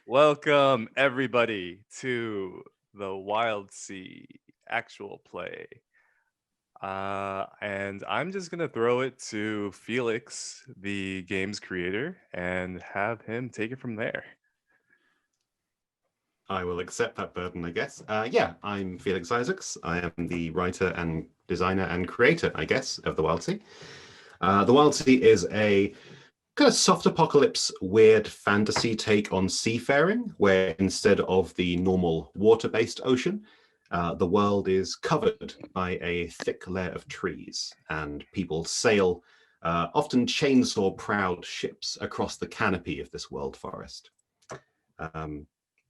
Welcome, everybody, to the Wild Sea actual play. And I'm just going to throw it to Felix, the game's creator, and have him take it from there. I will accept that burden, I guess. Yeah, I'm Felix Isaacs. I am the writer and designer and creator, I guess, of The Wild Sea. The Wild Sea is a kind of soft apocalypse, weird fantasy take on seafaring, where instead of the normal water-based ocean, the world is covered by a thick layer of trees, and people sail often chainsaw-prowed ships across the canopy of this world forest. And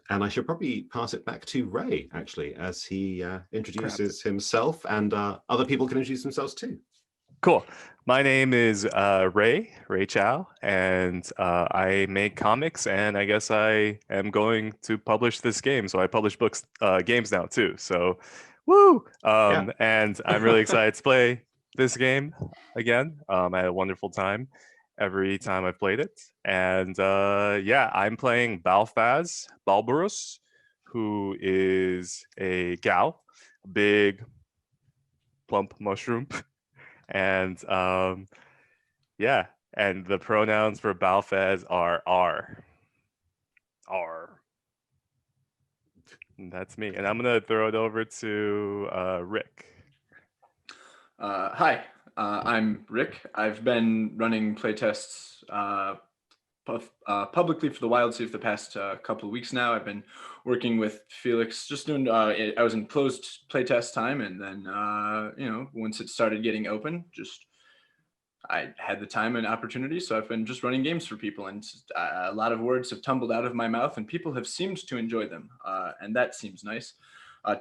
I should probably pass it back to Ray, actually, as he introduces himself, and other people can introduce themselves too. Cool. My name is Ray Chow, and I make comics, and I guess I am going to publish this game. So I publish games now too. So, woo! And I'm really excited to play this game again. I had a wonderful time every time I played it. And yeah, I'm playing Balfaz Balbarus, who is a gal, a big, plump mushroom. And yeah, and the pronouns for Balfaz are R. R. And that's me. And I'm going to throw it over to Rick. Hi, I'm Rick. I've been running playtests publicly for the Wild Sea for the past couple of weeks now. I've been working with Felix, just doing. I was in closed playtest time, and then once it started getting open, I had the time and opportunity, so I've been just running games for people, and a lot of words have tumbled out of my mouth, and people have seemed to enjoy them, and that seems nice.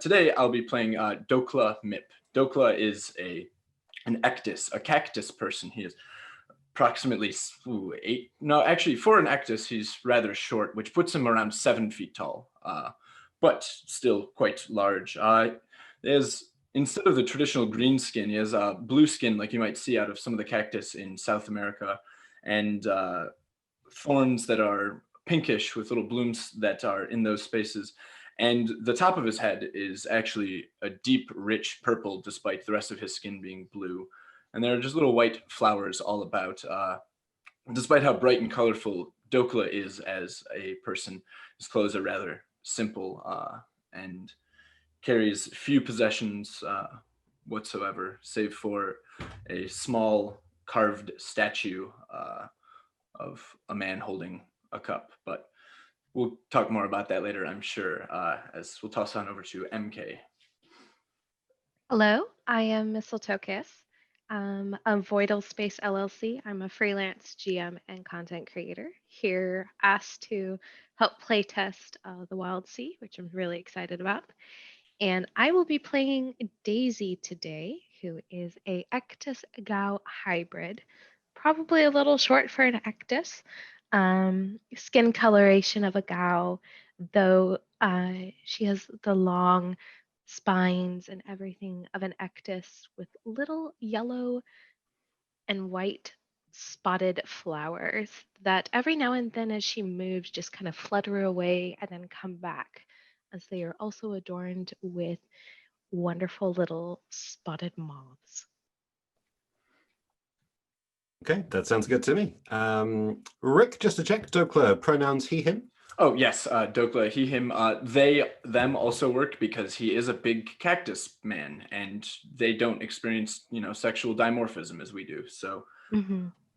Today, I'll be playing Dokla Mip. Dokla is an ectus, a cactus person. He is approximately for an ectus, he's rather short, which puts him around 7 feet tall, but still quite large. Instead of the traditional green skin, he has a blue skin like you might see out of some of the cactus in South America, and thorns that are pinkish with little blooms that are in those spaces. And the top of his head is actually a deep, rich purple, despite the rest of his skin being blue. And there are just little white flowers all about. Despite how bright and colorful Dokla is as a person, his clothes are rather simple and carries few possessions whatsoever, save for a small carved statue of a man holding a cup. But we'll talk more about that later, I'm sure, as we'll toss on over to MK. Hello, I am Mistletoe of Voidal Space LLC. I'm a freelance GM and content creator here asked to help playtest The Wild Sea, which I'm really excited about. And I will be playing Daisy today, who is a Ectus Gao hybrid, probably a little short for an Ectus. Skin coloration of a Gao, though she has the long spines and everything of an ectus with little yellow and white spotted flowers that every now and then as she moves just kind of flutter away and then come back, as they are also adorned with wonderful little spotted moths. Okay, that sounds good to me. Rick, just to check, Dokla, pronouns he, him? Oh, yes, Dokla, he, him. They, them also work because he is a big cactus man, and they don't experience, sexual dimorphism as we do. So,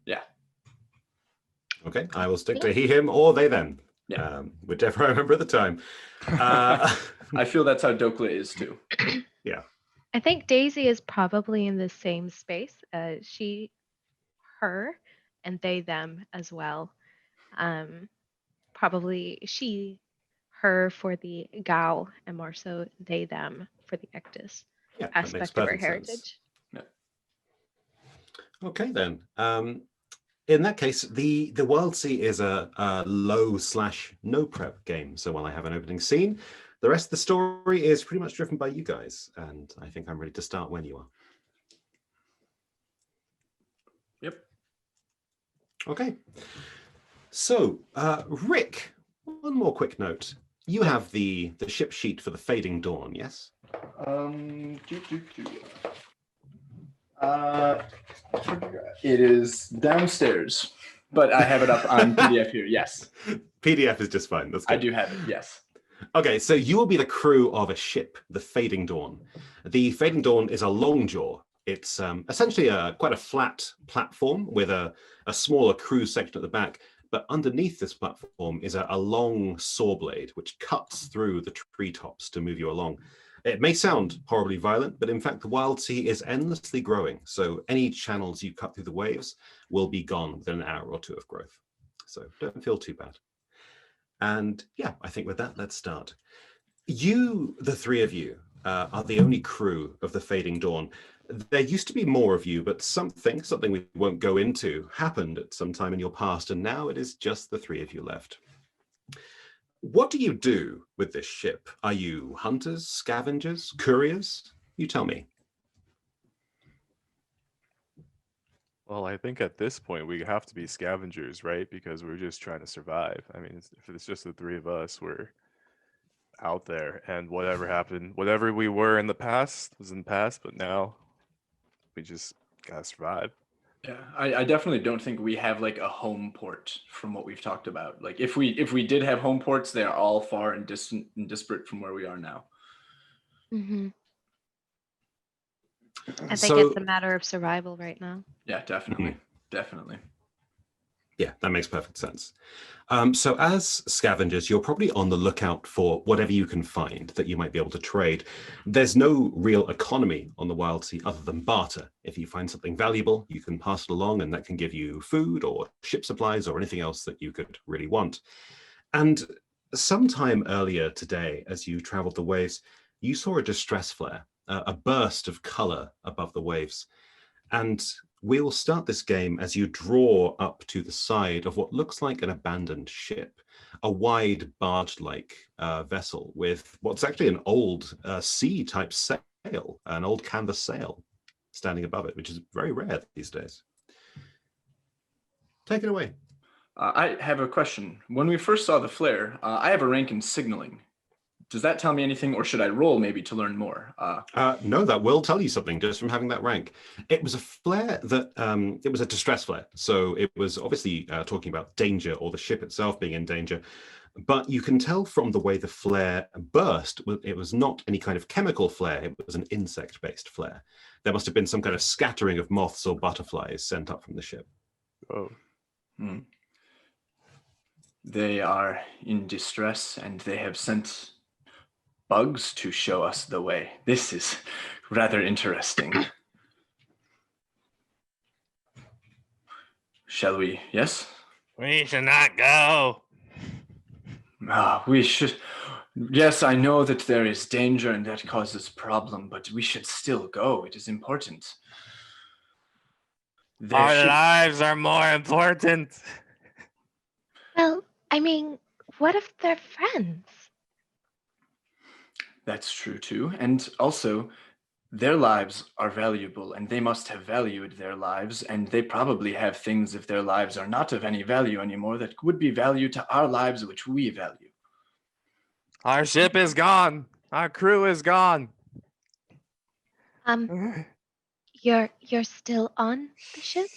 yeah. Okay, I will stick to he, him, or they, them. Yeah. Whichever I remember at the time. I feel that's how Dokla is too. Yeah. I think Daisy is probably in the same space. She, her, and they, them as well. Probably she, her for the Gao, and more so they, them for the Ectus aspect of her heritage. Yeah. Okay, then. In that case, the Wild Sea is a low/no prep game. So while I have an opening scene, the rest of the story is pretty much driven by you guys. And I think I'm ready to start when you are. Yep. Okay. So, Rick, what one more quick note. You have the ship sheet for the Fading Dawn, yes? It is downstairs, but I have it up on PDF here. Yes, PDF is just fine. That's good. I do have it. Yes. Okay, so you will be the crew of a ship, the Fading Dawn. The Fading Dawn is a long jaw. It's essentially quite a flat platform with a smaller crew section at the back. But underneath this platform is a long saw blade which cuts through the treetops to move you along. It may sound horribly violent, but in fact, the wild sea is endlessly growing. So any channels you cut through the waves will be gone within an hour or two of growth. So don't feel too bad. And yeah, I think with that, let's start. You, the three of you, are the only crew of the Fading Dawn. There used to be more of you, but something we won't go into happened at some time in your past, and now it is just the three of you left. What do you do with this ship? Are you hunters, scavengers, couriers? You tell me. Well, I think at this point we have to be scavengers, right? Because we're just trying to survive. I mean, if it's just the three of us, we're out there, and whatever happened, whatever we were in the past was in the past, but now we just gotta survive. Yeah, I definitely don't think we have like a home port from what we've talked about. Like if we did have home ports, they are all far and distant and disparate from where we are now. Mm-hmm. I think So- it's a matter of survival right now. Yeah, definitely. Definitely. Yeah, that makes perfect sense. So as scavengers, you're probably on the lookout for whatever you can find that you might be able to trade. There's no real economy on the wild sea other than barter. If you find something valuable, you can pass it along, and that can give you food or ship supplies or anything else that you could really want. And sometime earlier today, as you traveled the waves, you saw a distress flare, a burst of color above the waves. And we'll start this game as you draw up to the side of what looks like an abandoned ship, a wide barge-like vessel with what's actually an old sea-type sail, an old canvas sail standing above it, which is very rare these days. Take it away. I have a question. When we first saw the flare, I have a rank in signaling. Does that tell me anything, or should I roll maybe to learn more? No, that will tell you something just from having that rank. It was a flare that, it was a distress flare. So it was obviously talking about danger or the ship itself being in danger. But you can tell from the way the flare burst, it was not any kind of chemical flare, it was an insect-based flare. There must have been some kind of scattering of moths or butterflies sent up from the ship. Oh, They are in distress, and they have sent bugs to show us the way. This is rather interesting. Shall we? Yes? we should not go. We should. Yes, I know that there is danger and that causes problem, but we should still go. It is important. There Our should- lives are more important. Well, I mean, what if they're friends? That's true too. And also, their lives are valuable, and they must have valued their lives, and they probably have things if their lives are not of any value anymore that would be value to our lives, which we value. Our ship is gone. Our crew is gone. You're still on the ship?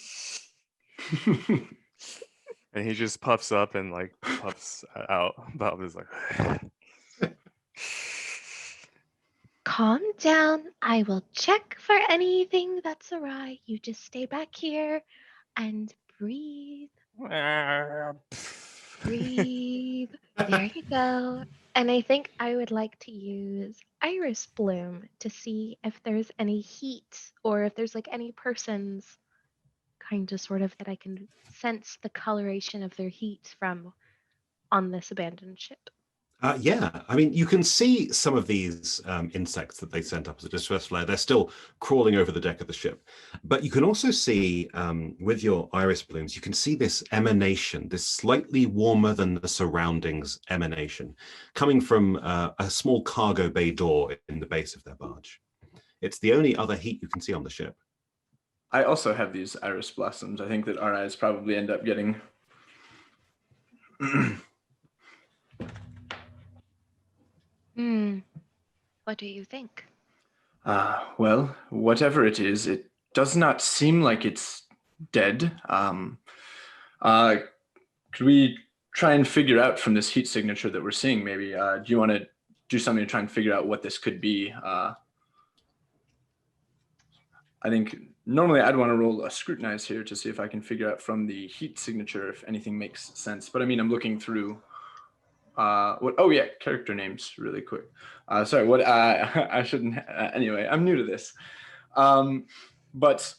And he just puffs up and like puffs out about this like Calm down. I will check for anything that's awry. You just stay back here and breathe. Breathe. There you go. And I think I would like to use Iris Bloom to see if there's any heat or if there's like any persons kind of sort of that I can sense the coloration of their heat from on this abandoned ship. Yeah, I mean, you can see some of these insects that they sent up as a distress flare. They're still crawling over the deck of the ship. But you can also see, with your iris blooms, you can see this emanation, this slightly warmer than the surroundings emanation, coming from a small cargo bay door in the base of their barge. It's the only other heat you can see on the ship. I also have these iris blossoms. I think that our eyes probably end up getting What do you think? Well, whatever it is, it does not seem like it's dead. Could we try and figure out from this heat signature that we're seeing, maybe? Do you want to do something to try and figure out what this could be? I think normally I'd want to roll a scrutinize here to see if I can figure out from the heat signature if anything makes sense. But I mean, I'm looking through what, oh yeah, character names really quick. Sorry, what, I shouldn't, anyway, I'm new to this. But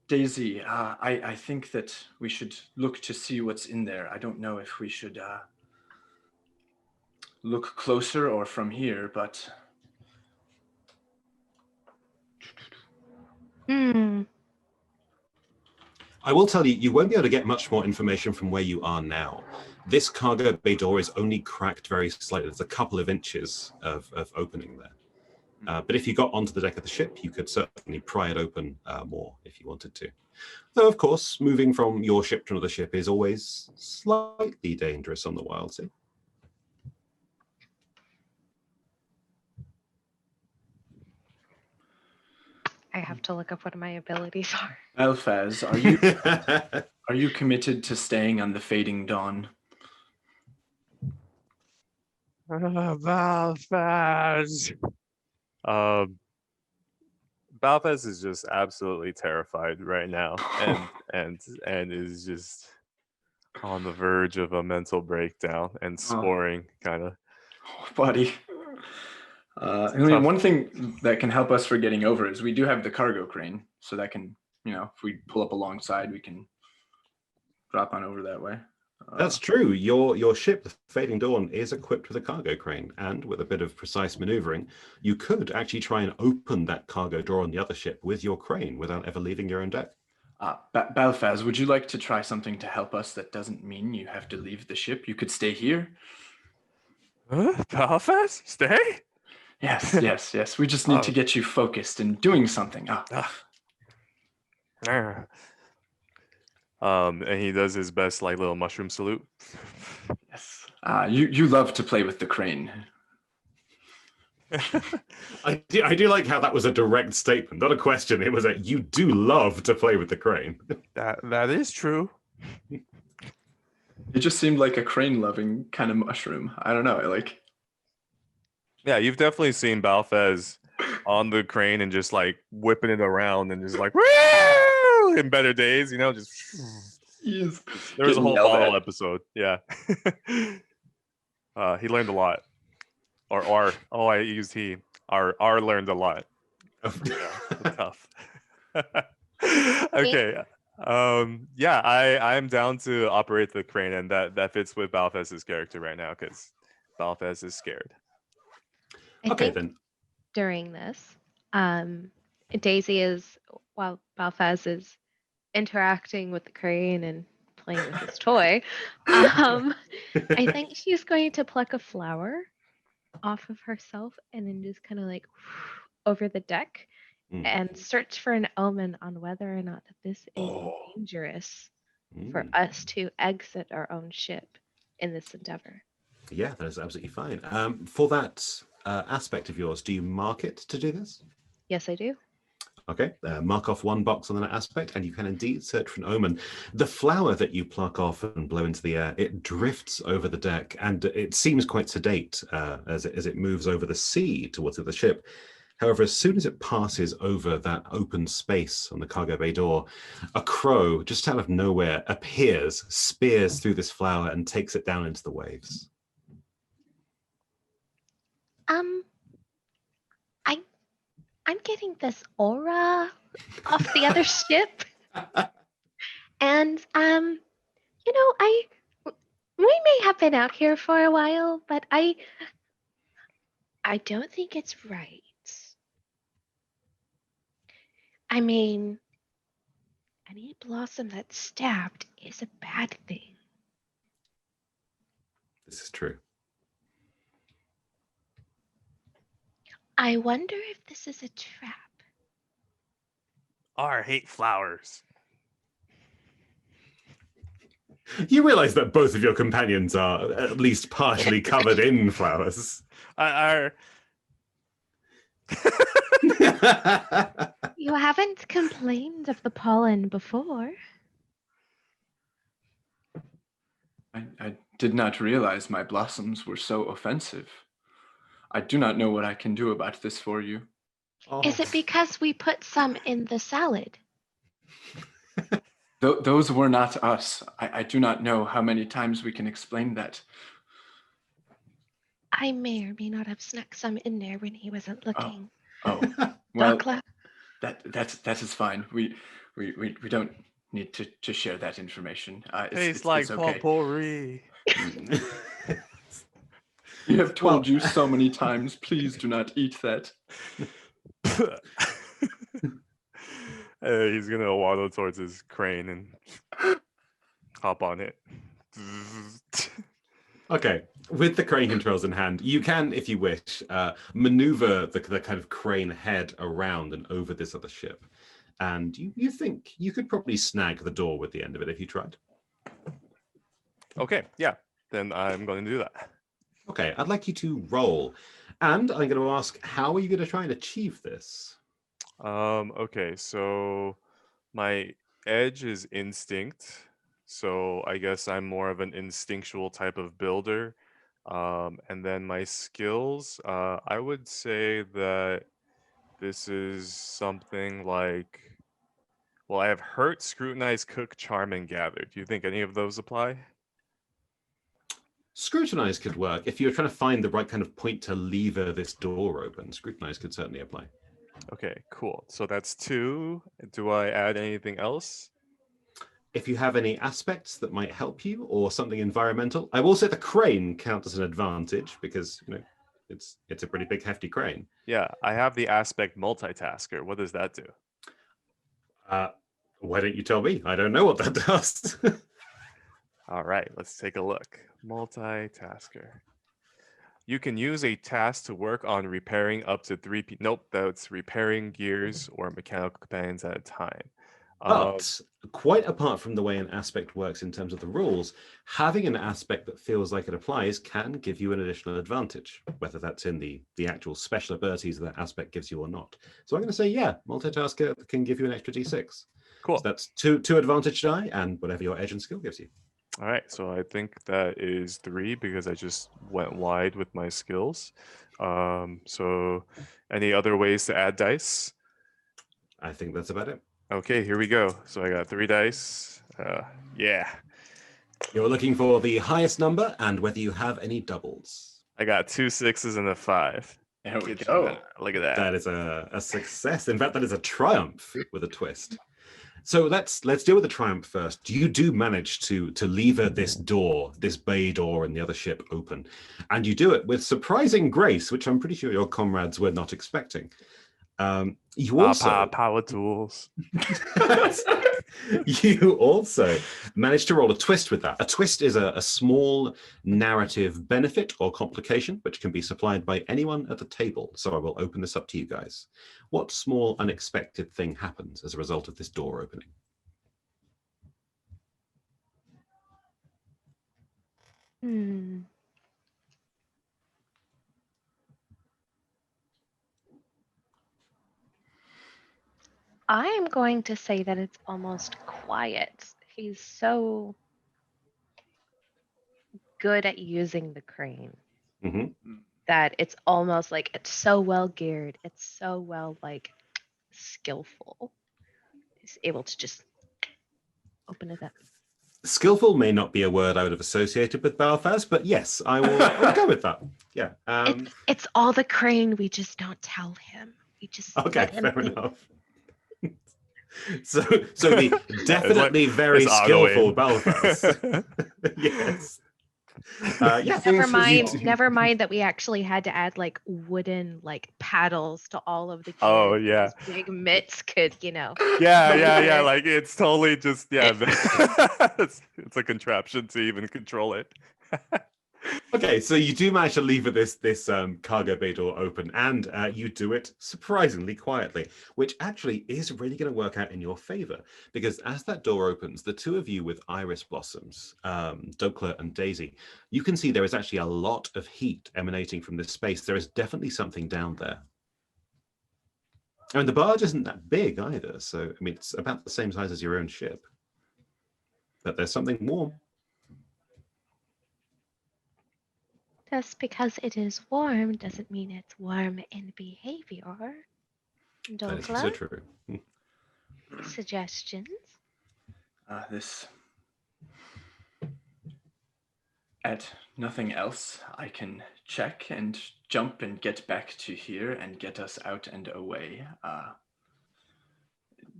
Daisy, I think that we should look to see what's in there. I don't know if we should look closer or from here, but. Hmm. I will tell you, you won't be able to get much more information from where you are now. This cargo bay door is only cracked very slightly. There's a couple of inches of opening there. But if you got onto the deck of the ship, you could certainly pry it open more if you wanted to. Though, of course, moving from your ship to another ship is always slightly dangerous on the wild sea. I have to look up what my abilities are. Belfaz, are you committed to staying on the Fading Dawn? Balfaz. Balfaz is just absolutely terrified right now, and is just on the verge of a mental breakdown and scoring, kind of. Oh, buddy. I mean, one thing that can help us for getting over is we do have the cargo crane, so that can, if we pull up alongside, we can drop on over that way. That's true. Your ship, the Fading Dawn, is equipped with a cargo crane, and with a bit of precise maneuvering, you could actually try and open that cargo door on the other ship with your crane without ever leaving your own deck. Balfaz, would you like to try something to help us that doesn't mean you have to leave the ship? You could stay here. Balfaz, stay. Yes. We just need to get you focused and doing something. And he does his best, like, little mushroom salute. Yes. You love to play with the crane. I do like how that was a direct statement, not a question. It was a, you do love to play with the crane. That is true. It just seemed like a crane-loving kind of mushroom. I don't know. Yeah, you've definitely seen Balfaz on the crane and just like whipping it around and just like woo! In Better Days, just. Yes. There was a whole bottle episode. Yeah. He learned a lot. I used he. R learned a lot. Yeah, tough. Okay. I'm down to operate the crane, and that fits with Balfaz's character right now because Balfaz is scared. I Okay, think then. during this, Daisy is, while Balfaz is interacting with the crane and playing with his toy, I think she's going to pluck a flower off of herself and then just kind of like over the deck and search for an omen on whether or not that this is dangerous for us to exit our own ship in this endeavor. Yeah, that is absolutely fine. For that aspect of yours, do you mark it to do this? Yes, I do. Okay, mark off one box on that aspect, and you can indeed search for an omen. The flower that you pluck off and blow into the air, it drifts over the deck, and it seems quite sedate as it moves over the sea towards the ship. However, as soon as it passes over that open space on the cargo bay door, a crow, just out of nowhere, appears, spears through this flower, and takes it down into the waves. I'm getting this aura off the other ship. And we may have been out here for a while, but I don't think it's right. I mean, any blossom that's stabbed is a bad thing. This is true. I wonder if this is a trap. I hate flowers. You realize that both of your companions are at least partially covered in flowers. I You haven't complained of the pollen before. I did not realize my blossoms were so offensive. I do not know what I can do about this for you. Is it because we put some in the salad? Those were not us. I do not know how many times we can explain that. I may or may not have snuck some in there when he wasn't looking. Oh, well, Dakla? that is fine. We don't need to share that information. tastes like it's okay. potpourri. We have told you so many times. Please do not eat that. He's gonna waddle towards his crane and hop on it. Okay, with the crane controls in hand, you can, if you wish, maneuver the kind of crane head around and over this other ship. And you think you could probably snag the door with the end of it if you tried. Okay, yeah, then I'm going to do that. Okay, I'd like you to roll. And I'm going to ask, how are you going to try and achieve this? Okay, so my edge is instinct. So I guess I'm more of an instinctual type of builder. And then my skills, I would say that this is something like, well, I have hurt, scrutinize, cook, charm, and gather. Do you think any of those apply? Scrutinize could work. If you're trying to find the right kind of point to lever this door open, scrutinize could certainly apply. Okay, cool. So that's 2. Do I add anything else? If you have any aspects that might help you or something environmental, I will say the crane counts as an advantage because it's a pretty big hefty crane. Yeah, I have the aspect multitasker. What does that do? Why don't you tell me? I don't know what that does. All right, let's take a look. Multitasker. You can use a task to work on repairing up to 3 Nope, that's repairing gears or mechanical companions at a time. But quite apart from the way an aspect works in terms of the rules, having an aspect that feels like it applies can give you an additional advantage, whether that's in the actual special abilities that aspect gives you or not. So I'm going to say, yeah, multitasker can give you an extra d6. Cool. So that's two advantage die and whatever your edge and skill gives you. All right, so I think that is 3 because I just went wide with my skills. So any other ways to add dice? I think that's about it. Okay, here we go. So I got 3 dice. Yeah, You're looking for the highest number and whether you have any doubles. I got 2 6s and a 5. There we Get go. that. Look at that. That is a success. In fact, that is a triumph with a twist. So let's deal with the triumph first. You do manage to lever this door, this bay door in the other ship open. And you do it with surprising grace, which I'm pretty sure your comrades were not expecting. You also power tools. you also managed to roll a twist with that. A twist is a small narrative benefit or complication which can be supplied by anyone at the table. So I will open this up to you guys. What small unexpected thing happens as a result of this door opening? I am going to say that it's almost quiet. He's so good at using the crane that it's almost like it's so well geared. It's so well skillful. He's able to just open it up. Skillful may not be a word I would have associated with Balthaz, but yes, I'll go with that. Yeah. It's all the crane. We just don't tell him. We just Okay, let him fair be. enough. So the definitely very it's skillful Ogwyn. Balthaz. Yes. Yeah. Never mind that we actually had to add wooden paddles to all of the gears. Oh, yeah. Those big mitts could, Yeah. Like it's totally just it's a contraption to even control it. Okay, so you do manage to lever this cargo bay door open, and you do it surprisingly quietly, which actually is really going to work out in your favor, because as that door opens, the two of you with iris blossoms, Dokla and Daisy, you can see there is actually a lot of heat emanating from this space. There is definitely something down there. I mean, the barge isn't that big either, so I mean, it's about the same size as your own ship, but there's something warm. Just because it is warm doesn't mean it's warm in behavior. That is so Dokla, true. suggestions? This. At nothing else, I can check and jump and get back to here and get us out and away.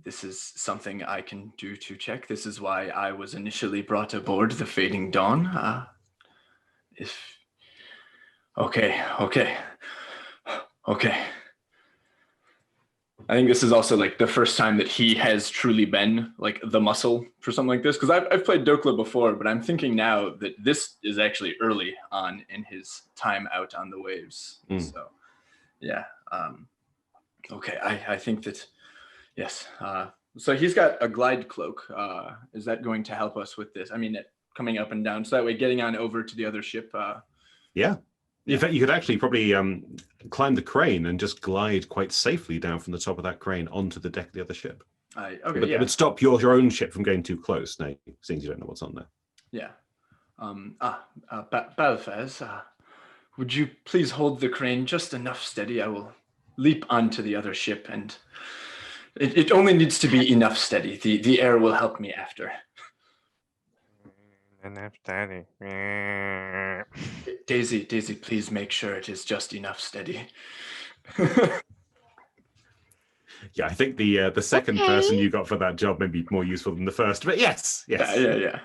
This is something I can do to check. This is why I was initially brought aboard the Fading Dawn. Okay. I think this is also like the first time that he has truly been like the muscle for something like this. Because I've played Dokla before, but I'm thinking now that this is actually early on in his time out on the waves. So, yeah. Okay, I think that, yes. So he's got a glide cloak. Is that going to help us with this? I mean, coming up and down. So that way getting on over to the other ship. Yeah. In fact, you could actually probably climb the crane and just glide quite safely down from the top of that crane onto the deck of the other ship. Okay, but it would stop your own ship from getting too close now, since you don't know what's on there. Yeah. Balfaz, would you please hold the crane just enough steady? I will leap onto the other ship, and it only needs to be enough steady. The air will help me after. Enough steady. Daisy, please make sure it is just enough steady. Yeah, I think the second person you got for that job may be more useful than the first, but yes. Yeah.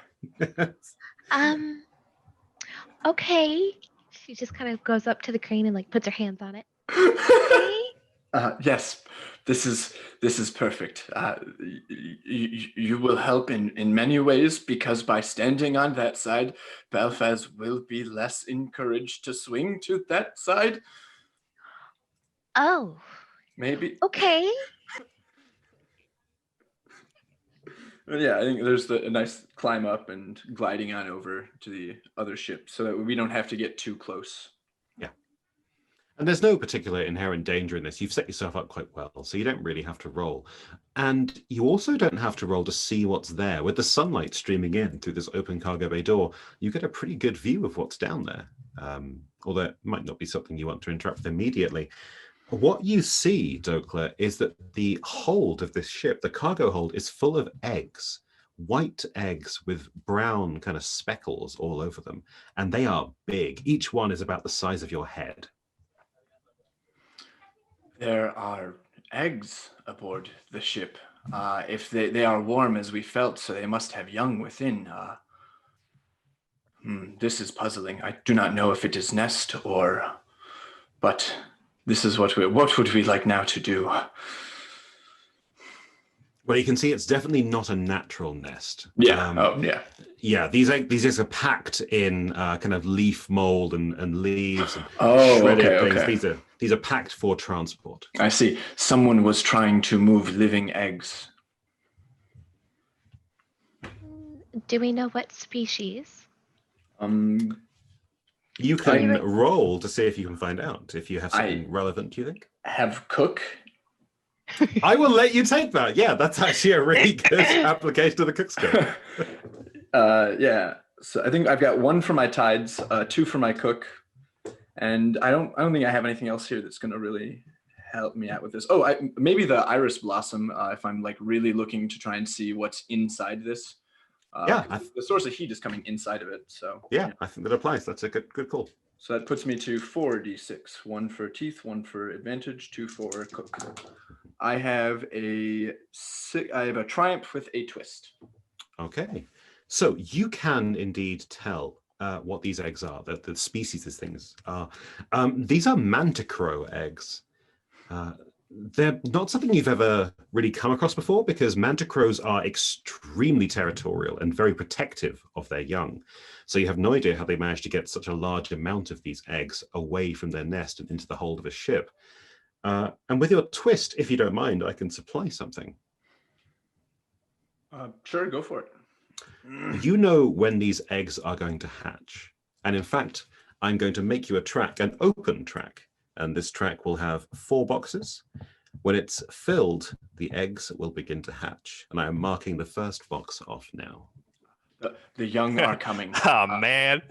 Okay. She just kind of goes up to the crane and like puts her hands on it. Okay. Yes, this is perfect. You will help in many ways, because by standing on that side, Balfaz will be less encouraged to swing to that side. Oh. Maybe. Okay. Yeah, I think there's a nice climb up and gliding on over to the other ship so that we don't have to get too close. Yeah. And there's no particular inherent danger in this. You've set yourself up quite well, so you don't really have to roll. And you also don't have to roll to see what's there. With the sunlight streaming in through this open cargo bay door, you get a pretty good view of what's down there. Although it might not be something you want to interact with immediately. What you see, Dokla, is that the hold of this ship, the cargo hold, is full of eggs, white eggs with brown kind of speckles all over them. And they are big. Each one is about the size of your head. There are eggs aboard the ship. If they are warm as we felt, so they must have young within. This is puzzling. I do not know if it is nest but this is what would we like now to do? Well, you can see it's definitely not a natural nest. Yeah. Yeah, these eggs are packed in kind of leaf mold and leaves and shredded things. Okay. These are packed for transport. I see. Someone was trying to move living eggs. Do we know what species? You can roll to see if you can find out if you have something relevant, do you think? Have cook. I will let you take that. Yeah, that's actually a really good application of the cook skill. Yeah. So I think I've got 1 for my tides, 2 for my cook, and I don't think I have anything else here that's going to really help me out with this. Oh, maybe the iris blossom if I'm like really looking to try and see what's inside this. The source of heat is coming inside of it. So yeah, I think that applies. That's a good call. So that puts me to 4d6, 1 for teeth, 1 for advantage, 2 for cook. I have a triumph with a twist. Okay, so you can indeed tell what these eggs are, the species these things are. These are manticrow eggs. they're not something you've ever really come across before because manticrows are extremely territorial and very protective of their young. So you have no idea how they manage to get such a large amount of these eggs away from their nest and into the hold of a ship. And with your twist, if you don't mind, I can supply something. Sure, go for it. You know when these eggs are going to hatch. And in fact, I'm going to make you a track, an open track. And this track will have 4 boxes. When it's filled, the eggs will begin to hatch. And I am marking the first box off now. The young are coming. Oh man.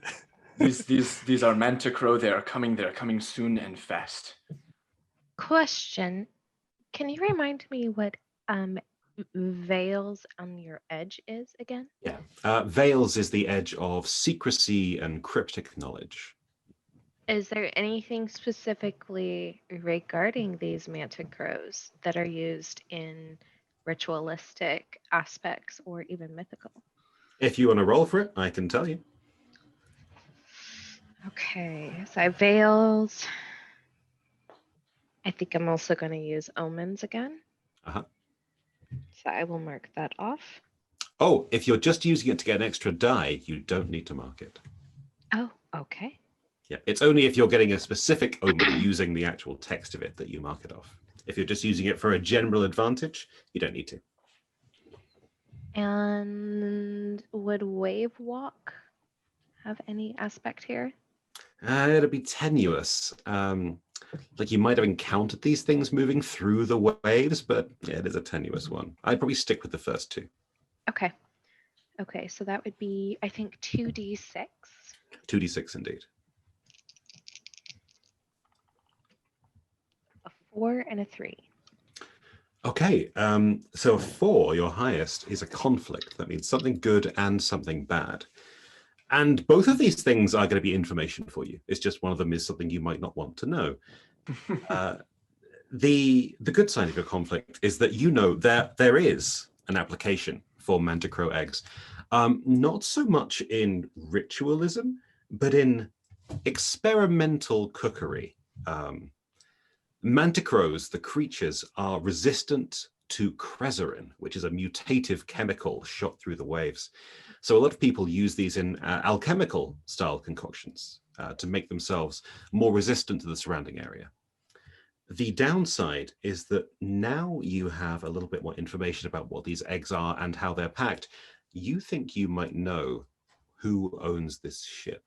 These are Manticrow. They are coming. They're coming soon and fast. Question. Can you remind me what veils on your edge is again? Yeah. Veils is the edge of secrecy and cryptic knowledge. Is there anything specifically regarding these manticrows that are used in ritualistic aspects or even mythical? If you want to roll for it, I can tell you. Okay, so I have veils. I think I'm also going to use omens again. Uh-huh. So I will mark that off. Oh, if you're just using it to get an extra die, you don't need to mark it. Oh, okay. Yeah, it's only if you're getting a specific omen using the actual text of it that you mark it off. If you're just using it for a general advantage, you don't need to. And would wave walk have any aspect here? It'll be tenuous. Like you might have encountered these things moving through the waves, but yeah, it is a tenuous one. I'd probably stick with the first 2. Okay. Okay, so that would be, I think, 2d6. 2d6 indeed. A 4 and a 3. Okay, so a 4, your highest, is a conflict. That means something good and something bad. And both of these things are going to be information for you. It's just one of them is something you might not want to know. The good side of your conflict is that you know there is an application for manticrow eggs. Not so much in ritualism, but in experimental cookery. Manticrows, the creatures, are resistant to crezerin, which is a mutative chemical shot through the waves. So a lot of people use these in alchemical style concoctions to make themselves more resistant to the surrounding area. The downside is that now you have a little bit more information about what these eggs are and how they're packed. You think you might know who owns this ship.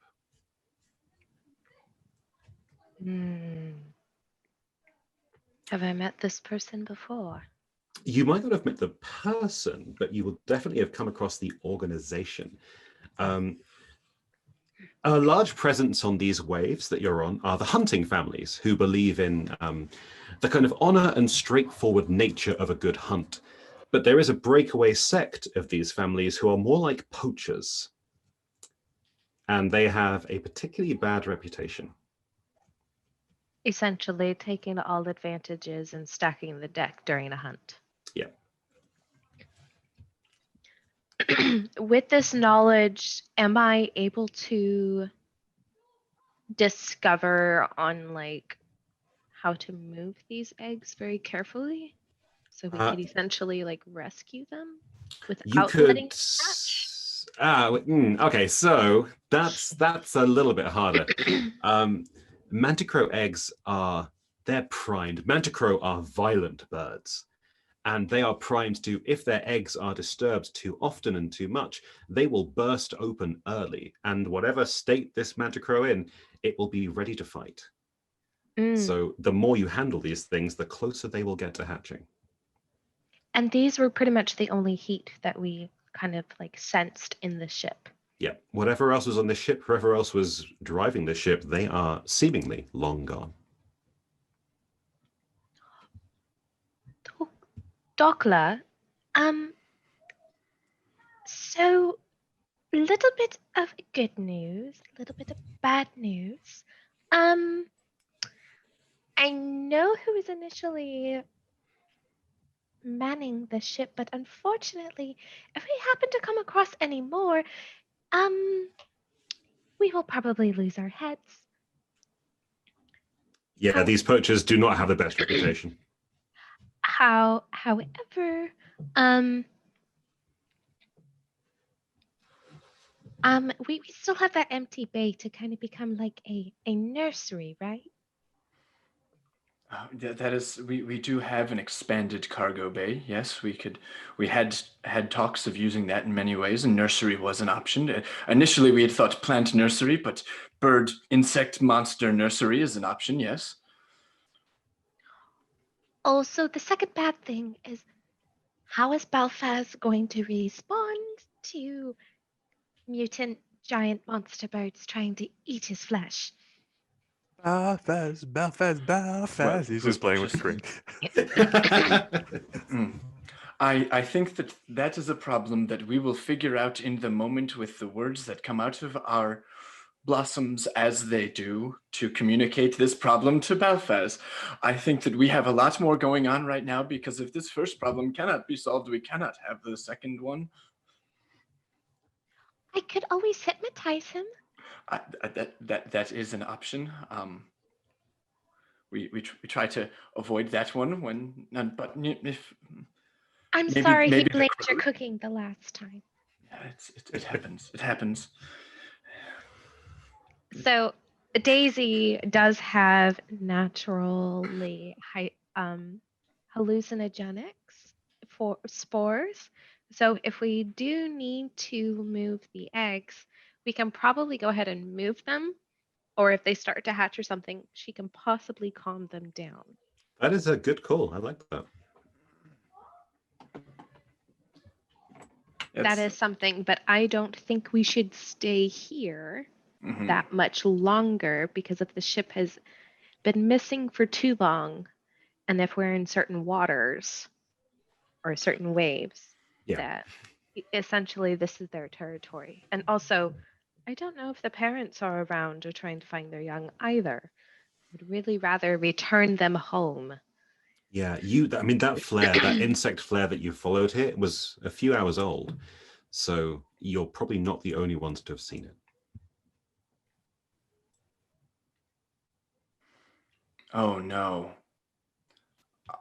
Have I met this person before? You might not have met the person, but you will definitely have come across the organization. A large presence on these waves that you're on are the hunting families who believe in the kind of honor and straightforward nature of a good hunt. But there is a breakaway sect of these families who are more like poachers. And they have a particularly bad reputation. Essentially taking all advantages and stacking the deck during a hunt. Yeah. With this knowledge, am I able to discover on like how to move these eggs very carefully? So we could essentially like rescue them without letting them hatch? Okay, so that's a little bit harder. Manticrow eggs they're primed. Manticrow are violent birds. And they are primed to, if their eggs are disturbed too often and too much, they will burst open early. And whatever state this manticrow in, it will be ready to fight. So the more you handle these things, the closer they will get to hatching. And these were pretty much the only heat that we kind of like sensed in the ship. Yeah, whatever else was on the ship, whoever else was driving the ship, they are seemingly long gone. Dokla, so a little bit of good news, a little bit of bad news. I know who was initially manning the ship, but unfortunately, if we happen to come across any more, we will probably lose our heads. Yeah, these poachers do not have the best reputation. However, we still have that empty bay to kind of become like a nursery, right? That is, we do have an expanded cargo bay. Yes, we had talks of using that in many ways, and nursery was an option. Initially, we had thought plant nursery, but bird, insect, monster nursery is an option. Yes. Also, the second bad thing is how is Belfast going to respond to mutant giant monster birds trying to eat his flesh? Belfast, Belfast, Belfast. Well, He's just playing with the string. I think that is a problem that we will figure out in the moment with the words that come out of our blossoms as they do to communicate this problem to Belfast. I think that we have a lot more going on right now because if this first problem cannot be solved, we cannot have the second one. I could always hypnotize him. That is an option. We try to avoid that one when none, but if I'm maybe- sorry he maybe the blamed your crow- cooking the last time. yeah, it happens. It happens. So Daisy does have naturally high hallucinogenics for spores. So if we do need to move the eggs, we can probably go ahead and move them. Or if they start to hatch or something, she can possibly calm them down. That is a good call. I like that. That is something, but I don't think we should stay here Mhm. that much longer because if the ship has been missing for too long, and if we're in certain waters or certain waves, Yeah. that essentially this is their territory. And also, I don't know if the parents are around or trying to find their young either. Would really rather return them home. Yeah, I mean, that flare, that insect flare that you followed here was a few hours old. So you're probably not the only ones to have seen it. Oh no.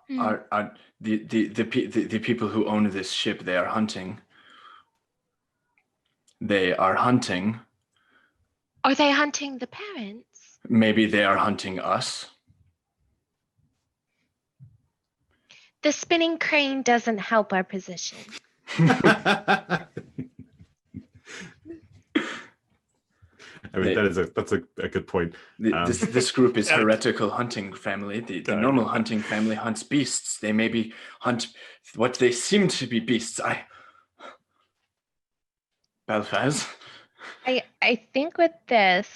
Hmm. Are the people who own this ship, they are hunting. They are hunting. Are they hunting the parents? Maybe they are hunting us. The spinning crane doesn't help our position. I mean, that's a good point. This group is heretical hunting family. The normal hunting family hunts beasts. They maybe hunt what they seem to be beasts. Belfast. I think with this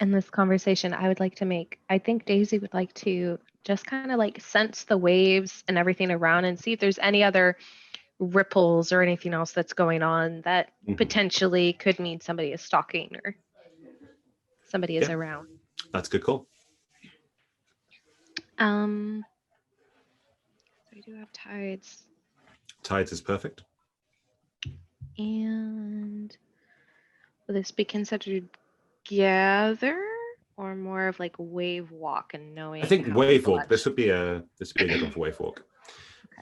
and this conversation, I think Daisy would like to just kind of like sense the waves and everything around and see if there's any other ripples or anything else that's going on that potentially could mean somebody is stalking or somebody is around. That's a good call. So we do have tides. Tides is perfect. And will this be considered gather or more of like wave walk and knowing? I think how wave to walk. clutch? This would be a good one for wave walk.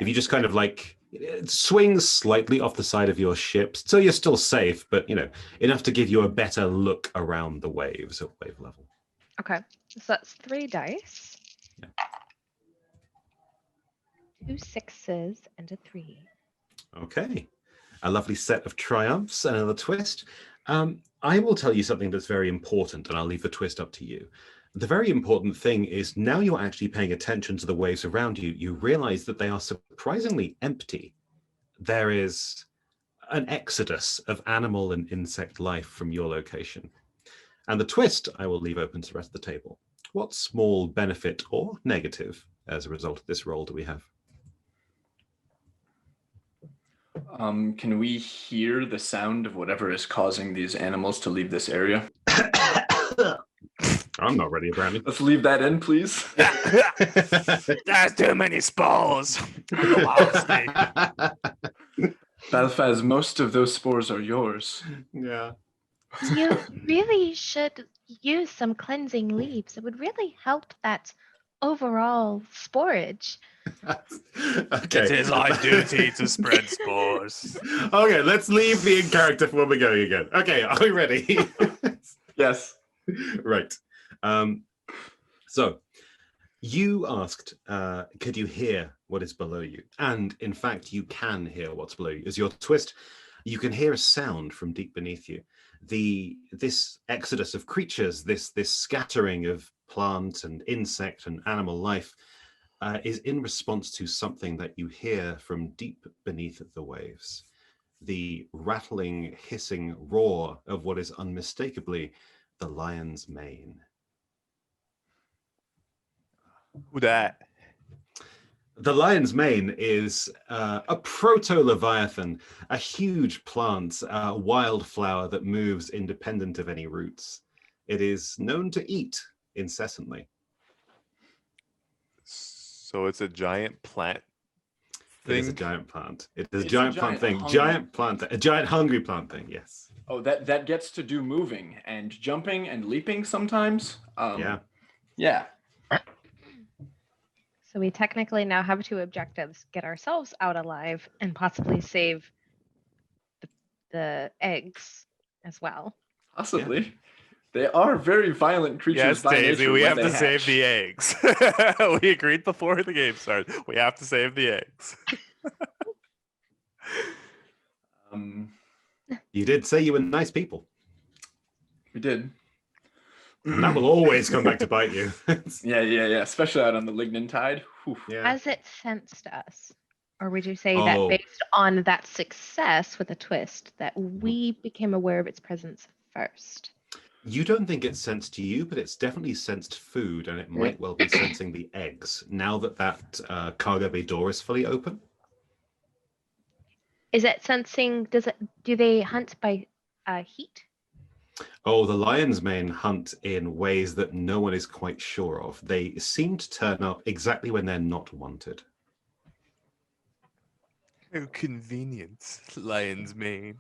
If you just kind of like swing slightly off the side of your ship, so you're still safe, but enough to give you a better look around the waves at wave level. Okay, so that's 3 dice. Yeah. 2 6s and a 3. Okay, a lovely set of triumphs, another twist. I will tell you something that's very important, and I'll leave the twist up to you. The very important thing is now you're actually paying attention to the waves around you, you realize that they are surprisingly empty. There is an exodus of animal and insect life from your location. And the twist I will leave open to the rest of the table. What small benefit or negative as a result of this roll do we have? Can we hear the sound of whatever is causing these animals to leave this area? I'm not ready, apparently. Let's leave that in, please. There's too many spores. Belfast, most of those spores are yours. Yeah. You really should use some cleansing leaves. It would really help that overall sporage. Okay. It is our duty to spread spores. Okay, let's leave the in character for when we're going again. Okay, are we ready? Yes. Right. So you asked, could you hear what is below you? And in fact, you can hear what's below you. As your twist, you can hear a sound from deep beneath you. This exodus of creatures, this scattering of plant and insect and animal life is in response to something that you hear from deep beneath the waves. The rattling, hissing roar of what is unmistakably the lion's mane. Who that? The lion's mane is a proto-leviathan, a huge plant, a wildflower that moves independent of any roots. It is known to eat incessantly. So it's a giant plant It is a thing. giant plant. It is a It's giant plant thing. A giant hungry plant thing. Yes. Oh, that gets to do moving and jumping and leaping sometimes. Yeah. Yeah. So we technically now have two objectives: get ourselves out alive and possibly save the eggs as well. Possibly. They are very violent creatures Yes, by Daisy, nature we when have they to save hatch. the eggs. We agreed before the game started. We have to save the eggs. You did say you were nice people, We did. and that will always come back to bite you. Yeah. Especially out on the Lignan tide. Whew. Yeah. Has it sensed us? Or would you say that Oh. based on that success with a twist, that we became aware of its presence first? You don't think it's sensed you, but it's definitely sensed food, and it might well be sensing the eggs now that cargo bay door is fully open. Is it sensing, do they hunt by heat? Oh, the lion's mane hunt in ways that no one is quite sure of. They seem to turn up exactly when they're not wanted. Oh, convenient. Lion's mane.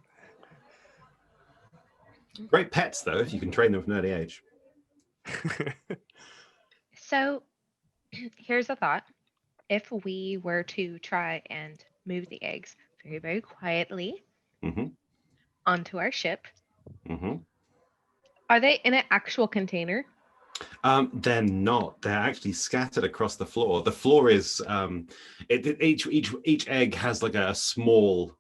Great pets, though, if you can train them from an early age. So here's a thought. If we were to try and move the eggs very, very quietly Mm-hmm. onto our ship, Mm-hmm. are they in an actual container? They're not. They're actually scattered across the floor. The floor is each egg has like a small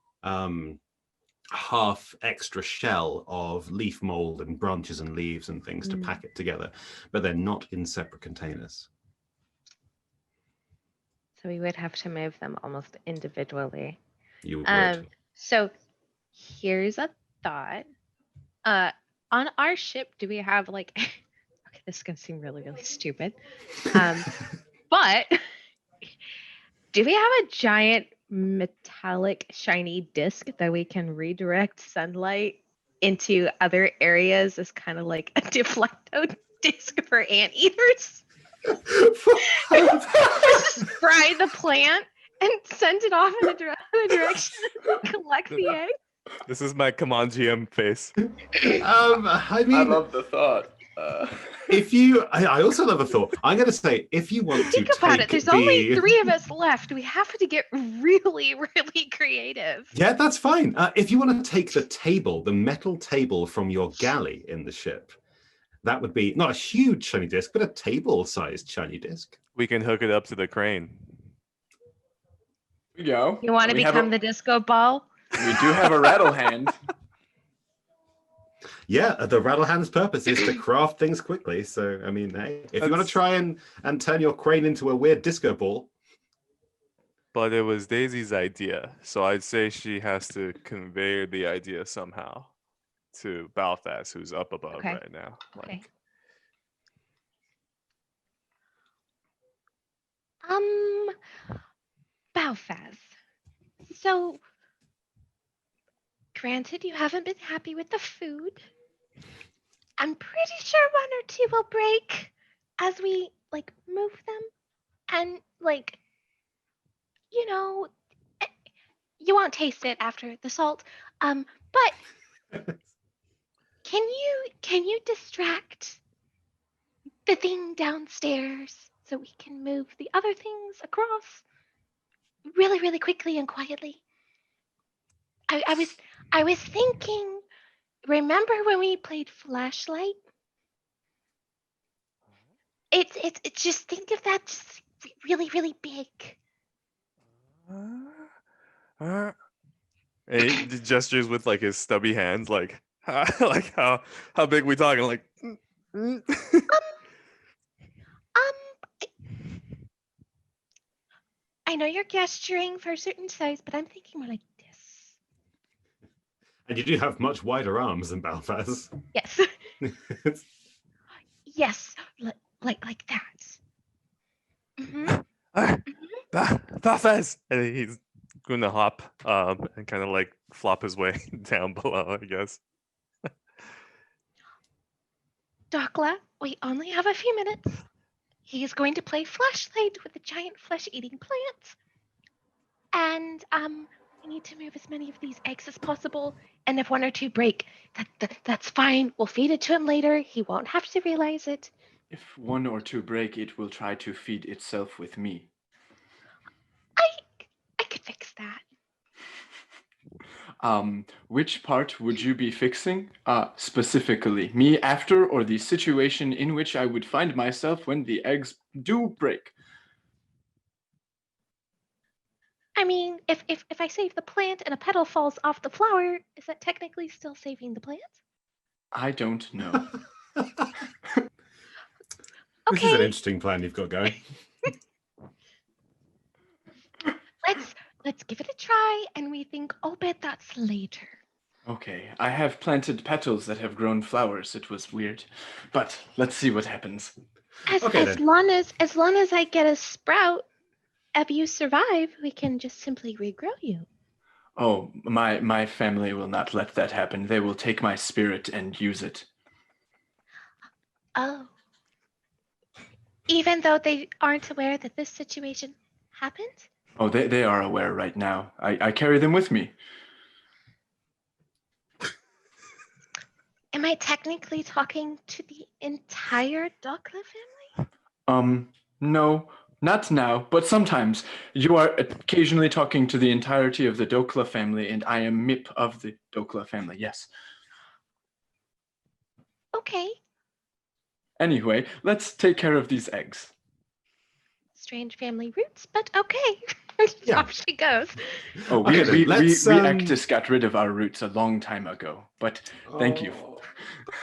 half extra shell of leaf mold and branches and leaves and things to pack it together, but they're not in separate containers. So we would have to move them almost individually. You would. So here's a thought. On our ship, do we have like, okay, this is gonna seem really, really stupid. But do we have a giant metallic shiny disc that we can redirect sunlight into other areas as kind of like a deflecto disc for anteaters? Just fry the plant and send it off in a direction and collect the egg. This is my come on GM face. I mean, I love the thought. if you, I also love a thought. I'm going to say, if you want Think to about take it. There's the... only 3 of us left. We have to get really, really creative. Yeah, that's fine. If you want to take the table, the metal table from your galley in the ship, that would be not a huge shiny disc, but a table-sized shiny disc. We can hook it up to the crane. Here we go. You want to We have become the disco ball? We do have a rattle hand. Yeah, the rattle hand's purpose is to craft things quickly. So, I mean, hey, if you want to try and turn your crane into a weird disco ball. But it was Daisy's idea, so I'd say she has to convey the idea somehow to Balthas, who's up above Okay. right now. Okay. Balthas. So, granted, you haven't been happy with the food. I'm pretty sure 1 or 2 will break as we like move them, and like, you know, you won't taste it after the salt. But can you distract the thing downstairs so we can move the other things across? really, really quickly and quietly. I was thinking. Remember when we played Flashlight? It's just think of that just really, really big. And he gestures with like his stubby hands, like like how big we talking? Like, Um, I know you're gesturing for a certain size, but I'm thinking more like this. And you do have much wider arms than Balthaz. Yes. Yes, like that. Balthaz, and he's going to hop and kind of like flop his way down below, I guess. Dokla, we only have a few minutes. He is going to play Flashlight with the giant flesh-eating plants. And we need to move as many of these eggs as possible. And if one or two break, that's fine. We'll feed it to him later. He won't have to realize it. If one or two break, it will try to feed itself with me. I could fix that. Which part would you be fixing? Specifically, me after or the situation in which I would find myself when the eggs do break? I mean, if I save the plant and a petal falls off the flower, is that technically still saving the plant? I don't know. This is an Okay, interesting plan you've got going. let's give it a try, and we think, oh, bet that's later. Okay, I have planted petals that have grown flowers. It was weird, but let's see what happens. As then. long as I get a sprout, if you survive, we can just simply regrow you. Oh, my family will not let that happen. They will take my spirit and use it. Oh. Even though they aren't aware that this situation happened? Oh, they are aware right now. I carry them with me. Am I technically talking to the entire Dokla family? No, not now, but sometimes. You are occasionally talking to the entirety of the Dokla family, and I am Mip of the Dokla family, yes. Okay. Anyway, let's take care of these eggs. Strange family roots, but okay. Yeah. Off she goes. Oh, Okay, then, we let's, Actus got rid of our roots a long time ago, but thank you.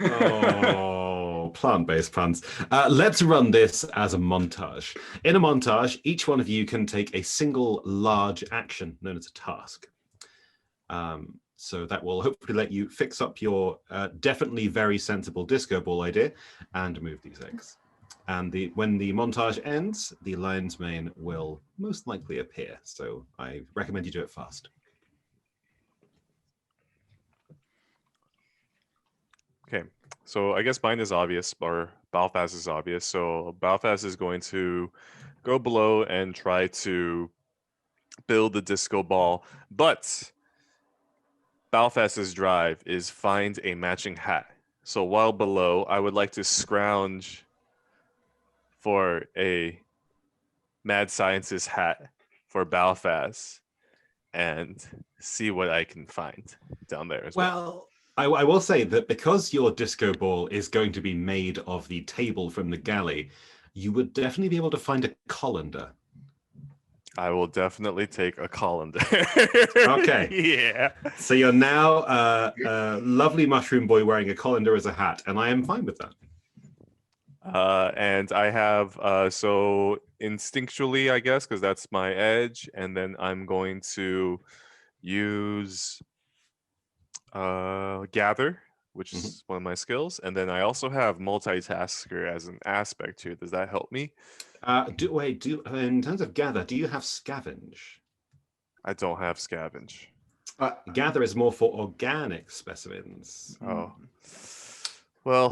Oh, plant-based puns. Let's run this as a montage. In a montage, each one of you can take a single large action known as a task. So that will hopefully let you fix up your definitely very sensible disco ball idea and move these eggs. And when the montage ends, the lion's mane will most likely appear. So I recommend you do it fast. Okay, so I guess mine is obvious, or Balthaz is obvious. So Balthaz is going to go below and try to build the disco ball, but Balthaz's drive is find a matching hat. So while below, I would like to scrounge for a mad scientist hat for Balthaz and see what I can find down there as well. Well, I will say that because your disco ball is going to be made of the table from the galley, you would definitely be able to find a colander. I will definitely take a colander. Okay. Yeah. So you're now a lovely mushroom boy wearing a colander as a hat, and I am fine with that. And I have so instinctually, I guess, because that's my edge, and then I'm going to use gather, which is one of my skills, and then I also have multitasker as an aspect here. Does that help me? In terms of gather, do you have scavenge? I don't have scavenge. Gather is more for organic specimens. Oh. Well,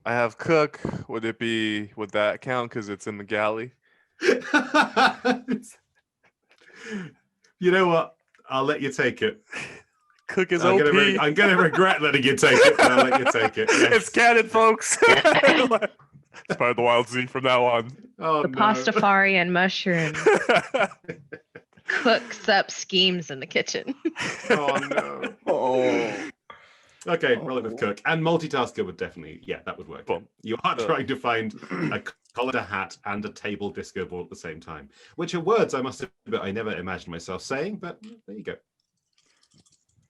I have cook. Would that count because it's in the galley? You know what? I'll let you take it. Cook is I'm OP. gonna regret letting you take it, but I'll let you take it. Yes. It's canon, folks. It's part of the Wild Z from now on. Oh, The no. pastafarian mushroom. cooks up schemes in the kitchen. Oh no. Oh. Okay, roll it with Oh. cook. And multitasker would definitely, yeah, that would work. Boom. You are Uh, trying to find a collar, a hat, and a table disco ball at the same time, which are words I must admit I never imagined myself saying, but there you go.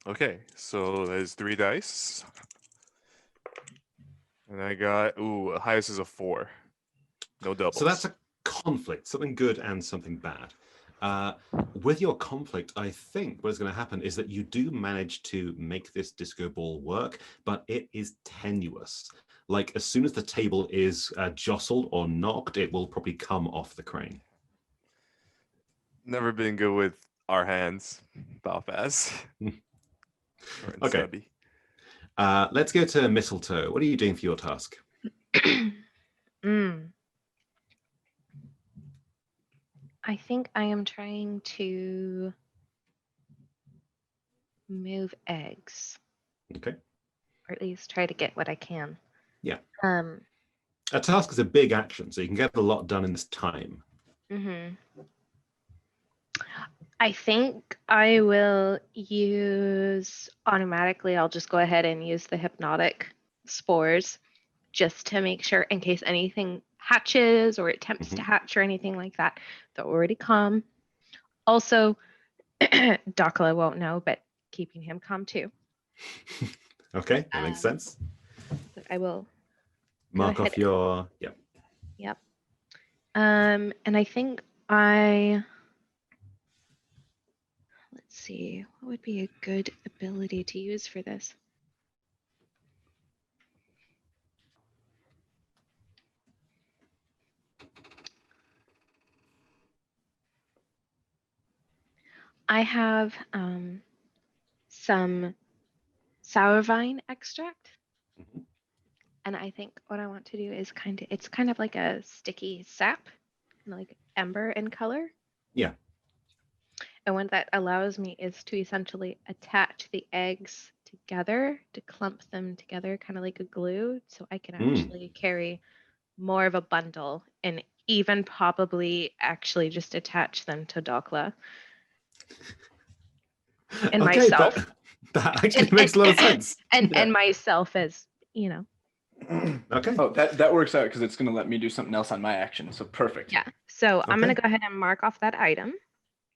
Okay, so there's 3 dice. And I got, highest is a 4. No doubles. So that's a conflict, something good and something bad. With your conflict, I think what is going to happen is that you do manage to make this disco ball work, but it is tenuous. Like as soon as the table is jostled or knocked, it will probably come off the crane. Never been good with our hands, Balfaz. Okay. Let's go to Mistletoe. What are you doing for your task? I think I am trying to move eggs, Okay. or at least try to get what I can. Yeah. Um. A task is a big action, so you can get a lot done in this time. I think I will use automatically. I'll just go ahead and use the hypnotic spores just to make sure in case anything hatches or attempts to hatch or anything like that, they're already calm. Also, Dakla won't know, but keeping him calm too. Okay, that makes sense. But I will Mark off your, Yep. And I think let's see, what would be a good ability to use for this? I have some sour vine extract. And I think what I want to do is it's kind of like a sticky sap, like ember in color. Yeah. And what that allows me is to essentially attach the eggs together, to clump them together, kind of like a glue, so I can actually carry more of a bundle and even probably actually just attach them to Dokla. And okay, myself. That actually makes a lot of sense. And myself as, you know. Okay. Oh, that works out because it's going to let me do something else on my action. So perfect. Yeah. So I'm going Okay. to go ahead and mark off that item.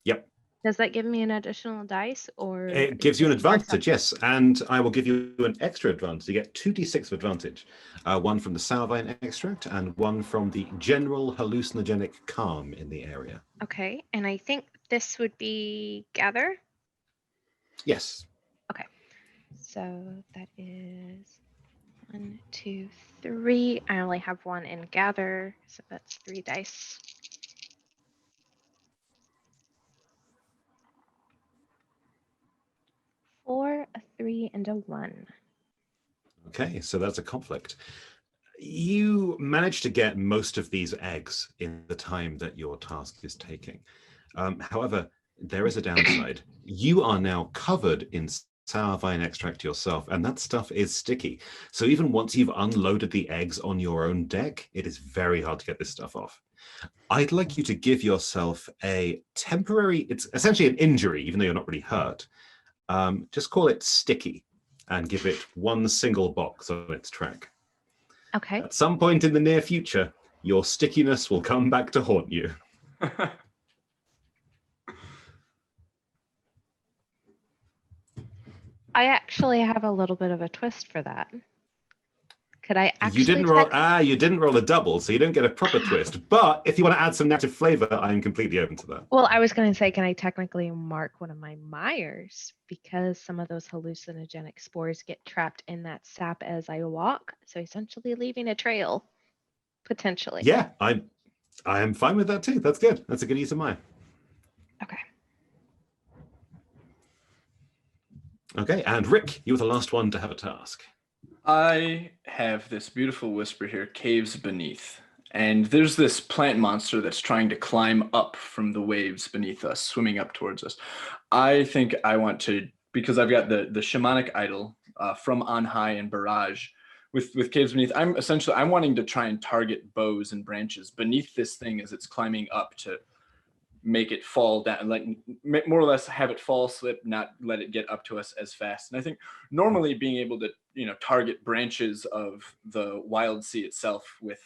Yep. Does that give me an additional dice or? It gives you an advantage, yes. And I will give you an extra advantage. You get 2d6 of advantage. One from the sour vine extract and one from the general hallucinogenic calm in the area. Okay. And I think this would be gather. Yes. Okay. So that is 1, 2, 3. I only have 1 in gather. So that's 3 dice. Four, a 3, and a 1. Okay, so that's a conflict. You manage to get most of these eggs in the time that your task is taking. However, there is a downside. You are now covered in sour vine extract yourself, and that stuff is sticky. So even once you've unloaded the eggs on your own deck, it is very hard to get this stuff off. I'd like you to give yourself a temporary, it's essentially an injury, even though you're not really hurt. Just call it sticky and give it 1 single box on its track. Okay. At some point in the near future, your stickiness will come back to haunt you. I actually have a little bit of a twist for that. Could I actually? You didn't roll a double, so you don't get a proper twist. But if you want to add some narrative flavor, I'm completely open to that. Well, I was going to say, can I technically mark one of my Myers because some of those hallucinogenic spores get trapped in that sap as I walk, so essentially leaving a trail, potentially. Yeah, I am fine with that too. That's good. That's a good use of mine. Okay. Okay, and Rick, you were the last one to have a task. I have this beautiful whisper here, Caves Beneath. And there's this plant monster that's trying to climb up from the waves beneath us, swimming up towards us. I think I want to, because I've got the shamanic idol from on high and barrage with Caves Beneath. I'm wanting to try and target bows and branches beneath this thing as it's climbing up to make it fall down, like more or less have it fall, slip, not let it get up to us as fast. And I think normally being able to, target branches of the wild sea itself with,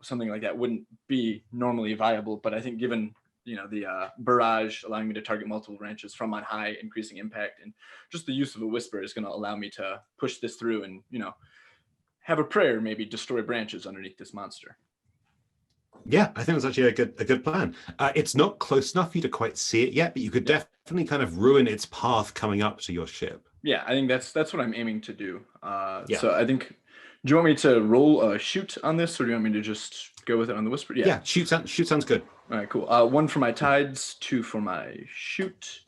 something like that wouldn't be normally viable. But I think given, the barrage allowing me to target multiple branches from on high, increasing impact, and just the use of a whisper is going to allow me to push this through and, have a prayer, maybe destroy branches underneath this monster. Yeah, I think it's actually a good plan. It's not close enough for you to quite see it yet, but you could definitely kind of ruin its path coming up to your ship. Yeah, I think that's what I'm aiming to do. So I think, do you want me to roll a shoot on this, or do you want me to just go with it on the whisper? Yeah, shoot sounds good. All right, cool. 1 for my tides, 2 for my shoot.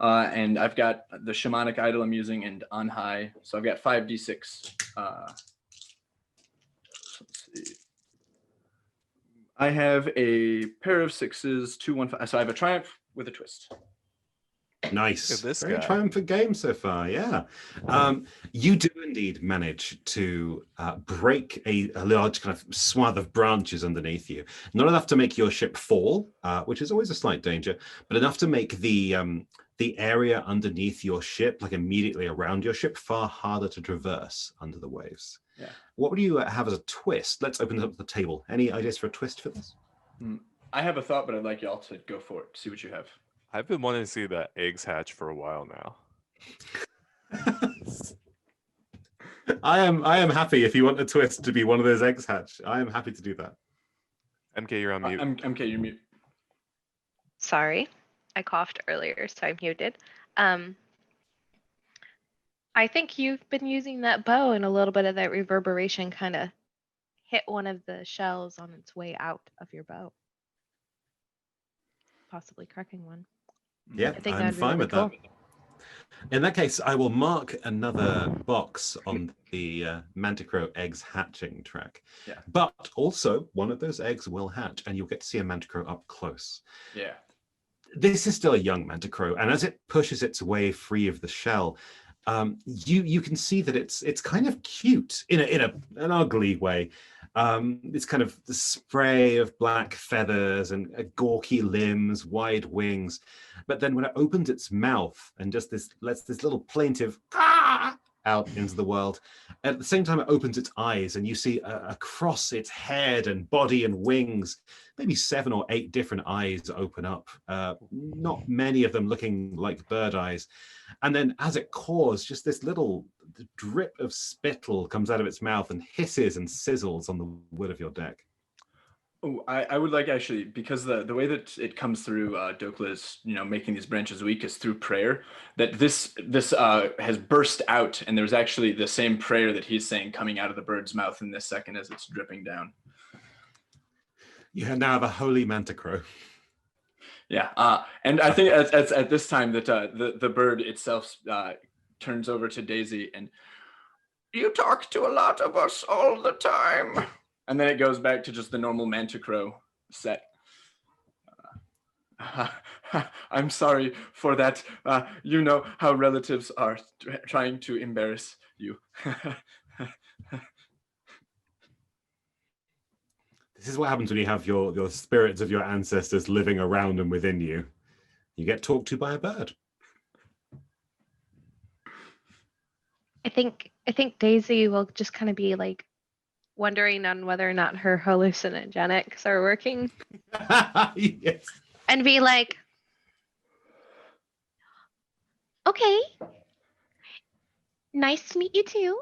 And I've got the shamanic idol I'm using and on high. So I've got 5d6. Let's see. I have a pair of 6s, 2, 1, 5. So I have a triumph with a twist. Nice. Look at this Very guy. triumphant game so far. Yeah. You do indeed manage to break a large kind of swath of branches underneath you. Not enough to make your ship fall, which is always a slight danger, but enough to make the area underneath your ship, like immediately around your ship, far harder to traverse under the waves. Yeah. What would you have as a twist? Let's open it up to the table. Any ideas for a twist for this? I have a thought, but I'd like y'all to go for it. See what you have. I've been wanting to see that eggs hatch for a while now. I am happy if you want a twist to be one of those eggs hatch. I am happy to do that. MK, you're on mute. MK, you're mute. Sorry, I coughed earlier, so I'm muted. I think you've been using that bow, and a little bit of that reverberation kind of hit one of the shells on its way out of your bow, possibly cracking one. Yeah, I think I'm that'd be fine really with that. In that case, I will mark another box on the Manticrow eggs hatching track. Yeah. But also, one of those eggs will hatch, and you'll get to see a Manticrow up close. Yeah. This is still a young Manticrow, and as it pushes its way free of the shell, you can see that it's kind of cute in an ugly way. It's kind of the spray of black feathers and gawky limbs, wide wings. But then when it opens its mouth and just lets this little plaintive "ah" out into the world, at the same time it opens its eyes and you see across its head and body and wings, maybe 7 or 8 different eyes open up. Not many of them looking like bird eyes. And then as it caws, just this little drip of spittle comes out of its mouth and hisses and sizzles on the wood of your deck. Oh, I would like, actually, because the way that it comes through Dokla is, making these branches weak is through prayer, that this has burst out, and there's actually the same prayer that he's saying coming out of the bird's mouth in this second as it's dripping down. You now have a holy Manticrow. Yeah, and I think at this time that the bird itself turns over to Daisy and, "You talk to a lot of us all the time." And then it goes back to just the normal Manticrow set. I'm sorry for that. You know how relatives are trying to embarrass you. This is what happens when you have your spirits of your ancestors living around and within you. You get talked to by a bird. I think Daisy will just kind of be like wondering on whether or not her hallucinogenics are working, Yes. and be like, "Okay, nice to meet you too.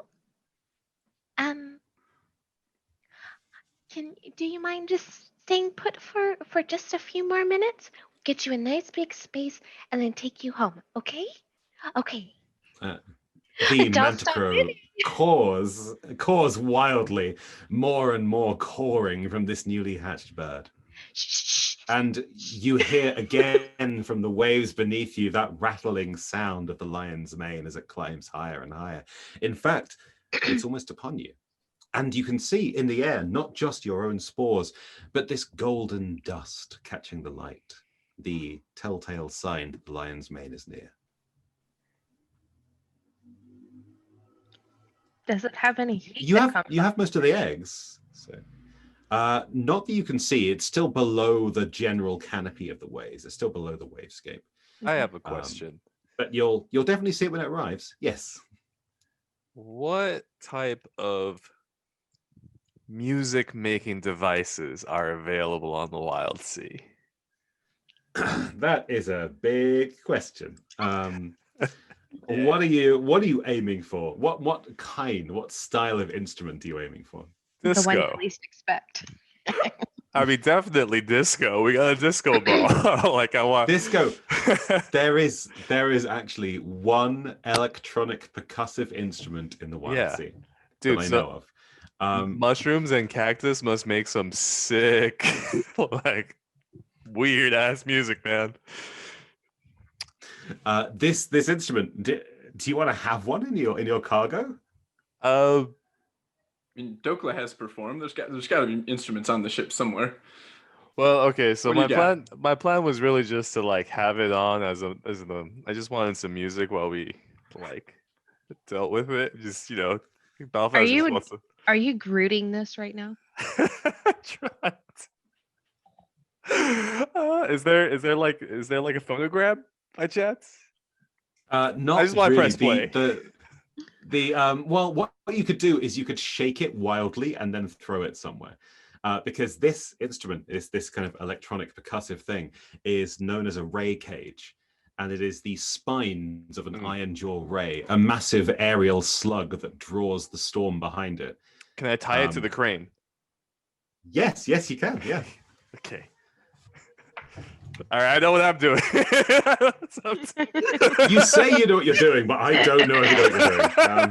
Do you mind just staying put for just a few more minutes? Get you a nice big space and then take you home, okay? Okay." The Don't stop Manticrow caws wildly, more and more cawing from this newly hatched bird. Shh. And you hear again from the waves beneath you that rattling sound of the lion's mane as it climbs higher and higher. In fact, it's almost upon you. And you can see in the air, not just your own spores, but this golden dust catching the light, the telltale sign that the lion's mane is near. Does it have any heat? You have most of the eggs. So Not that you can see. It's still below the general canopy of the waves. It's still below the wavescape. I have a Um, question. But you'll definitely see it when it arrives. Yes. What type of music making devices are available on the Wild Sea? That is a big question. What are you aiming for? What style of instrument are you aiming for? The one you Disco. least expect. I mean, definitely disco. We got a disco ball. Like I want Disco. There is actually one electronic percussive instrument in the Wild Yeah. Sea Dude, that I so know of. mushrooms and cactus must make some sick, like weird ass music, man. This instrument. Do you want to have one in your cargo? Uh, I mean, Dokla has performed. There's got to be instruments on the ship somewhere. well, okay. So What do you got? my plan was really just to like have it on I just wanted some music while we like dealt with it. Just Belfast just wants to. Are you grooting this right now? Try. Is there like a phonogram by chance? Not I just want to really. press play. Well, what you could do is you could shake it wildly and then throw it somewhere. Because this instrument, is this kind of electronic percussive thing, is known as a ray cage. And it is the spines of an iron jaw ray, a massive aerial slug that draws the storm behind it. Can I tie it to the crane? Yes, you can. Yeah. Okay. All right, I know what I'm doing. You say you know what you're doing, but I don't know if you know what you're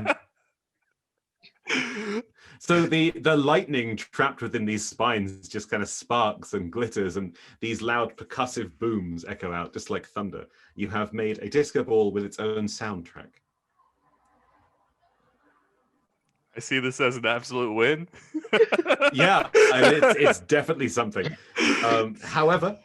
doing. So the lightning trapped within these spines just kind of sparks and glitters, and these loud percussive booms echo out just like thunder. You have made a disco ball with its own soundtrack. I see this as an absolute win. Yeah, it's definitely something. However,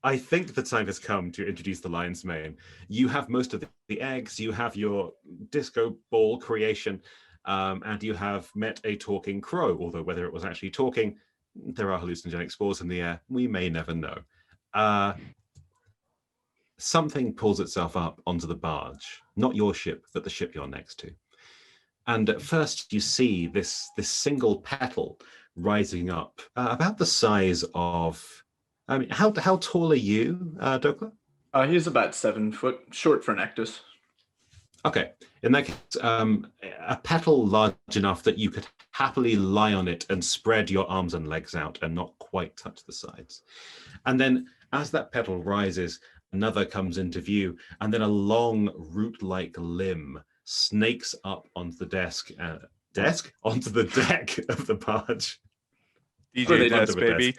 I think the time has come to introduce the lion's mane. You have most of the eggs, you have your disco ball creation, and you have met a talking crow, although whether it was actually talking, there are hallucinogenic spores in the air. We may never know. Something pulls itself up onto the barge, not your ship, but the ship you're next to. And at first you see this single petal rising up, about the size of, I mean, how tall are you, Dokla? He's about 7 foot, short for an Ectus. Okay, in that case, a petal large enough that you could happily lie on it and spread your arms and legs out and not quite touch the sides. And then as that petal rises, another comes into view, and then a long root-like limb snakes up onto the onto the deck of the barge. DJ Desk, baby.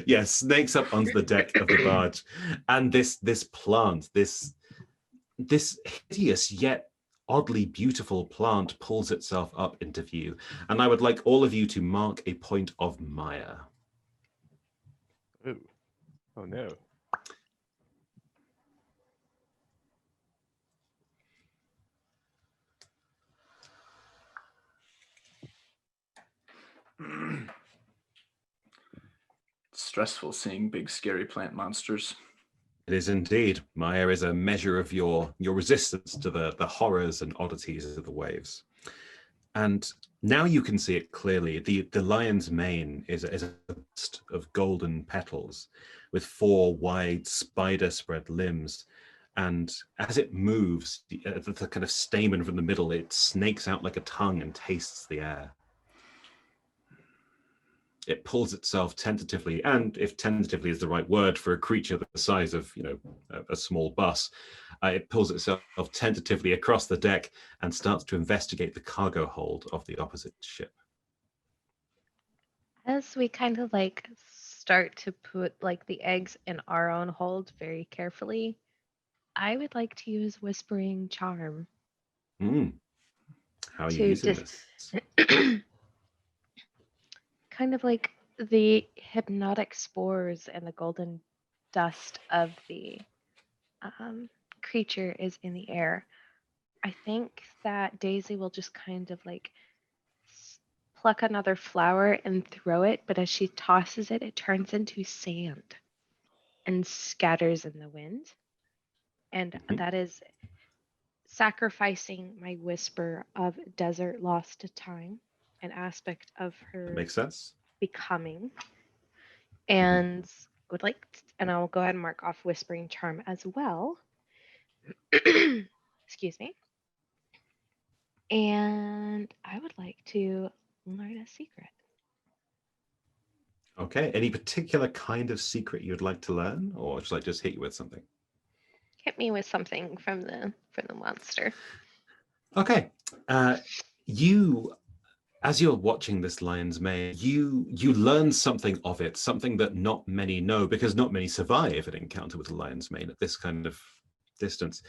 Yeah, snakes up onto the deck of the barge, and this plant, this hideous yet oddly beautiful plant, pulls itself up into view. And I would like all of you to mark a point of mire. Ooh. Oh no. Stressful seeing big scary plant monsters. It is indeed. Mire is a measure of your resistance to the horrors and oddities of the waves. And now you can see it clearly. The lion's mane is a bust of golden petals with 4 wide spider spread limbs. And as it moves, the kind of stamen from the middle, it snakes out like a tongue and tastes the air. It pulls itself tentatively, and if tentatively is the right word for a creature the size of, a small bus, it pulls itself tentatively across the deck and starts to investigate the cargo hold of the opposite ship. As we kind of like start to put like the eggs in our own hold very carefully, I would like to use Whispering Charm How are you to using just this? kind of like the hypnotic spores and the golden dust of the creature is in the air. I think that Daisy will just kind of like pluck another flower and throw it, but as she tosses it, it turns into sand and scatters in the wind. And Mhm. that is sacrificing my whisper of desert lost to time, an aspect of That her makes sense. becoming. And would like, and I'll go ahead and mark off whispering charm as well. Excuse me. And I would like to learn a secret. Okay. Any particular kind of secret you'd like to learn, or should I just hit you with something? Hit me with something from the monster. Okay. You, as you're watching this lion's mane, you learn something of it, something that not many know, because not many survive an encounter with a lion's mane at this kind of distance.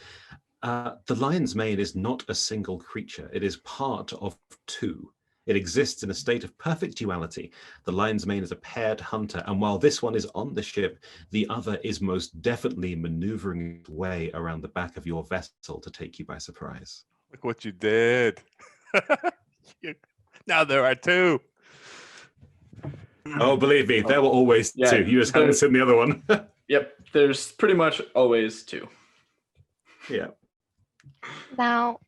The lion's mane is not a single creature. It is part of two. It exists in a state of perfect duality. The lion's mane is a paired hunter, and while this one is on the ship, the other is most definitely maneuvering its way around the back of your vessel to take you by surprise. Look what you did. Now there are two. Oh, believe me, there were always Yeah, two. You just hadn't seen the other one. Yep, there's pretty much always two. Yeah. Now,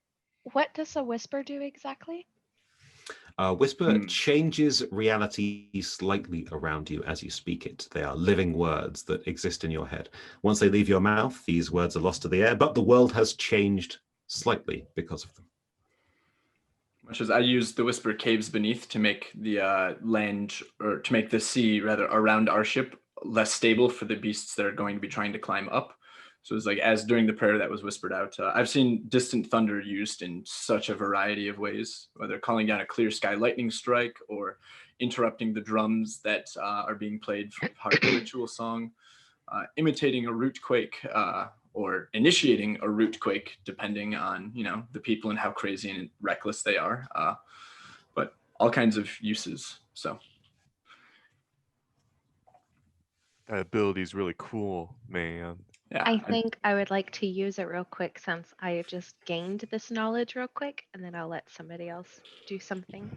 what does a whisper do exactly? Whisper changes reality slightly around you as you speak it. They are living words that exist in your head. Once they leave your mouth, these words are lost to the air, but the world has changed slightly because of them. Much as I use the whisper caves beneath to make the land, or to make the sea rather, around our ship less stable for the beasts that are going to be trying to climb up. So it's like, as during the prayer that was whispered out, I've seen distant thunder used in such a variety of ways, whether calling down a clear sky lightning strike or interrupting the drums that are being played from part of the ritual song, imitating a root quake, or initiating a root quake, depending on, the people and how crazy and reckless they are. But all kinds of uses. So That ability is really cool, man. yeah, I think I would like to use it real quick since I just gained this knowledge real quick, and then I'll let somebody else do something.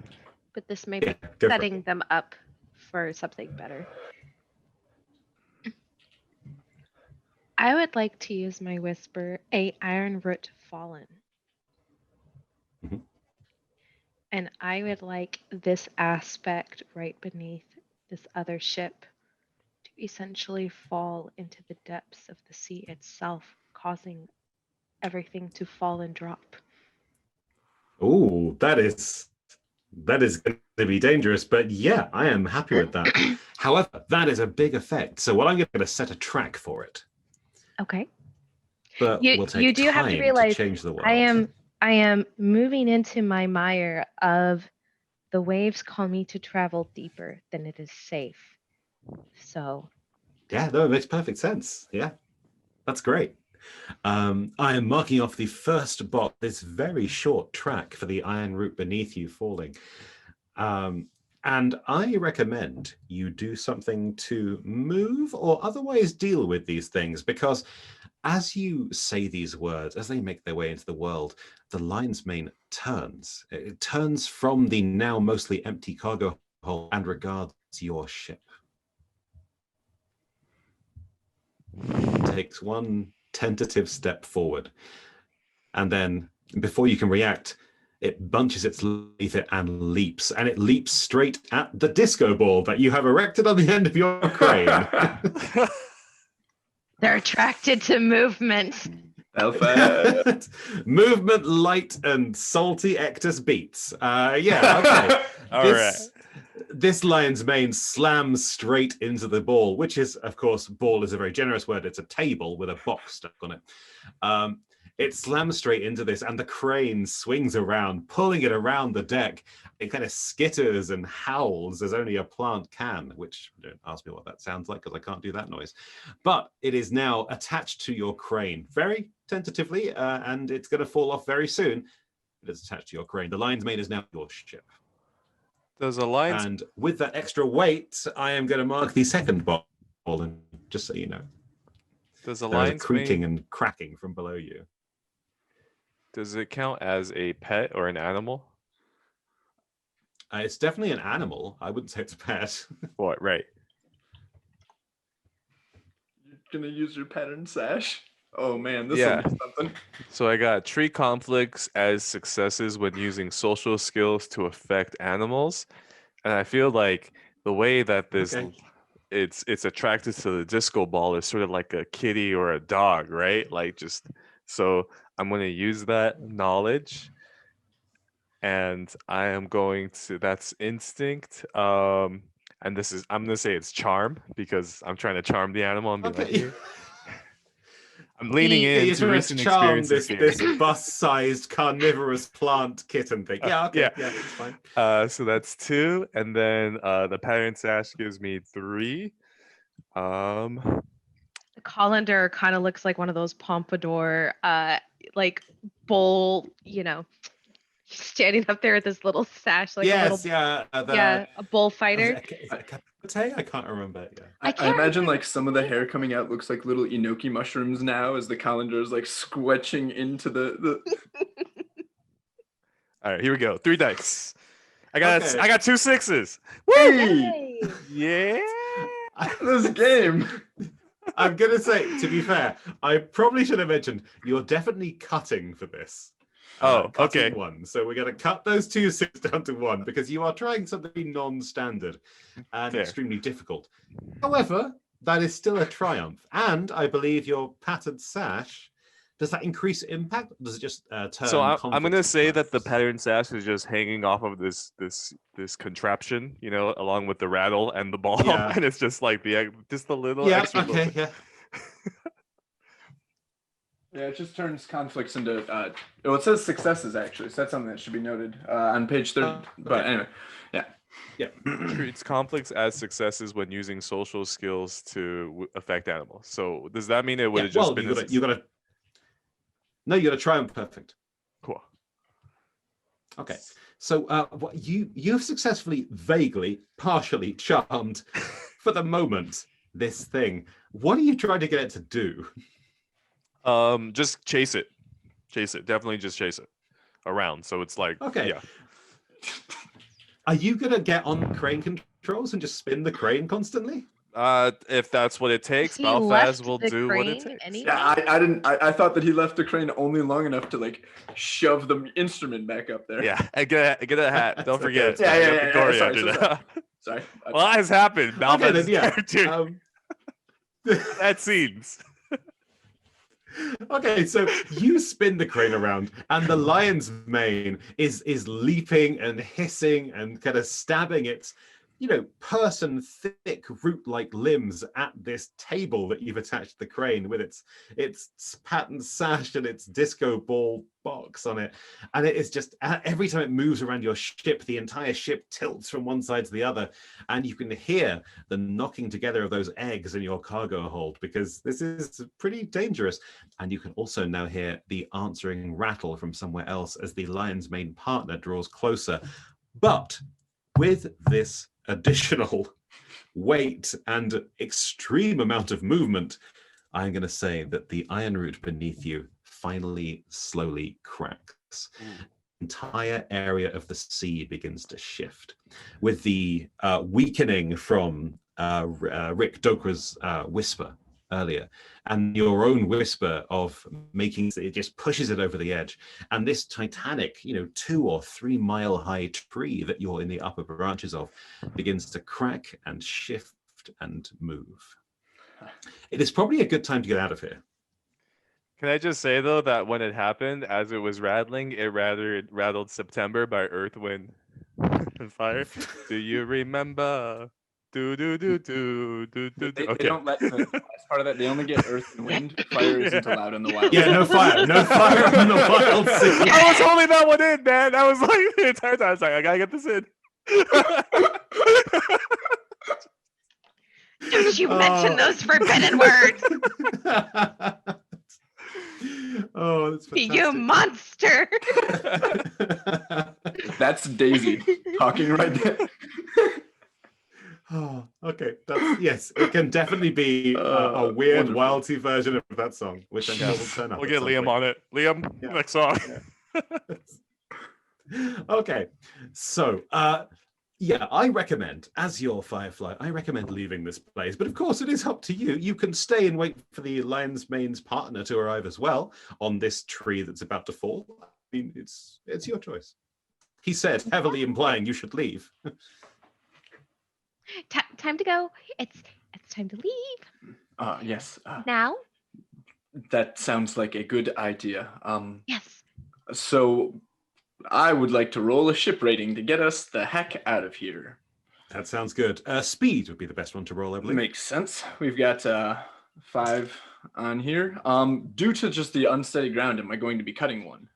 But this may Yeah, be go for it. setting them up for something better. I would like to use my whisper, a iron root fallen. Mhm. And I would like this aspect right beneath this other ship to essentially fall into the depths of the sea itself, causing everything to fall and drop. Oh, that is going to be dangerous, but yeah, I am happy with that. However, that is a big effect. So what I'm going to set a track for it, Okay. but You we'll take do have to time realize change the world. I am moving into my mire of the waves call me to travel deeper than it is safe. So Yeah, no, it makes perfect sense. Yeah, that's great. I am marking off the first box, this very short track for the iron root beneath you falling. And I recommend you do something to move or otherwise deal with these things, because as you say these words, as they make their way into the world, the lion's mane turns. It turns from the now mostly empty cargo hold and regards your ship. Takes one tentative step forward, and then before you can react, it bunches its teeth and leaps, and it leaps straight at the disco ball that you have erected on the end of your crane. they're attracted to movement. Belfast. Movement, light, and salty Ectus beats. Yeah, okay. All This lion's mane slams straight into the ball, which is, of course, ball is a very generous word. It's a table with a box stuck on it. It slams straight into this, and the crane swings around, pulling it around the deck. It kind of skitters and howls as only a plant can, which don't ask me what that sounds like because I can't do that noise. But it is now attached to your crane very tentatively, and it's going to fall off very soon. It is attached to your crane. The lion's mane is now your ship. Does a lion's And with that extra weight, I am going to mark the second ball, and just so you know, does a there is a lion's creaking mane, and cracking from below you. does it count as a pet or an animal? It's definitely an animal. I wouldn't say it's a pet. What? Right. You're gonna use your pattern sash. Oh man, this Yeah. will be something. So I got treat conflicts as successes when using social skills to affect animals, and I feel like the way that this Okay. it's attracted to the disco ball is sort of like a kitty or a dog, right? Like just so I'm going to use that knowledge, and I am going to that's instinct. And this is I'm going to say it's charm because I'm trying to charm the animal and be like, Okay. "Here." I'm leaning You're into trying to recent charm experiences this here. bus-sized carnivorous plant kitten thing. Yeah, okay, yeah. yeah, it's fine. So that's 2, and then the pattern sash gives me 3. Um, The colander kind of looks like one of those pompadour, like bull, standing up there with this little sash, like a Yes, little, yeah, a bullfighter. is it a capite? I can't remember. Yeah. I I can't imagine remember. like some of the hair coming out looks like little enoki mushrooms now as the colander is like squetching into the all right, here we go. 3 dice. I got Okay. I got 2 6s. Hey! Yeah. This game. I'm gonna say, to be fair, I probably should have mentioned you're definitely cutting for this. Oh, Cutting okay. 1. So we're gonna cut those 2 6 down to 1 because you are trying something non-standard and Fair. extremely difficult. However, that is still a triumph, and I believe your patterned sash. Does that increase impact? Or does it just turn? So I'm conflict gonna into say that the triumphs? pattern sash is just hanging off of this contraption, along with the rattle and the ball, Yeah. and it's just like just a little Yeah. extra. Okay. Yeah. Yeah, it just turns conflicts into well, it says successes actually, so that's something that should be noted on page 30. But okay. anyway, Treats conflicts as successes when using social skills to affect animals. So does that mean it would Yeah. have just Well, been you gotta. No, you gotta triumph perfect. cool? Okay. So what you've successfully, vaguely, partially charmed for the moment this thing. What are you trying to get it to do? Just chase it. Definitely just chase it around. So it's like, Okay. yeah. Are you gonna get on crane controls and just spin the crane constantly? If that's what it takes, He Balfaz left will the do what it crane takes. anyway? yeah, I didn't. I thought that he left the crane only long enough to like shove the instrument back up there. Yeah, and get a hat. Don't Okay. forget. Yeah, I got yeah, the yeah, glory sorry, after so that. Sorry. Well, that has happened. Okay, Balfaz's then, yeah. character. That seems. Okay, so you spin the crane around, and the lion's mane is leaping and hissing and kind of stabbing its, person thick root-like limbs at this table that you've attached to the crane with its pattern sash and its disco ball box on it. And it is just every time it moves around your ship, the entire ship tilts from one side to the other, and you can hear the knocking together of those eggs in your cargo hold because this is pretty dangerous. And you can also now hear the answering rattle from somewhere else as the lion's main partner draws closer. But with this additional weight and extreme amount of movement, I'm going to say that the iron root beneath you finally slowly cracks. Entire area of the sea begins to shift with the weakening from Rick Dokra's whisper earlier, and your own whisper of making it just pushes it over the edge. And this titanic, 2 or 3 mile high tree that you're in the upper branches of begins to crack and shift and move. It is probably a good time to get out of here. Can I just say though that when it happened, as it was rattling, it rattled September by Earth, Wind, and Fire. Do you remember? Do do do do do do. They Okay. don't let the last part of that. They only get earth and wind. Fire isn't allowed in the wild. Yeah, no fire in the wild sea. I was holding that one in, man. I was like the entire time. I was like, I gotta get this in. Don't you mention those forbidden words, Oh, that's fantastic. you monster! That's Daisy talking right there. Oh, okay. Yes, it can definitely be a weird wonderful. Wild Sea version of that song, which I'm sure will Yes. turn up. We'll at get some Liam point. on it. Liam, Yeah. next song. Okay, so yeah, I recommend, as your Firefly, I recommend leaving this place. But of course, it is up to you. You can stay and wait for the lion's mane's partner to arrive as well on this tree that's about to fall. I mean, it's your choice. He said, heavily implying you should leave. Time to go. It's time to leave Yes, now. that sounds like a good idea. Yes. So I would like to roll a ship rating to get us the heck out of here. That sounds good. Speed would be the best one to roll, I believe. Makes sense. We've got 5 on here. Due to just the unsteady ground, am I going to be cutting one?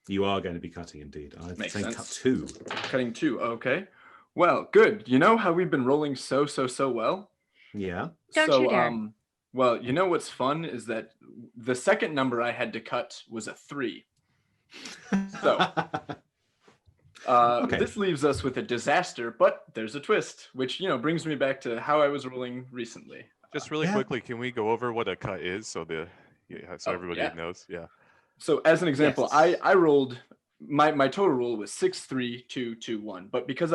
You are going to be cutting indeed. I'd Makes say sense. cut 2. Cutting 2. Okay. Well, good. You know how we've been rolling so well? Yeah. Don't you dare. Well, you know what's fun is that the second number I had to cut was a 3. So, Okay. This leaves us with a disaster, but there's a twist, which, brings me back to how I was rolling recently. Just really Yeah. quickly, can we go over what a cut is so Oh, everybody yeah. knows? Yeah. So as an example, Yes. I rolled my total roll was 6, 3, 2, 2, 1. But because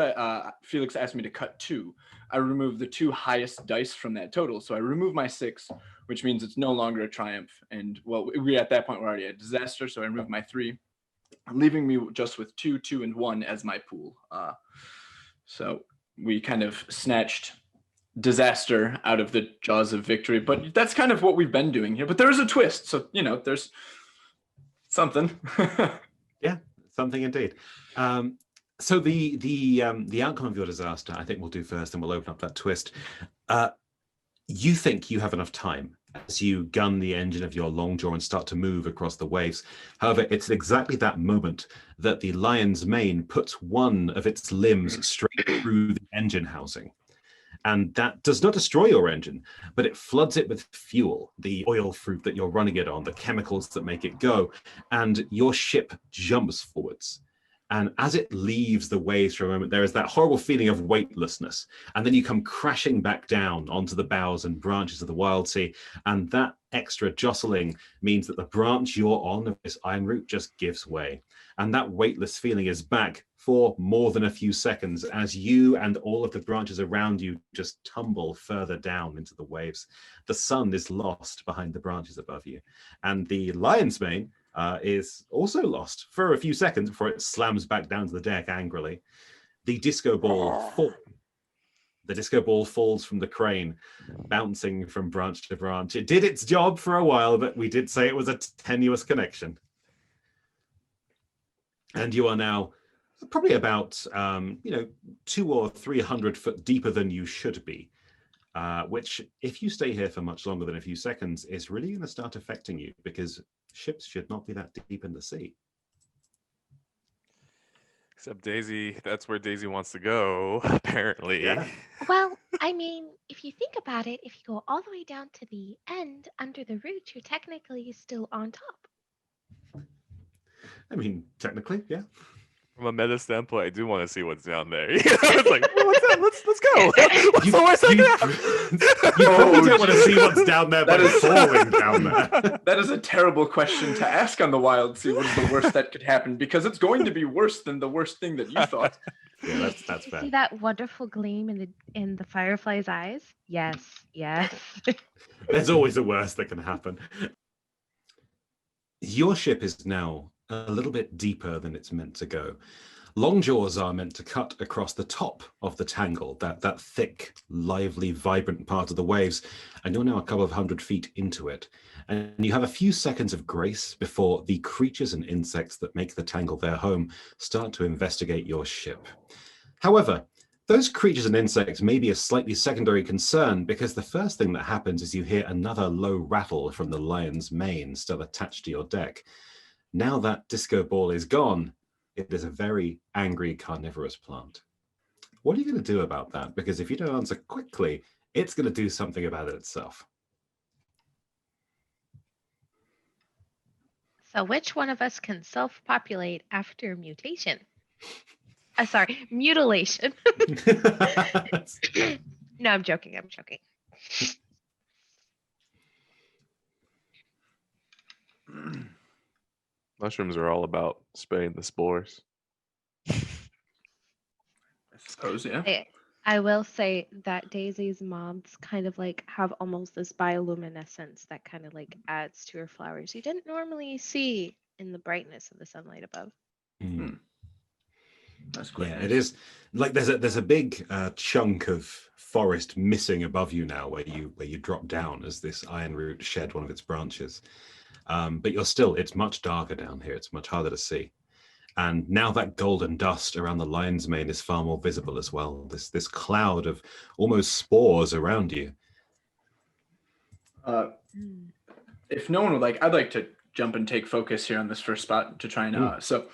Felix asked me to cut 2, I removed the 2 highest dice from that total. So I removed my 6, which means it's no longer a triumph. And well, we at that point were already a disaster. So I removed my 3, leaving me just with 2, 2, and 1 as my pool. So we kind of snatched disaster out of the jaws of victory. But that's kind of what we've been doing here. But there is a twist. So, there's something. Yeah, something indeed. So the outcome of your disaster, I think we'll do first, and we'll open up that twist. You think you have enough time as you gun the engine of your Longjaw and start to move across the waves. However, it's exactly that moment that the lion's mane puts one of its limbs straight through the engine housing. And that does not destroy your engine, but it floods it with fuel, the oil fruit that you're running it on, the chemicals that make it go, and your ship jumps forwards. And as it leaves the waves for a moment, there is that horrible feeling of weightlessness. And then you come crashing back down onto the boughs and branches of the wild sea. And that extra jostling means that the branch you're on of this iron root just gives way. And that weightless feeling is back for more than a few seconds as you and all of the branches around you just tumble further down into the waves. The sun is lost behind the branches above you. And the lion's mane is also lost for a few seconds before it slams back down to the deck angrily. The disco ball falls from the crane, bouncing from branch to branch. It did its job for a while, but we did say it was a tenuous connection. And you are now probably about 200 or 300 foot deeper than you should be, which, if you stay here for much longer than a few seconds, is really going to start affecting you, because ships should not be that deep in the sea. Except Daisy, that's where Daisy wants to go, apparently. Yeah. Well, I mean, if you think about it, if you go all the way down to the end under the root, you're technically still on top. I mean, technically, yeah. From a meta standpoint, I do want to see what's down there. It's like, oh, what's that? Let's go. What's the worst that can happen? You probably don't want to see what's down there, but That it's is- falling down there. That is a terrible question to ask on the wild sea. What's the worst that could happen? Because it's going to be worse than the worst thing that you thought. Yeah, that's You fair. see that wonderful gleam in the firefly's eyes? Yes, yes. There's always the worst that can happen. Your ship is now a little bit deeper than it's meant to go. Longjaws are meant to cut across the top of the tangle, that thick, lively, vibrant part of the waves, and you're now a couple of 100 feet into it. And you have a few seconds of grace before the creatures and insects that make the tangle their home start to investigate your ship. However, those creatures and insects may be a slightly secondary concern, because the first thing that happens is you hear another low rattle from the lion's mane still attached to your deck. Now that disco ball is gone, it is a very angry carnivorous plant. What are you going to do about that? Because if you don't answer quickly, it's going to do something about it itself. So which one of us can self-populate after mutation? Sorry, mutilation. No, I'm joking. I'm joking. Mushrooms are all about spraying the spores. I suppose, yeah. I will say that Daisy's mobs kind of like have almost this bioluminescence that kind of like adds to her flowers you didn't normally see in the brightness of the sunlight above. Hmm. That's quite Yeah, nice. it is. Like there's a big chunk of forest missing above you now, where you drop down as this ironroot shed one of its branches. But it's much darker down here. It's much harder to see. And now that golden dust around the lion's mane is far more visible as well. This cloud of almost spores around you. If no one would like, I'd like to jump and take focus here on this first spot to try and. So,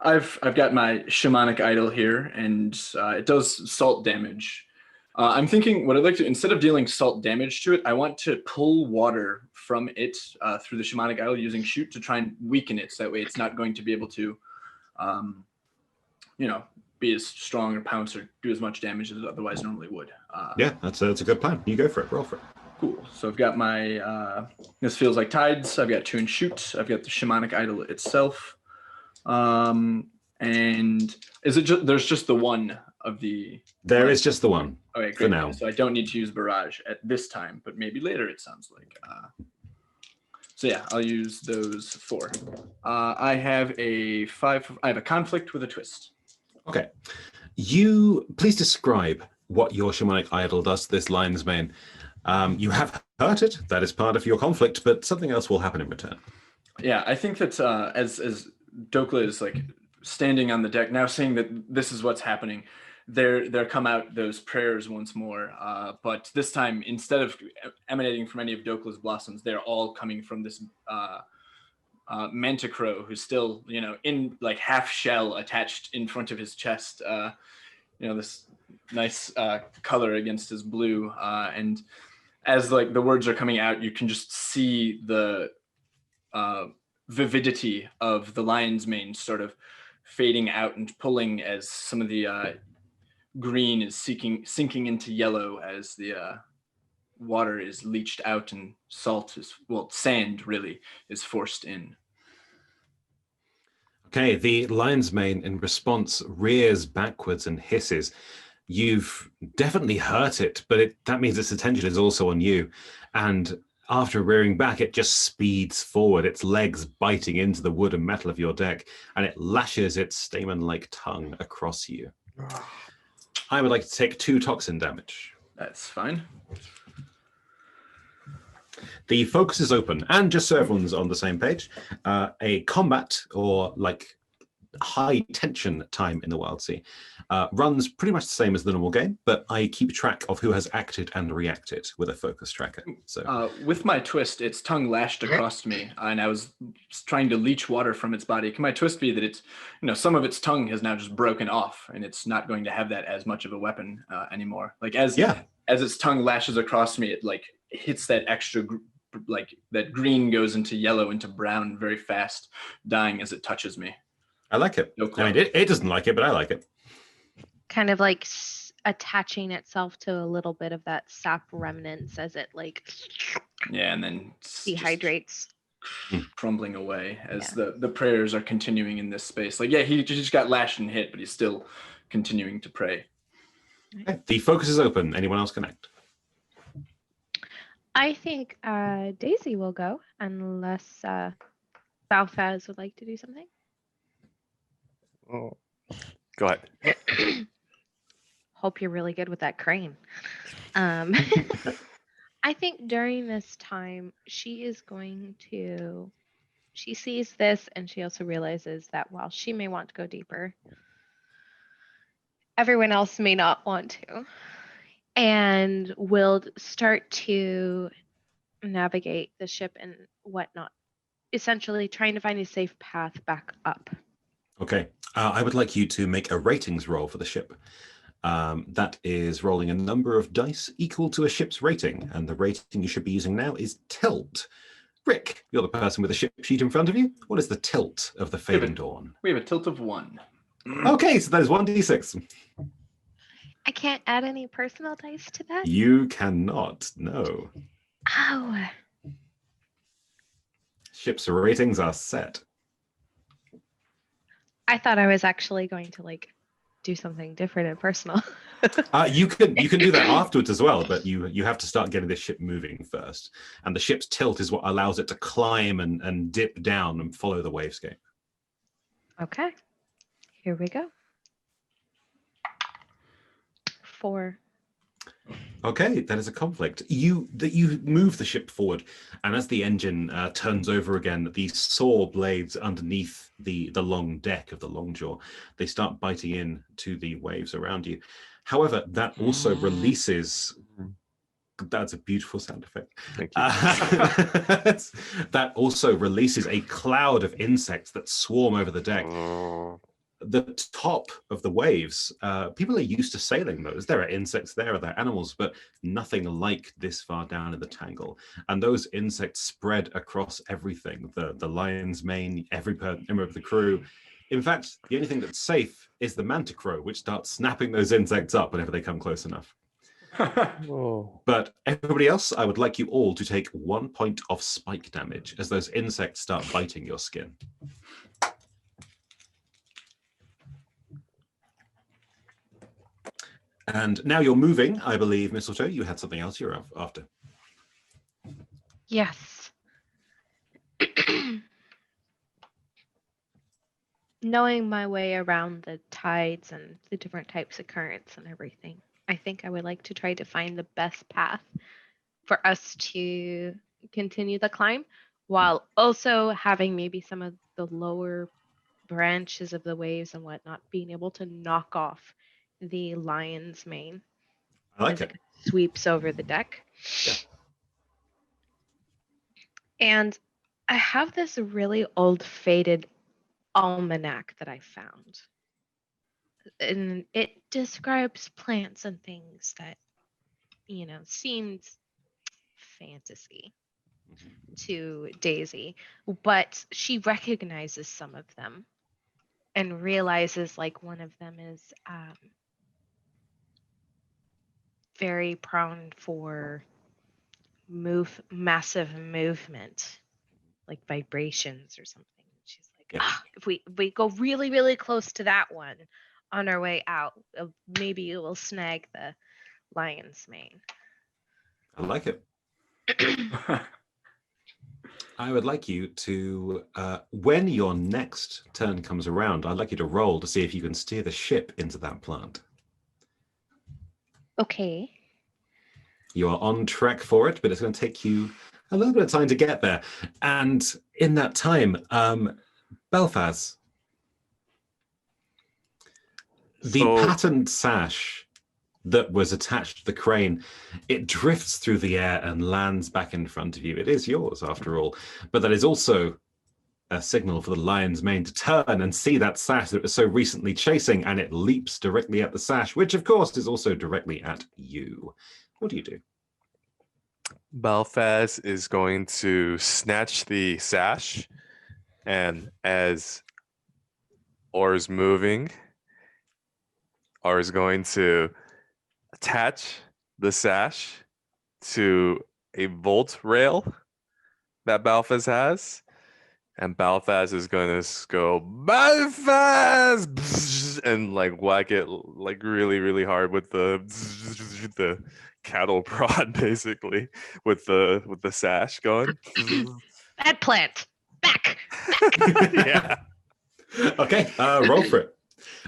I've got my shamanic idol here, and it does salt damage. I'm thinking what I'd like to, instead of dealing salt damage to it, I want to pull water from it through the shamanic idol using shoot to try and weaken it. So that way it's not going to be able to, be as strong or pounce or do as much damage as it otherwise normally would. Yeah, that's a good plan. You go for it. Roll for it. Cool. So I've got my, this feels like tides. I've got 2 and shoot. I've got the shamanic idol itself. And is it just, there's just the one of the. There is just the one. Okay, great. For now. So I don't need to use barrage at this time, but maybe later it sounds like. So yeah, I'll use those 4. I have a 5. I have a conflict with a twist. Okay. You please describe what your shamanic idol does to this lion's mane. You have hurt it. That is part of your conflict, but something else will happen in return. Yeah, I think that as Dokla is like standing on the deck now, seeing that this is what's happening, there come out those prayers once more. But this time, instead of emanating from any of Dokla's blossoms, they're all coming from this Manticrow, who's still, in like half shell attached in front of his chest. This nice color against his blue. And as like the words are coming out, you can just see the vividity of the lion's mane sort of fading out and pulling as some of the green is sinking into yellow as the water is leached out and sand really is forced in. Okay, the lion's mane in response rears backwards and hisses. You've definitely hurt it, but that means its attention is also on you. And after rearing back, it just speeds forward, its legs biting into the wood and metal of your deck, and it lashes its stamen-like tongue across you. I would like to take 2 toxin damage. That's fine. The focus is open, and just so everyone's on the same page, a combat or like high tension time in the Wild Sea runs pretty much the same as the normal game, but I keep track of who has acted and reacted with a focus tracker. So with my twist, its tongue lashed across me, and I was trying to leech water from its body. Can my twist be that it's, some of its tongue has now just broken off, and it's not going to have that as much of a weapon anymore? Like as its tongue lashes across me, it like hits that extra like that green goes into yellow into brown very fast, dying as it touches me. I like it. No I mean, it doesn't like it, but I like it. Kind of like attaching itself to a little bit of that sap remnants as it like and then dehydrates, crumbling away as the prayers are continuing in this space. Like he just got lashed and hit, but he's still continuing to pray. Okay. The focus is open. Anyone else connect? I think Daisy will go unless Balfaz would like to do something. Oh, go ahead. Hope you're really good with that crane. I think during this time, she sees this and she also realizes that while she may want to go deeper, everyone else may not want to. And will start to navigate the ship and whatnot, essentially trying to find a safe path back up. Okay. I would like you to make a ratings roll for the ship. That is rolling a number of dice equal to a ship's rating, and the rating you should be using now is tilt. Rick, you're the person with the ship sheet in front of you. What is the tilt of the Fading Dawn? We have a tilt of 1. Okay, so that is 1d6. I can't add any personal dice to that? You cannot, no. Oh. Ship's ratings are set. I thought I was actually going to like do something different and personal. You can do that afterwards as well, but you have to start getting the ship moving first. And the ship's tilt is what allows it to climb and dip down and follow the wavescape. Okay, here we go. 4. Okay, that is a conflict. You move the ship forward, and as the engine turns over again, the saw blades underneath the long deck of the Longjaw, they start biting in to the waves around you. However, that also releases. That's a beautiful sound effect. Thank you. That also releases a cloud of insects that swarm over the deck. The top of the waves, people are used to sailing those. There are insects there, there are animals, but nothing like this far down in the tangle. And those insects spread across everything, the lion's mane, every member of the crew. In fact, the only thing that's safe is the manticrow, which starts snapping those insects up whenever they come close enough. But everybody else, I would like you all to take 1 point of spike damage as those insects start biting your skin. And now you're moving, I believe, Mistletoe. You had something else you're after. Yes. Knowing my way around the tides and the different types of currents and everything, I think I would like to try to find the best path for us to continue the climb while also having maybe some of the lower branches of the waves and whatnot being able to knock off the lion's mane I like as it. it sweeps over the deck. Yeah. And I have this really old faded almanac that I found. And it describes plants and things that, seemed fantasy to Daisy, but she recognizes some of them and realizes like one of them is very prone for massive movement, like vibrations or something. She's like, Yeah. if we go really, really close to that one on our way out, maybe it will snag the lion's mane. I like it. I would like you to, when your next turn comes around, I'd like you to roll to see if you can steer the ship into that plant. Okay. You are on track for it, but it's going to take you a little bit of time to get there. And in that time, Belfaz, the patterned sash that was attached to the crane, it drifts through the air and lands back in front of you. It is yours, after all, but that is also a signal for the lion's mane to turn and see that sash that it was so recently chasing, and it leaps directly at the sash, which of course is also directly at you. What do you do? Belfaz is going to snatch the sash, and as Or's moving, Or is going to attach the sash to a volt rail that Balthaz has. And Balthaz is going to go, Balthaz! And like whack it like really, really hard with the cattle prod, basically, with the sash going. Bad plant. Back. Yeah. Okay, roll for it.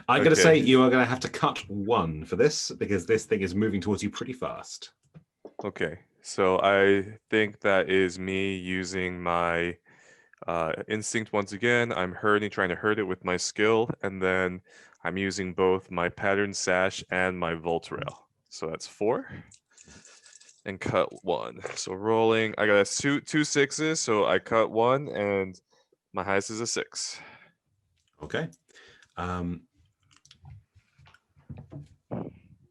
I'm going to Okay. say you are going to have to cut 1 for this because this thing is moving towards you pretty fast. Okay, so I think that is me using my instinct once again. I'm trying to hurt it with my skill, and then I'm using both my pattern sash and my volt rail. So that's 4. And cut 1. So rolling, I got two 6s, so I cut 1, and my highest is a 6. Okay.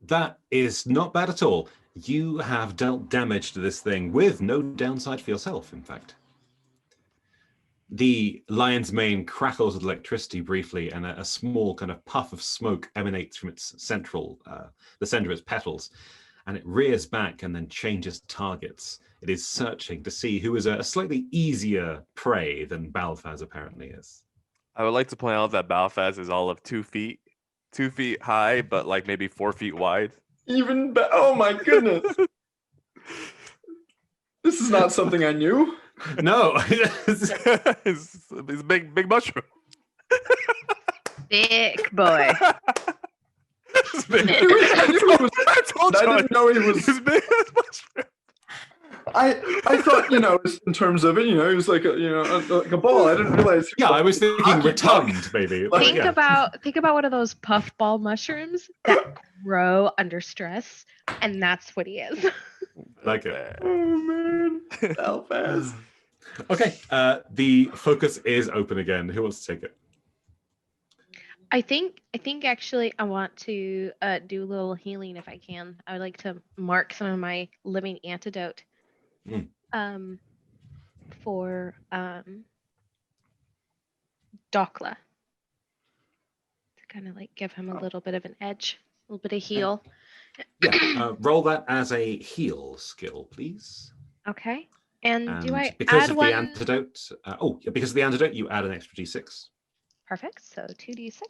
That is not bad at all. You have dealt damage to this thing with no downside for yourself, in fact. The lion's mane crackles with electricity briefly, and a small kind of puff of smoke emanates from its the center of its petals, and it rears back and then changes targets. It is searching to see who is a slightly easier prey than Balthaz apparently is. I would like to point out that Balfaz is all of 2 feet, 2 feet high, but like maybe 4 feet wide. Even oh my goodness, this is not something I knew. No. It's a big mushroom. Big boy. It's big. I knew he was, I told I you. didn't know he was. He's big as mushroom. I thought, in terms of it, he was like like a ball. I didn't realize. Yeah, I was thinking Hockey rotund, puck. maybe. Like- Think yeah. about one of those puffball mushrooms that grow under stress, and that's what he is. Like it. Oh man, Belfast. Okay, the focus is open again. Who wants to take it? I think actually I want to do a little healing if I can. I would like to mark some of my living antidote Mm. For Dokla to kind of like give him a little bit of an edge, a little bit of heal. Yeah, roll that as a heal skill, please. Okay. And do I because add of one? the antidote? Because of the antidote, you add an extra d6. Perfect. So 2d6,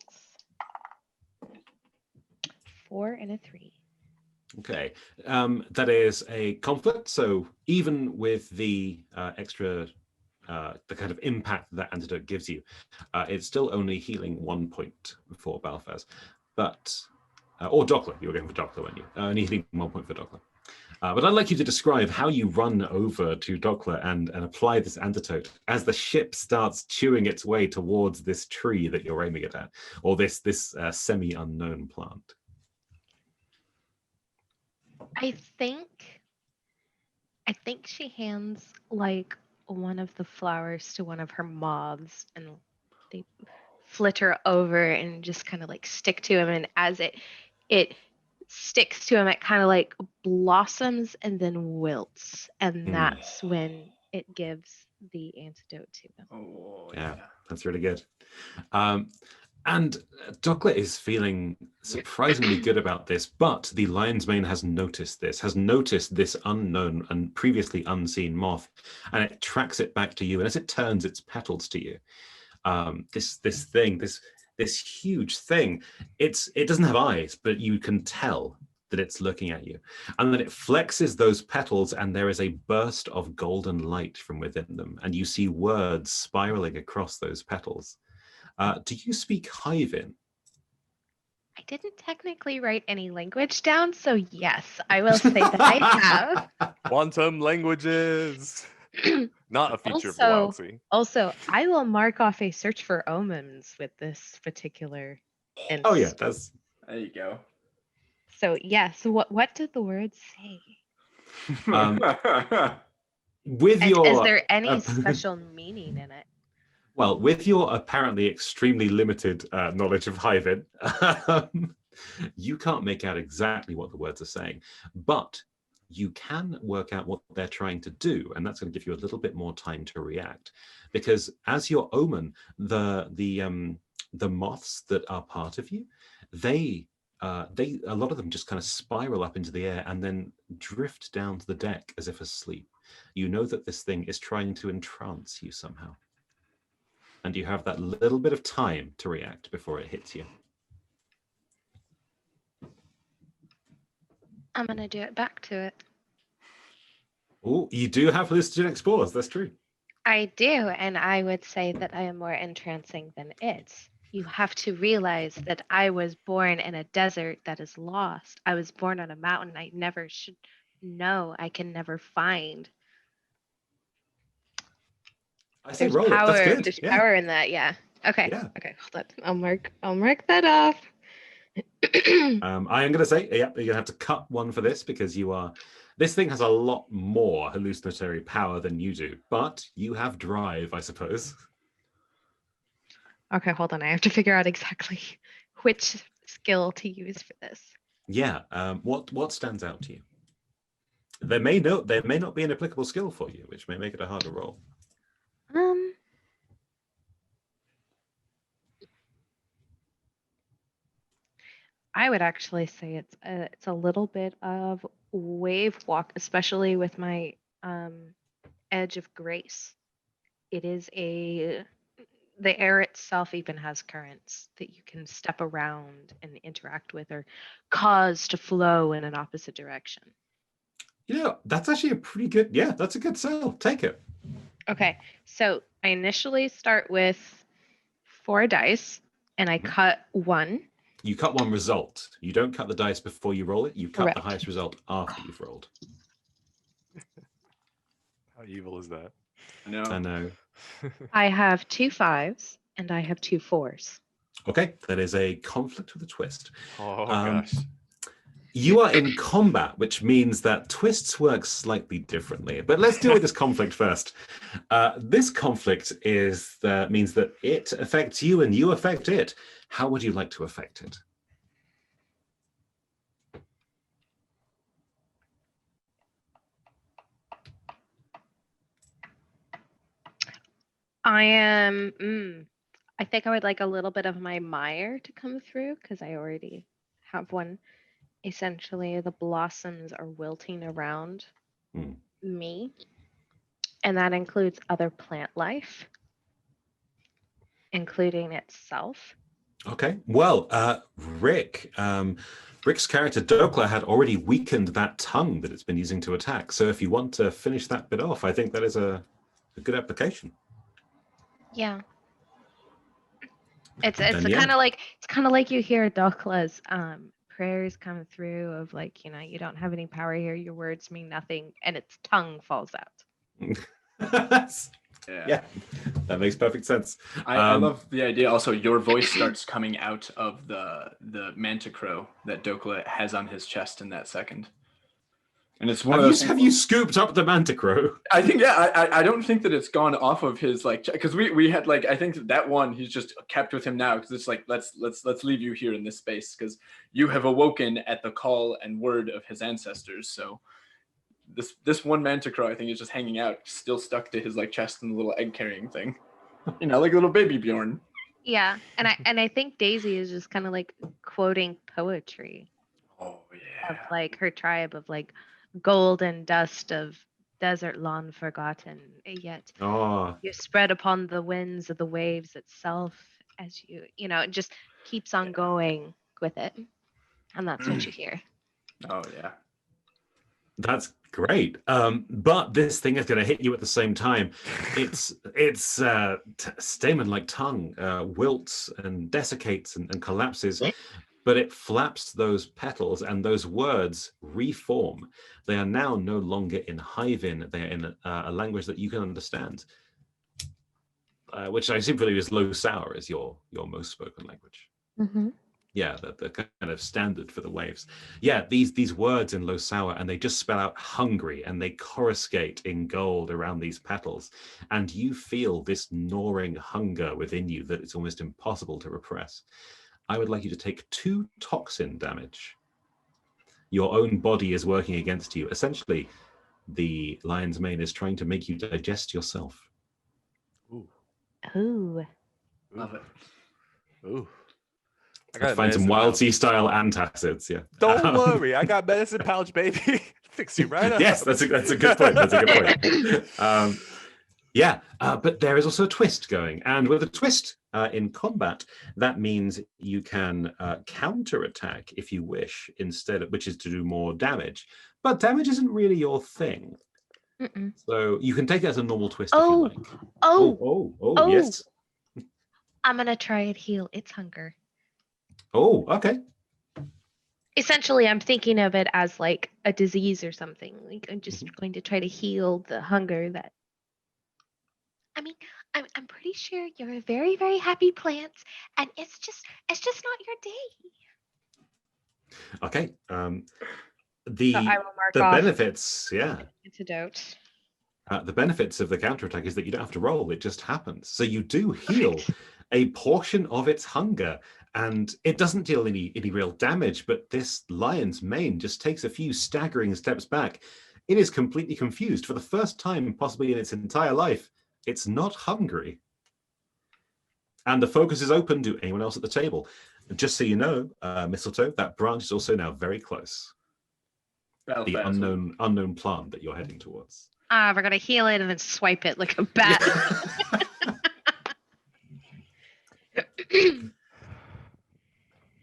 4 and a 3. Okay, that is a conflict. So even with the extra, the kind of impact that antidote gives you, it's still only healing 1 point for Balfaz, but or Dokla. You were going for Dokla, weren't you? Only healing 1 point for Dokla. But I'd like you to describe how you run over to Dokla and apply this antidote as the ship starts chewing its way towards this tree that you're aiming it at, or this semi-unknown plant. I think she hands like one of the flowers to one of her moths, and they flitter over and just kind of like stick to him. And as it sticks to him, it kind of like blossoms and then wilts, and that's when it gives the antidote to him. Oh Yeah, that's really good. And Dokla is feeling surprisingly good about this, but the lion's mane has noticed this unknown and previously unseen moth, and it tracks it back to you. And as it turns its petals to you, this huge thing, it doesn't have eyes, but you can tell that it's looking at you. And then it flexes those petals, and there is a burst of golden light from within them, and you see words spiraling across those petals. Do you speak Hyvin? I didn't technically write any language down, so yes, I will say that I have. Quantum languages. Not a feature of the Also- Wild Sea. Also, I will mark off a search for omens with this particular instance. Oh yeah, that's There you go. So yes, what did the words say? with And your. is there any special meaning in it? Well, with your apparently extremely limited knowledge of Hyvin, you can't make out exactly what the words are saying, but you can work out what they're trying to do, and that's going to give you a little bit more time to react. Because as your omen, the moths that are part of you, they a lot of them just kind of spiral up into the air and then drift down to the deck as if asleep. You know that this thing is trying to entrance you somehow. And you have that little bit of time to react before it hits you. I'm gonna do it back to it. Oh, you do have hallucinogenic spores. That's true. I do, and I would say that I am more entrancing than it. You have to realize that I was born in a desert that is lost. I was born on a mountain I never should know. I can never find. I say There's roll power. it. That's good. There's Yeah. power in that. Yeah. Okay. Yeah. Okay. Hold on. I'll mark that off. I am going to say, yeah, you're going to have to cut one for this because this thing has a lot more hallucinatory power than you do, but you have drive, I suppose. Okay. Hold on. I have to figure out exactly which skill to use for this. Yeah. What stands out to you? There may not be an applicable skill for you, which may make it a harder roll. I would actually say it's a little bit of wave walk, especially with my edge of grace. It is The air itself even has currents that you can step around and interact with or cause to flow in an opposite direction. That's actually a pretty good, yeah, that's a good sell. Take it. Okay, so I initially start with 4 dice and I Mhm. cut 1. You cut one result. You don't cut the dice before you roll it. You cut the Correct. highest result after you've rolled. How evil is that? No. I know. I have 2 5s and I have 2 4s. Okay, that is a conflict with a twist. Oh Um, gosh. You are in combat, which means that twists work slightly differently. But let's deal with this conflict first. This conflict means that it affects you and you affect it. How would you like to affect it? I think I would like a little bit of my mire to come through because I already have one. Essentially, the blossoms are wilting around Hmm. me, and that includes other plant life, including itself. Okay. Well, Rick's character Dokla had already weakened that tongue that it's been using to attack. So if you want to finish that bit off, I think that is a good application. Yeah. It's Then, yeah. kind of like you hear Dokla's prayers come through of like, you don't have any power here, your words mean nothing, and its tongue falls out. Yeah, that makes perfect sense. I love the idea. Also, your voice starts coming out of the manticrow that Dokla has on his chest in that second. And it's one of those. Have you scooped up the manticrow? I think, yeah, I don't think that it's gone off of his, like, because we had, like, I think that one he's just kept with him now because it's like, let's leave you here in this space because you have awoken at the call and word of his ancestors. So this one manticrow, I think, is just hanging out, still stuck to his, like, chest and the little egg carrying thing, like a little baby Bjorn. Yeah, and I think Daisy is just kind of like quoting poetry. Oh yeah. Of like her tribe of like golden dust of desert lawn forgotten, yet you spread upon the winds of the waves itself as it just keeps on going with it, and that's what you hear. Oh yeah. That's great. But this thing is going to hit you at the same time. Its stamen-like tongue wilts and desiccates and collapses, but it flaps those petals and those words reform. They are now no longer in Hivin. They are in a language that you can understand, which I seem to believe is Low Sour is your most spoken language. Mm-hmm. Yeah, the kind of standard for the waves. Yeah, these words in Low Sour, and they just spell out hungry, and they coruscate in gold around these petals. And you feel this gnawing hunger within you that it's almost impossible to repress. I would like you to take 2 toxin damage. Your own body is working against you. Essentially, the lion's mane is trying to make you digest yourself. Ooh. Ooh. Love it. Ooh. Let's find some Wild Sea style antacids. Yeah. Don't worry, I got medicine pouch, baby. Fix you right up. Yes, that's a good point. That's a good point. But there is also a twist going, and with a twist in combat, that means you can counterattack if you wish, which is to do more damage. But damage isn't really your thing. Mm-mm. So you can take it as a normal twist if you like. Oh, yes. I'm gonna try and heal its hunger. Oh, okay. Essentially, I'm thinking of it as like a disease or something. Like I'm just going to try to heal the hunger that. I mean, I'm pretty sure you're a very, very happy plant, and it's just not your day. Okay. So I will mark the off benefits, antidote. The benefits of the counterattack is that you don't have to roll; it just happens. So you do heal a portion of its hunger, and it doesn't deal any real damage. But this lion's mane just takes a few staggering steps back. It is completely confused for the first time, possibly in its entire life. It's not hungry. And the focus is open to anyone else at the table. Just so you know, Mistletoe, that branch is also now very close. The unknown plant that you're heading towards. We're gonna heal it and then swipe it like a bat.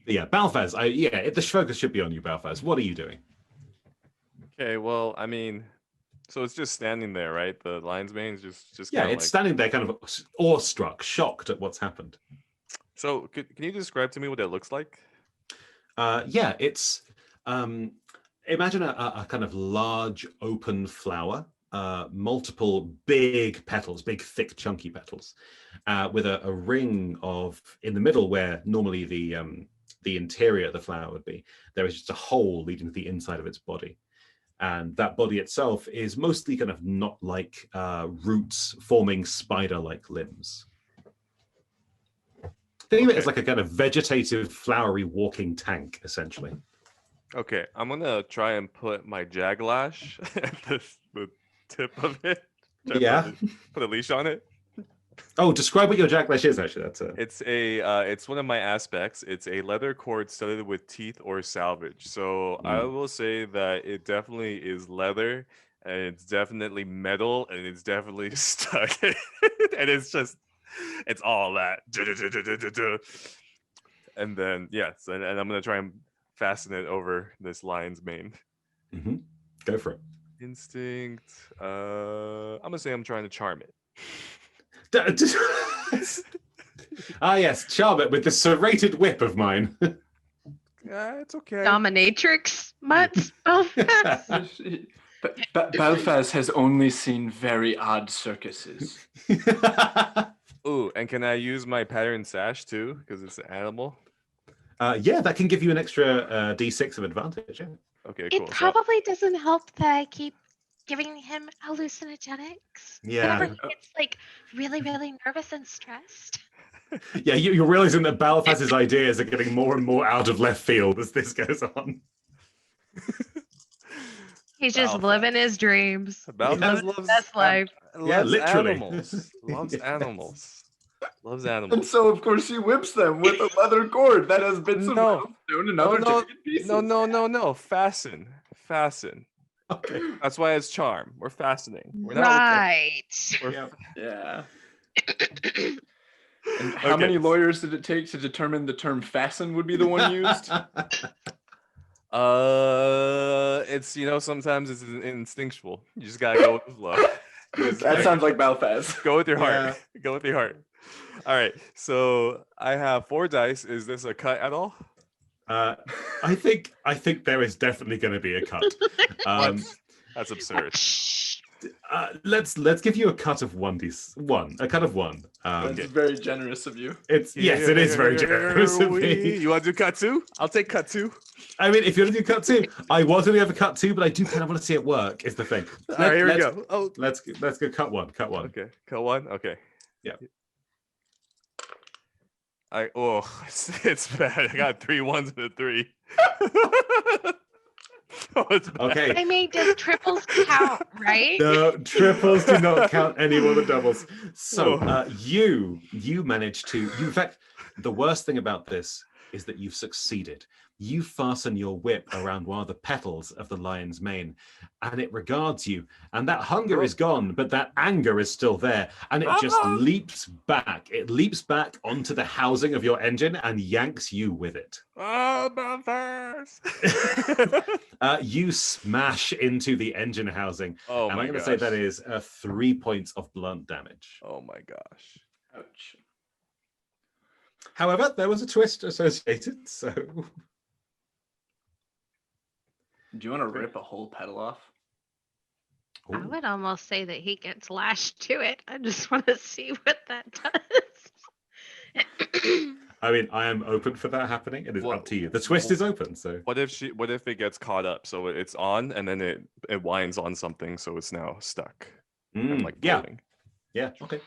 Yeah, Balfaz. The focus should be on you, Balfaz. What are you doing? Okay, well, I mean, so it's just standing there, right? The lion's mane is just Yeah, kind of it's like. standing there, kind of awestruck, shocked at what's happened. So, can you describe to me what it looks like? Yeah, it's imagine a kind of large open flower, multiple big petals, big thick chunky petals, with a ring of in the middle where normally the interior of the flower would be. There is just a hole leading to the inside of its body. And that body itself is mostly kind of knot-like roots forming spider-like limbs. Think of it as like a kind of vegetative, flowery walking tank, essentially. Okay, I'm gonna try and put my Jaglash at the tip of it. Try to Yeah. put a leash on it. Oh, describe what your jacklash is, actually. That's It's one of my aspects. It's a leather cord studded with teeth or salvage. So I will say that it definitely is leather, and it's definitely metal, and it's definitely stuck. And it's all that. And then yes, and I'm gonna try and fasten it over this lion's mane. Go for it. Instinct. I'm gonna say I'm trying to charm it. Yes, charm it with the serrated whip of mine. Yeah, it's okay. Dominatrix mutts. Oh, Balfaz has only seen very odd circuses. Ooh, and can I use my pattern sash too? Because it's an animal. Yeah, that can give you an extra D6 of advantage. Yeah. Okay, cool. it probably doesn't help that I keep giving him hallucinogenics. Yeah. Whenever he gets like really, really nervous and stressed. Yeah, you're realizing that Balfaz's ideas are getting more and more out of left field as this goes on. He's just Balfaz. living his dreams. Balfaz Living loves his best life. Yeah, literally. Animals. Loves Yes. animals. Loves And animals. so, of course, he whips them with a leather cord that has bits of No. roundstone and other no, jagged pieces. no. Fasten. Okay. That's why it's charm. We're fastening. We're not. Right. We're, Yeah. Yeah. And how Okay. many lawyers did it take to determine the term fasten would be the one used? it's sometimes it's instinctual. You just gotta go with the flow. That sounds like Balfaz. Go with your heart. Go with your heart. All right. So I have 4 dice. Is this a cut at all? I think there is definitely going to be a cut. That's absurd. Let's give you a cut of 1d1. A cut of 1. That's very generous of you. It is very generous of me. You want to do cut 2? I'll take cut 2. I mean, if you're going to do cut 2, I was going to have a cut 2, but I do kind of want to see it work. Is the thing. All right, here we go. Oh, Let's go cut 1. Cut 1. okay. Cut 1. Okay. Yeah. It's bad. I got 3 1s and a 3. Oh, it's bad. Okay. I mean, does triples count, right? No, triples do not count any more than doubles. So you managed to. In fact, the worst thing about this is that you've succeeded. You fasten your whip around one of the petals of the lion's mane, and it regards you. And that hunger is gone, but that anger is still there. And it just leaps back. It leaps back onto the housing of your engine and yanks you with it. Oh, Balfaz. You smash into the engine housing. Oh And my I'm going to gosh. say that is 3 points of blunt damage. Oh my gosh. Ouch. However, there was a twist associated, so Do you want to rip a whole petal off? I would almost say that he gets lashed to it. I just want to see what that does. I mean, I am open for that happening. It is Well, up to you. The twist is open, so What if it gets caught up? So it's on and then it winds on something, so it's now stuck. And like yeah, floating. yeah, okay.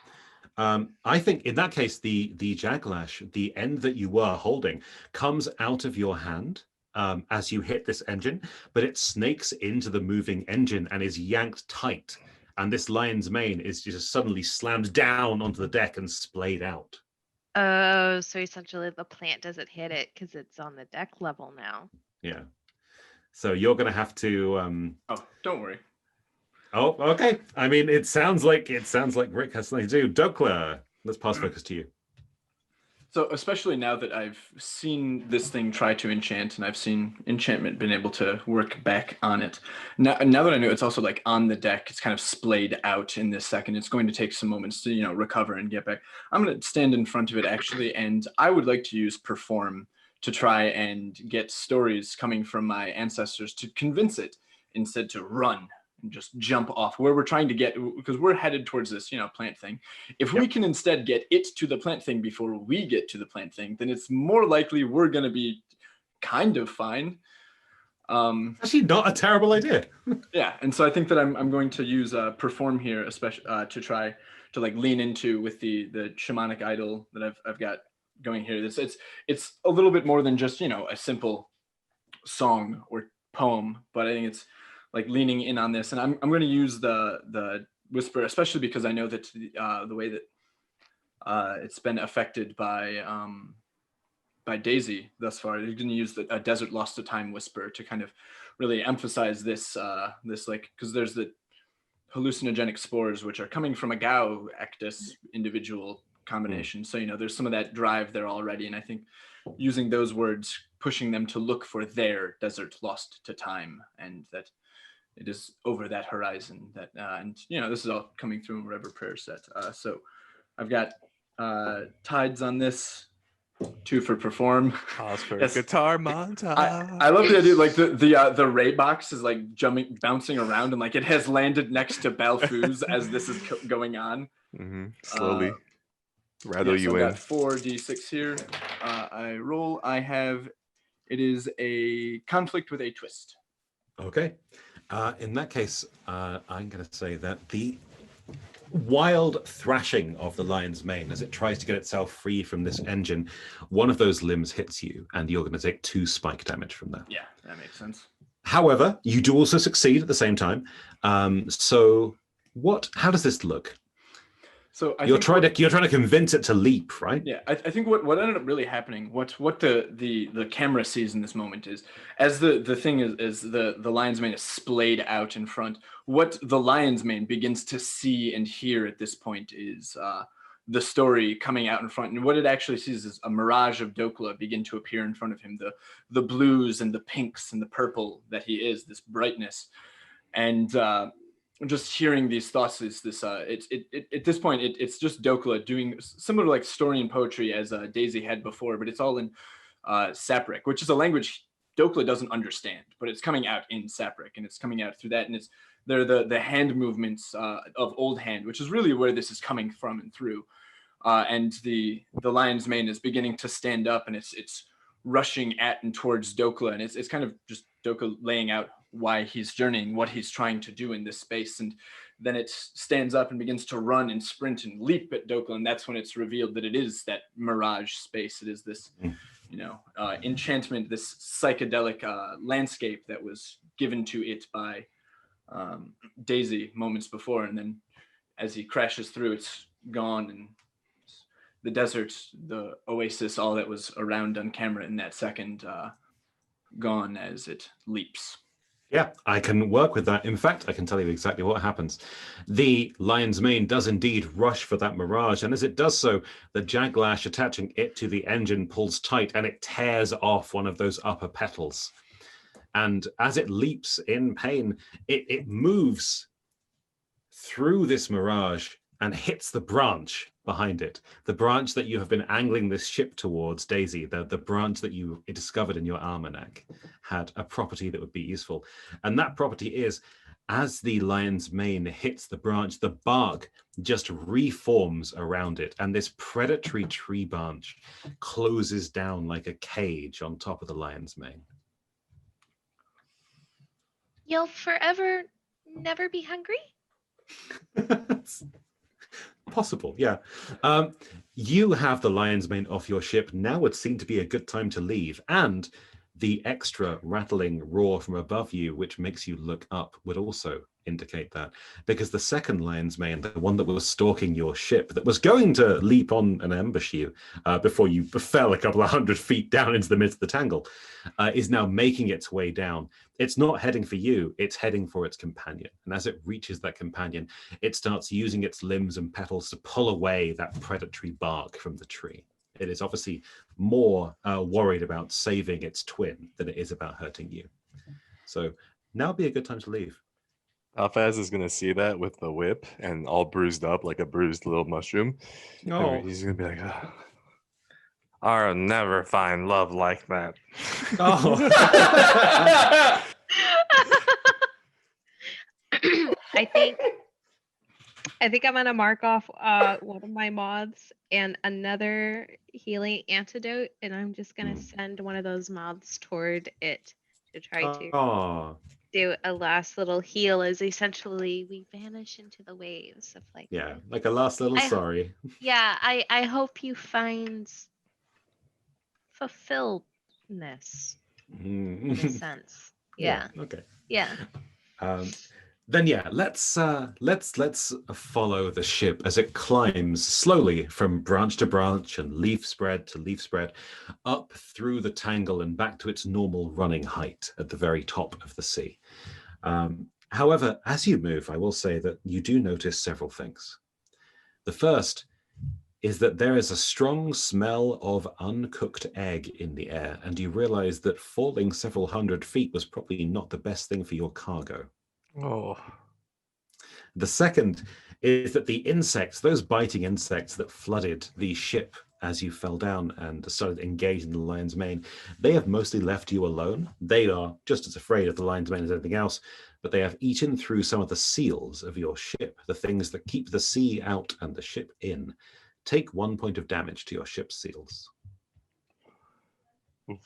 I think in that case, the jaglash, the end that you were holding, comes out of your hand as you hit this engine, but it snakes into the moving engine and is yanked tight. And this lion's mane is just suddenly slammed down onto the deck and splayed out. Oh, so essentially the plant doesn't hit it because it's on the deck level now. Yeah. So you're going to have to. Oh, don't worry. Oh, okay. I mean, it sounds like Rick has something to do. Dokla, let's pass focus to you. So especially now that I've seen this thing try to enchant and I've seen enchantment been able to work back on it. Now that I know it's also like on the deck, it's kind of splayed out in this second. It's going to take some moments to, you know, recover and get back. I'm going to stand in front of it actually, and I would like to use perform to try and get stories coming from my ancestors to convince it instead to run and just jump off where we're trying to get, because we're headed towards this, you know, plant thing. If we can instead get it to the plant thing before we get to the plant thing, then it's more likely we're going to be kind of fine. Actually, not a terrible idea. Yeah, and so I think that I'm going to use perform here, especially to try to like lean into with the shamanic idol that I've got going here. It's a little bit more than just, you know, a simple song or poem, but I think it's like leaning in on this, and I'm going to use the whisper, especially because I know that the way that it's been affected by Daisy thus far. You're going to use a desert lost to time whisper to kind of really emphasize this this, like, because there's the hallucinogenic spores which are coming from a Gao Actus individual combination. So, you know, there's some of that drive there already, and I think using those words, pushing them to look for their desert lost to time, and that it is over that horizon, that and, you know, this is all coming through in whatever prayer set. So I've got tides on this, 2 for perform. Pause for Yes. guitar montage. I love the idea, like the Ray box is like bouncing around, and like it has landed next to Balfuz as this is going on. Slowly rattle So you I've in. got 4d6 here. I roll. It is a conflict with a twist. Okay. In that case, I'm going to say that the wild thrashing of the lion's mane as it tries to get itself free from this engine, one of those limbs hits you, and you're going to take 2 spike damage from that. Yeah, that makes sense. However, you do also succeed at the same time. So how does this look? So You're trying to convince it to leap, right? Yeah, I think what ended up really happening, what the camera sees in this moment is, as the thing is the lion's mane is splayed out in front, what the lion's mane begins to see and hear at this point is the story coming out in front, and what it actually sees is a mirage of Dokla begin to appear in front of him, the blues and the pinks and the purple that he is, this brightness, and just hearing these thoughts is this at this point it's just Dokla doing similar like story and poetry as Daisy had before, but it's all in Saprik, which is a language Dokla doesn't understand, but it's coming out in Saprik, and it's coming out through that, and they're the hand movements of Old Hand, which is really where this is coming from and through, and the lion's mane is beginning to stand up, and it's rushing at and towards Dokla, and it's kind of just Dokla laying out why he's journeying, what he's trying to do in this space, and then it stands up and begins to run and sprint and leap at Dokla, and that's when it's revealed that it is that mirage space. It is this, you know, enchantment, this psychedelic landscape that was given to it by Daisy moments before, and then as he crashes through, it's gone, and the desert, the oasis, all that was around on camera in that second, gone as it leaps. Yeah, I can work with that. In fact, I can tell you exactly what happens. The lion's mane does indeed rush for that mirage, and as it does so, the jaglash attaching it to the engine pulls tight, and it tears off one of those upper petals. And as it leaps in pain, it moves through this mirage and hits the branch behind it, the branch that you have been angling this ship towards, Daisy, the branch that you discovered in your almanac had a property that would be useful. And that property is, as the lion's mane hits the branch, the bark just reforms around it, and this predatory tree branch closes down like a cage on top of the lion's mane. You'll forever never be hungry? Possible, yeah. You have the lion's mane off your ship. Now would seem to be a good time to leave, and the extra rattling roar from above you, which makes you look up, would also indicate that, because the second lion's mane, the one that was stalking your ship, that was going to leap on and ambush you before you fell a couple of 100 feet down into the midst of the tangle, is now making its way down. It's not heading for you, it's heading for its companion. And as it reaches that companion, it starts using its limbs and petals to pull away that predatory bark from the tree. it is obviously more worried about saving its twin than it is about hurting you. So now would be a good time to leave. Alphaz is gonna see that with the whip and all bruised up like a bruised little mushroom. Oh, And he's gonna be like, "Ah, I'll never find love like that." oh. I think I'm gonna mark off one of my moths and another healing antidote, and I'm just gonna send one of those moths toward it to try to Oh, do a last little heal. As essentially we vanish into the waves of like, yeah, like a last little I- sorry. yeah. I hope you find fulfilledness in a sense. Yeah, Okay. yeah. Then yeah, let's follow the ship as it climbs slowly from branch to branch and leaf spread to leaf spread up through the tangle and back to its normal running height at the very top of the sea. However, as you move, I will say that you do notice several things. The first is that there is a strong smell of uncooked egg in the air, and you realize that falling several hundred feet was probably not the best thing for your cargo. Oh, The second is that the insects, those biting insects that flooded the ship as you fell down and started engaging the lion's mane, they have mostly left you alone. They are just as afraid of the lion's mane as anything else, but they have eaten through some of the seals of your ship, the things that keep the sea out and the ship in. Take 1 point of damage to your ship's seals. oof.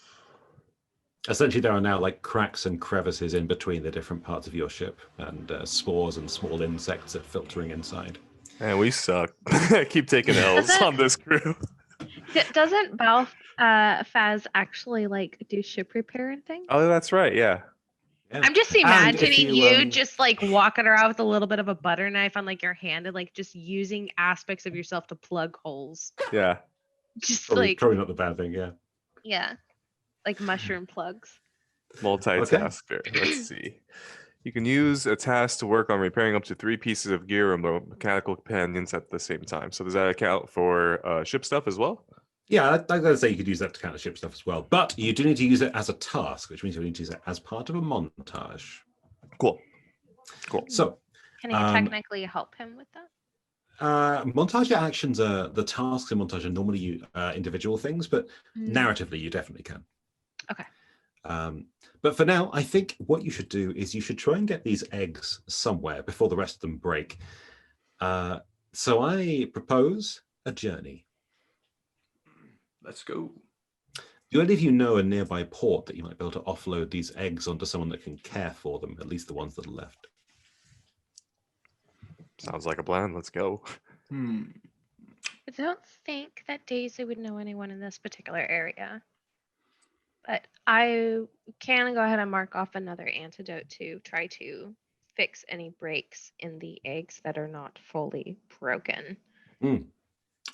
Essentially, there are now like cracks and crevices in between the different parts of your ship, and spores and small insects are filtering inside. Man, we suck. I keep taking L's on this crew. Doesn't Faz actually like do ship repair and things? Oh, that's right. Yeah. Yeah. I'm just And if imagining you, you, just like walking around with a little bit of a butter knife on like your hand and like just using aspects of yourself to plug holes. Yeah. Just probably, like, probably not the bad thing, yeah. yeah, like mushroom plugs. Multitasker. Let's see. You can use a task to work on repairing up to 3 pieces of gear or mechanical companions at the same time. So does that account for ship stuff as well? Yeah, I'd gotta say you could use that to counter ship stuff as well. But you do need to use it as a task, which means you need to use it as part of a montage. Cool. Cool. So, Can I technically help him with that? montage actions are the tasks in montage are normally individual things, but narratively you definitely can. Okay. But for now, I think what you should do is you should try and get these eggs somewhere before the rest of them break. So I propose a journey. Let's go. Do any of you know a nearby port that you might be able to offload these eggs onto someone that can care for them, at least the ones that are left? Sounds like a plan. Let's go. Hmm. I don't think that Daisy would know anyone in this particular area. But I can go ahead and mark off another antidote to try to fix any breaks in the eggs that are not fully broken.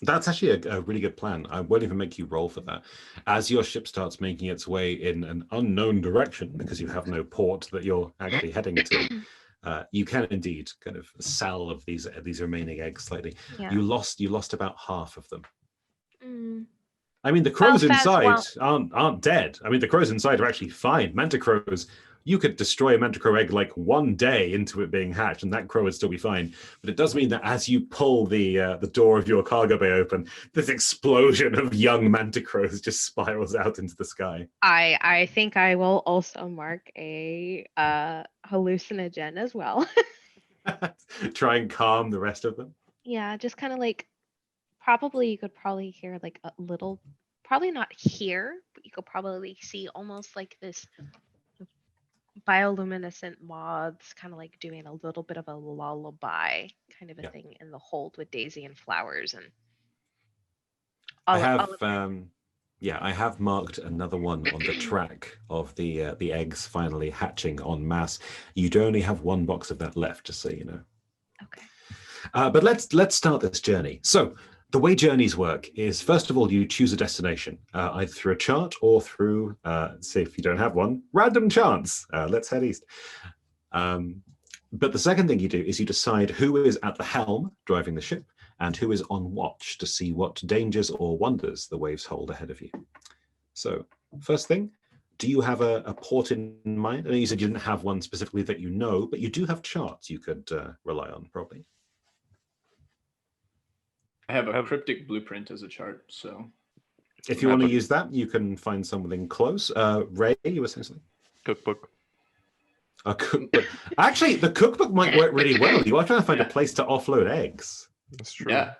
That's actually a really good plan. I won't even make you roll for that. As your ship starts making its way in an unknown direction, because you have no port that you're actually heading to, you can indeed kind of salve these remaining eggs slightly. Yeah. You lost about half of them. Mm. I mean, the crows Faz inside aren't dead. I mean, the crows inside are actually fine. Manticrows, you could destroy a manticrow egg like 1 day into it being hatched, and that crow would still be fine. But it does mean that as you pull the door of your cargo bay open, this explosion of young manticrows just spirals out into the sky. I think I will also mark a hallucinogen as well. Try and calm the rest of them. Yeah, just kind of like you could probably hear like a little, probably not hear, but you could probably see almost like this bioluminescent moths kind of like doing a little bit of a lullaby kind of a thing in the hold with Daisy and flowers and I have marked another one on the track of the eggs finally hatching en masse. You do only have 1 box of that left, just so you know. Okay. But let's start this journey. So the way journeys work is, first of all, you choose a destination, either through a chart or through, say if you don't have one, random chance. Let's head east. But the second thing you do is you decide who is at the helm driving the ship and who is on watch to see what dangers or wonders the waves hold ahead of you. So, first thing, do you have a port in mind? I know you said you didn't have one specifically that you know, but you do have charts you could rely on, probably. I have a cryptic blueprint as a chart, so If you want to use that, you can find something close. Ray, you were saying something? Cookbook. A cookbook. Actually, the cookbook might work really well. You are trying to find a place to offload eggs. That's true. yeah.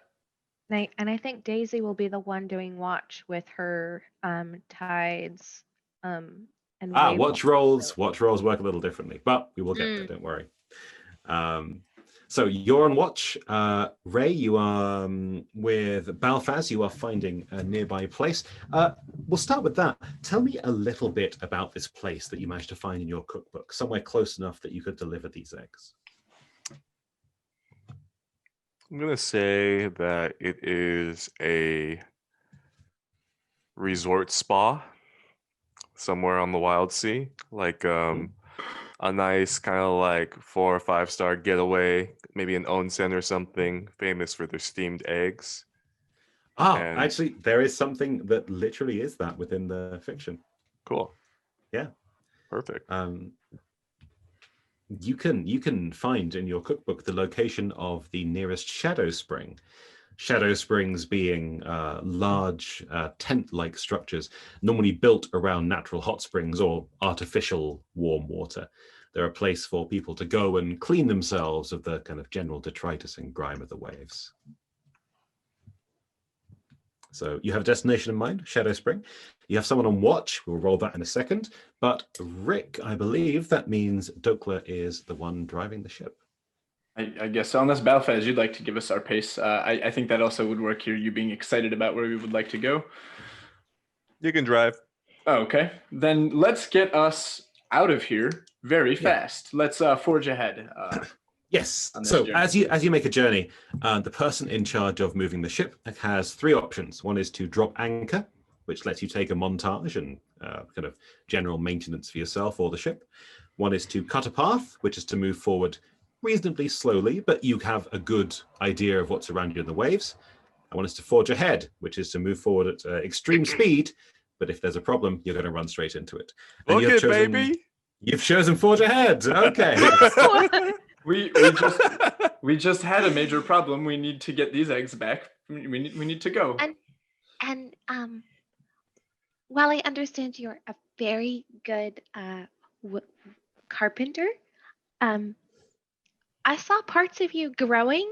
And I think Daisy will be the one doing watch with her tides. And Ray Watch will rolls. also- Watch rolls work a little differently, but we will get there. Don't worry. So you're on watch. Ray, you are with Balfaz. You are finding a nearby place. We'll start with that. Tell me a little bit about this place that you managed to find in your cookbook, somewhere close enough that you could deliver these eggs. I'm gonna say that it is a resort spa somewhere on the Wild Sea, like a nice kind of like 4 or 5-star getaway, maybe an onsen or something, famous for their steamed eggs. And- Actually, there is something that literally is that within the fiction. Cool. Yeah. Perfect. You can find in your cookbook the location of the nearest shadow spring. Shadow springs being large tent-like structures, normally built around natural hot springs or artificial warm water. They're a place for people to go and clean themselves of the kind of general detritus and grime of the waves. So you have a destination in mind, Shadow Spring. You have someone on watch. We'll roll that in a second. But Rick, I believe that means Dokla is the one driving the ship. I guess so. Unless Balfaz, you'd like to give us our pace. I think that also would work here. You being excited about where we would like to go. You can drive. Oh, okay. Then let's get us out of here very fast. Let's forge ahead. Yes. On this So journey. as you make a journey, the person in charge of moving the ship has 3 options. One is to drop anchor, which lets you take a montage and kind of general maintenance for yourself or the ship. One is to cut a path, which is to move forward reasonably slowly, but you have a good idea of what's around you in the waves. And one is to forge ahead, which is to move forward at extreme speed, but if there's a problem, you're going to run straight into it. And Look you've it, chosen- baby. You've chosen forge ahead. Okay. We just had a major problem. We need to get these eggs back. We need to go. And while I understand you're a very good carpenter, I saw parts of you growing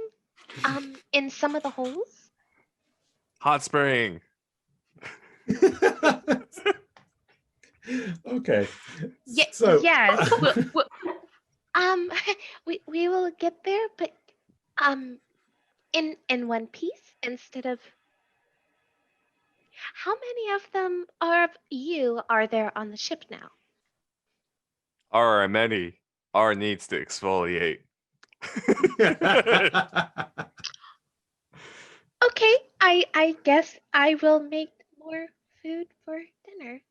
in some of the holes. Hot spring. Okay. Yes. So- We will get there, but in one piece instead of. How many of them are of you are there on the ship now? Are many. R needs to exfoliate. Okay, I guess I will make more food for dinner.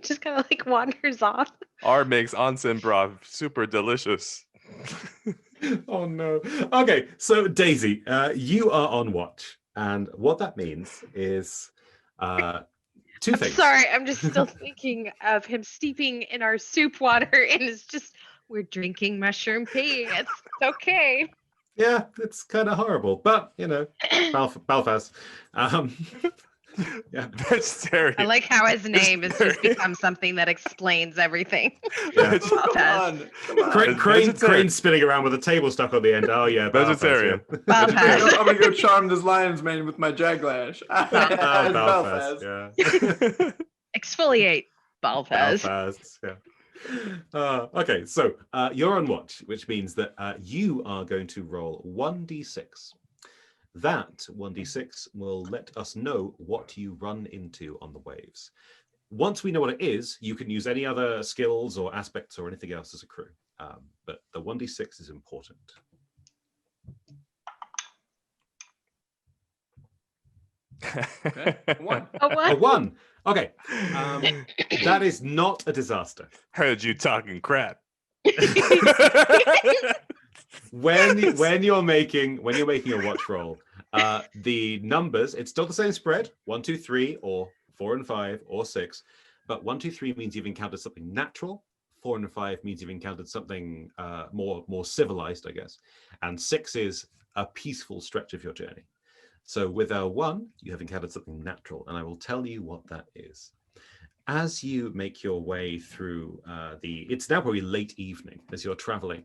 Just kind of like wanders off. R makes onsen broth super delicious. Oh no. Okay, so Daisy, you are on watch, and what that means is 2 I'm things. sorry, I'm just still thinking of him steeping in our soup water, and it's just we're drinking mushroom tea. It's okay. Yeah, it's kind of horrible, but you know, Belfast. Yeah, Vegetarian. I like how his name has just become something that explains everything. yeah. Come on. Crane spinning around with a table stuck on the end. Oh yeah, Belfast, Vegetarian. yeah. Belfast. I'm gonna go charm this lion's mane with my jaglash. Belfast, yeah. Exfoliate, Balfaz. Belfast, yeah. Okay, so you're on watch, which means that you are going to roll 1d6. That 1d6 will let us know what you run into on the waves. Once we know what it is, you can use any other skills or aspects or anything else as a crew. But the 1d6 is important. Okay, 1. A A what? 1. Okay. That is not a disaster. Heard you talking crap. When you're making a watch roll, The numbers, it's still the same spread, 1, 2, 3, or 4 and 5, or 6. But 1, 2, 3 means you've encountered something natural. 4 and 5 means you've encountered something more civilized, I guess. And 6 is a peaceful stretch of your journey. So with a 1, you have encountered something natural, and I will tell you what that is. As you make your way through it's now probably late evening as you're traveling.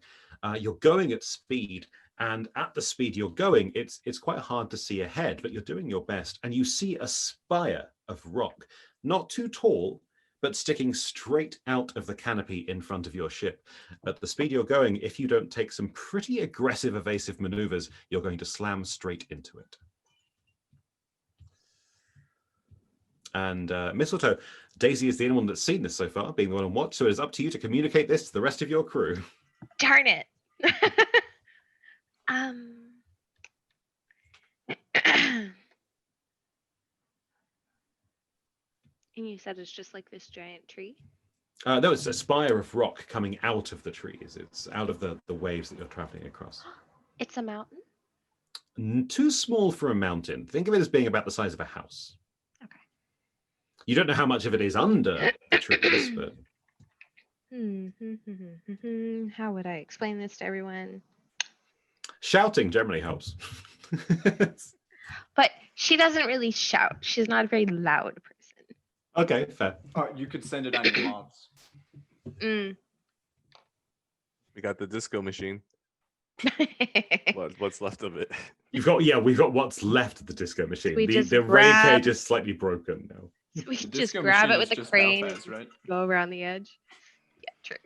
You're going at speed, and at the speed you're going, it's quite hard to see ahead, but you're doing your best, and you see a spire of rock, not too tall, but sticking straight out of the canopy in front of your ship. At the speed you're going, if you don't take some pretty aggressive evasive maneuvers, you're going to slam straight into it. And Mistletoe, Daisy is the only one that's seen this so far, being the one on watch, so it is up to you to communicate this to the rest of your crew. Darn it. And you said it's just like this giant tree? No, it's a spire of rock coming out of the trees. It's out of the waves that you're traveling across. It's a mountain? Too small for a mountain. Think of it as being about the size of a house. Okay. You don't know how much of it is under the trees, but... How would I explain this to everyone? Shouting generally helps. But she doesn't really shout. She's not a very loud person. Okay, fair. You could send it on your mom's. Mm. We got the disco machine. What's left of it? We've got what's left of the disco machine. We just The ray grab- cage is slightly broken now. So we The just disco grab machine it is with a just crane Belfast, and right? go around the edge. Yeah, true.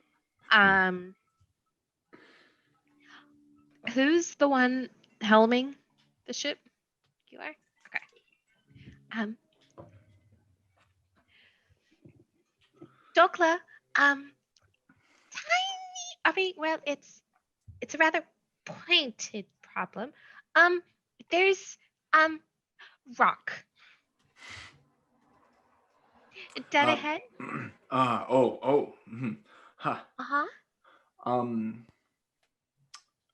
Who's the one helming the ship? You are? Okay. Dokla, tiny, it's a rather pointed problem. There's, rock. Dead ahead? Huh. Uh-huh.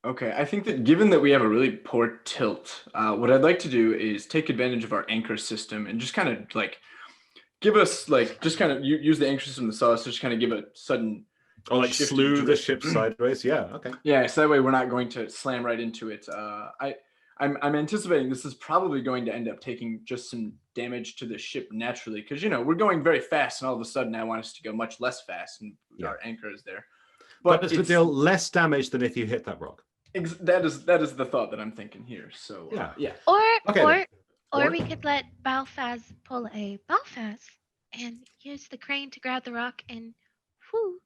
Okay, I think that given that we have a really poor tilt, what I'd like to do is take advantage of our anchor system and just kind of like give us like just kind of use the anchor system to saw us to just kind of give a sudden Or like shifted slew the drift. ship sideways. Yeah, okay. Yeah, so that way we're not going to slam right into it. I'm anticipating this is probably going to end up taking just some damage to the ship naturally because we're going very fast and all of a sudden I want us to go much less fast and our anchor is there. But it's deal less damage than if you hit that rock. That is the thought that I'm thinking here. So yeah. Or Okay, or Or- we could let Balfaz pull a Balfaz and use the crane to grab the rock and whoo.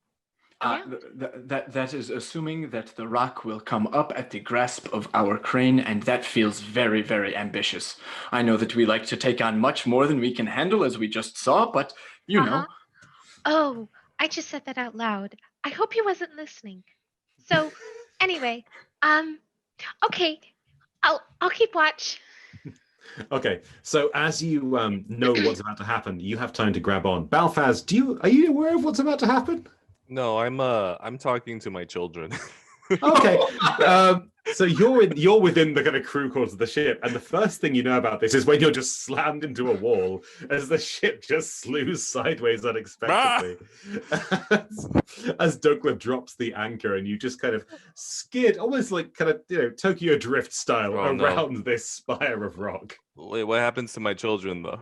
That is assuming that the rock will come up at the grasp of our crane, and that feels very, very ambitious. I know that we like to take on much more than we can handle, as we just saw, but you know. Oh, I just said that out loud. I hope he wasn't listening. So anyway, okay. I'll keep watch. Okay, so as you know what's about to happen, you have time to grab on. Balfaz, are you aware of what's about to happen? No, I'm talking to my children. Okay, so you're within the kind of crew quarters of the ship, and the first thing you know about this is when you're just slammed into a wall as the ship just slews sideways unexpectedly. As Douglas drops the anchor, and you just kind of skid, almost like kind of Tokyo Drift style around this spire of rock. Wait, what happens to my children though?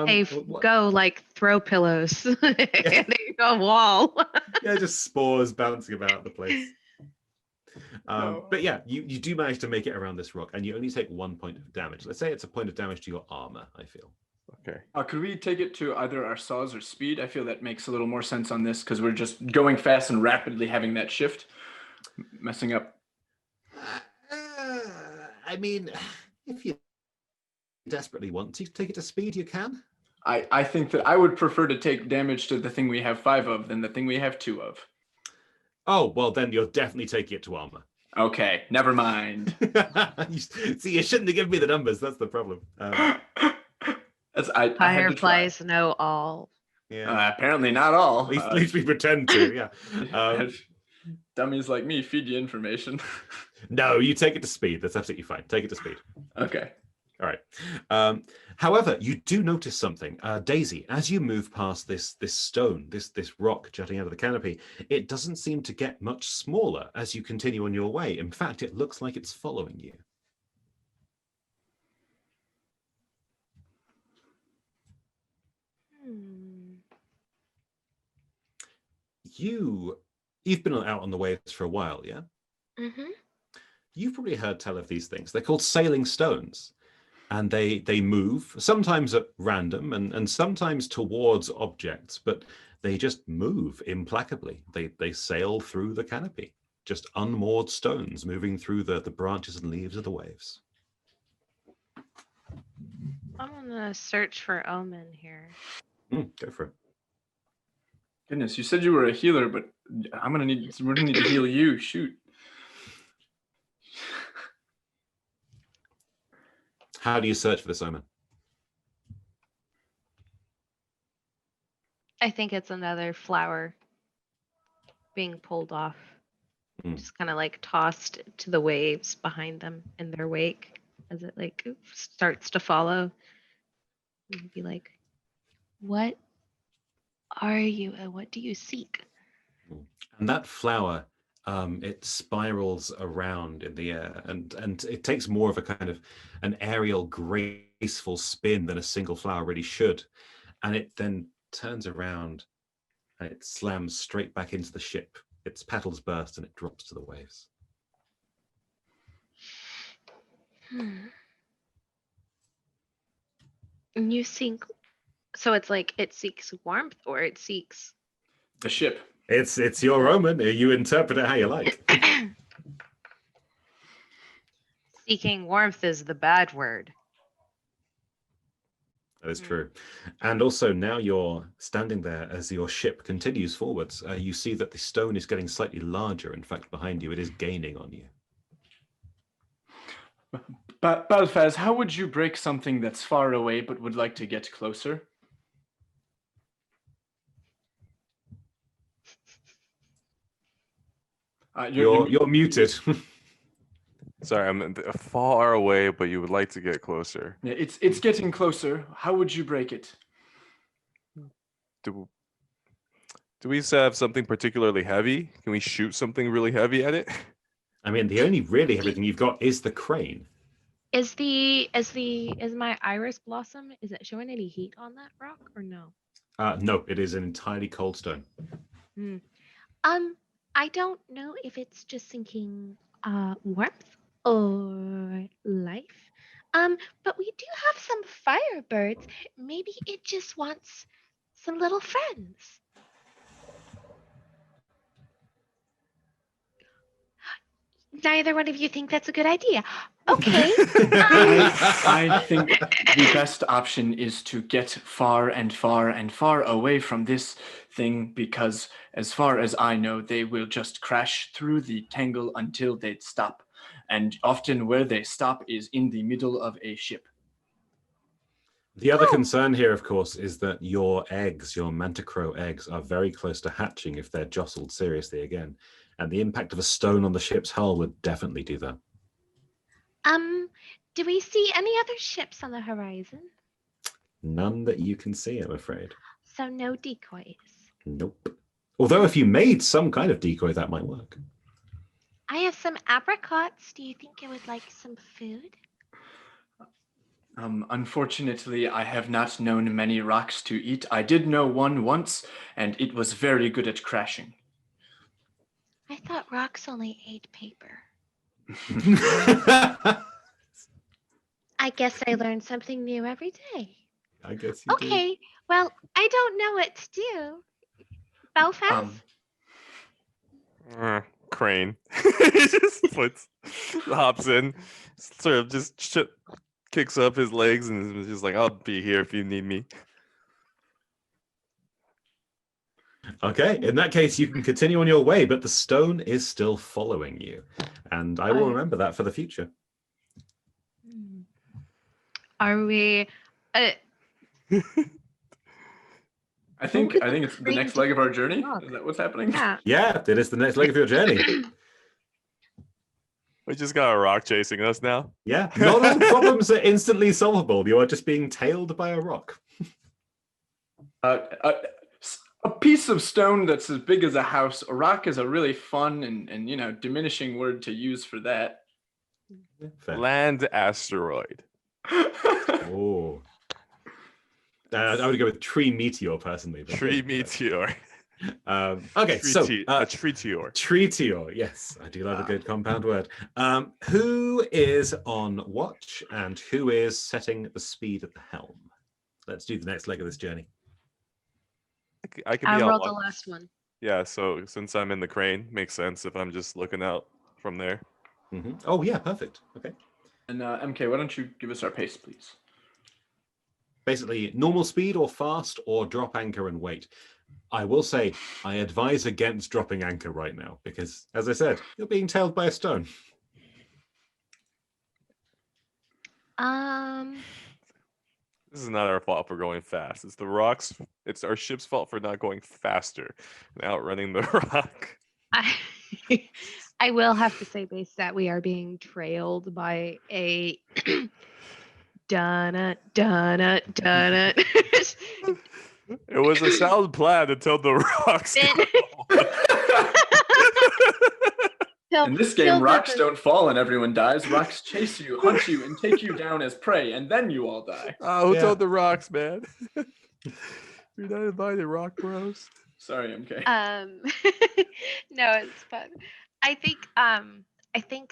They go like throw pillows and a wall. Yeah, just spores bouncing about the place. No. But yeah, you do manage to make it around this rock, and you only take 1 point of damage. Let's say it's a point of damage to your armor, I feel. Okay. Could we take it to either our saws or speed? I feel that makes a little more sense on this because we're just going fast and rapidly having that shift, messing up. I mean, if you desperately want to take it to speed, you can. I think that I would prefer to take damage to the thing we have 5 of than the thing we have 2 of. Oh, well, then you're definitely taking it to armor. Okay, never mind. See, you shouldn't have given me the numbers. That's the problem. I had to try. Fireflies know all. Yeah. Apparently not all. At least we pretend to, yeah. dummies like me feed you information. No, you take it to speed. That's absolutely fine. Take it to speed. Okay. All right. However, you do notice something, Daisy. As you move past this stone, this rock jutting out of the canopy, it doesn't seem to get much smaller as you continue on your way. In fact, it looks like it's following you. Hmm. You've been out on the waves for a while, yeah? Mm-hmm. You've probably heard tell of these things. They're called sailing stones. And they move, sometimes at random and sometimes towards objects, but they just move implacably. They sail through the canopy, just unmoored stones moving through the branches and leaves of the waves. I'm gonna search for Omen here. Go for it. Goodness, you said you were a healer, but we're gonna need to heal you. Shoot. How do you search for this omen? I think it's another flower being pulled off, just kind of like tossed to the waves behind them in their wake as it like starts to follow. And be like, what are you and what do you seek? And that flower, it spirals around in the air, and it takes more of a kind of an aerial, graceful spin than a single flower really should. And it then turns around and it slams straight back into the ship. Its petals burst and it drops to the waves. And you seek, so it's like it seeks warmth or it seeks The ship. It's your omen. You interpret it how you like. Seeking warmth is the bad word. That is true. And also now you're standing there as your ship continues forwards. You see that the stone is getting slightly larger. In fact, behind you, it is gaining on you. Balfaz, how would you break something that's far away but would like to get closer? You're muted. Sorry, I'm far away, but you would like to get closer. Yeah, it's getting closer. How would you break it? Do we have something particularly heavy? Can we shoot something really heavy at it? I mean, the only really everything you've got is the crane. Is my iris blossom, is it showing any heat on that rock or no? No, it is an entirely cold stone. I don't know if it's just sinking warmth or life. But we do have some firebirds. Maybe it just wants some little friends. Neither one of you think that's a good idea. Okay. I think the best option is to get far and far and far away from this thing, because as far as I know, they will just crash through the tangle until they stop. And often where they stop is in the middle of a ship. The other concern here, of course, is that your eggs, your manticrow eggs, are very close to hatching if they're jostled seriously again. And the impact of a stone on the ship's hull would definitely do that. Do we see any other ships on the horizon? None that you can see, I'm afraid. So no decoys. Nope. Although if you made some kind of decoy, that might work. I have some apricots. Do you think it would like some food? Unfortunately, I have not known many rocks to eat. I did know one once, and it was very good at crashing. I thought rocks only ate paper. I guess I learn something new every day. I guess you do. Okay, well, I don't know what to do. Belfast? Crane. He just hops in, sort of just kicks up his legs and is just like, I'll be here if you need me. Okay, in that case, you can continue on your way, but the stone is still following you. And I will remember that for the future. Are we? I I think it's the next leg of our journey. rock. Is that what's happening? Yeah. Yeah, it is the next leg of your journey. We just got a rock chasing us now. Yeah, not all problems are instantly solvable. You are just being tailed by a rock. A piece of stone that's as big as a house. A rock is a really fun and diminishing word to use for that. Fair. Land asteroid. Oh. I would go with tree meteor personally. but- Tree meteor. Okay, so A treeteor. treeteor. Yes, I do love a good compound word. Who is on watch and who is setting the speed at the helm? Let's do the next leg of this journey. I could I be on rolled the watch. last one. Yeah, so since I'm in the crane, makes sense if I'm just looking out from there. Oh yeah, perfect. Okay. And MK, why don't you give us our pace, please? Basically, normal speed or fast or drop anchor and wait. I will say I advise against dropping anchor right now because, as I said, you're being tailed by a stone. This is not our fault for going fast. It's the rocks. It's our ship's fault for not going faster and outrunning the rock. I I will have to say, based that we are being trailed by a donut, donut, donut. It was a sound plan until the rocks. In this game, rocks don't fall and everyone dies. Rocks chase you, hunt you, and take you down as prey, and then you all die. Who Yeah. told the rocks, man? You're not invited, rock bros. Sorry, MK. No, it's fun. I think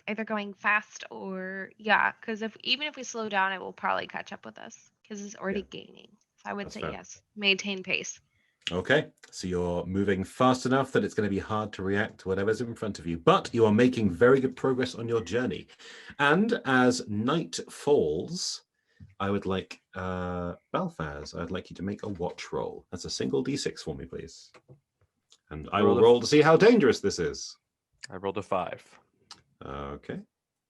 either going fast or because even if we slow down, it will probably catch up with us because it's already gaining. So I would That's say fair. yes, maintain pace. Okay, so you're moving fast enough that it's going to be hard to react to whatever's in front of you, but you are making very good progress on your journey. And as night falls, I would like Balthaz, I'd like you to make a watch roll. That's a single d6 for me, please. And I will Roll a- roll to see how dangerous this is. I rolled a 5. Okay.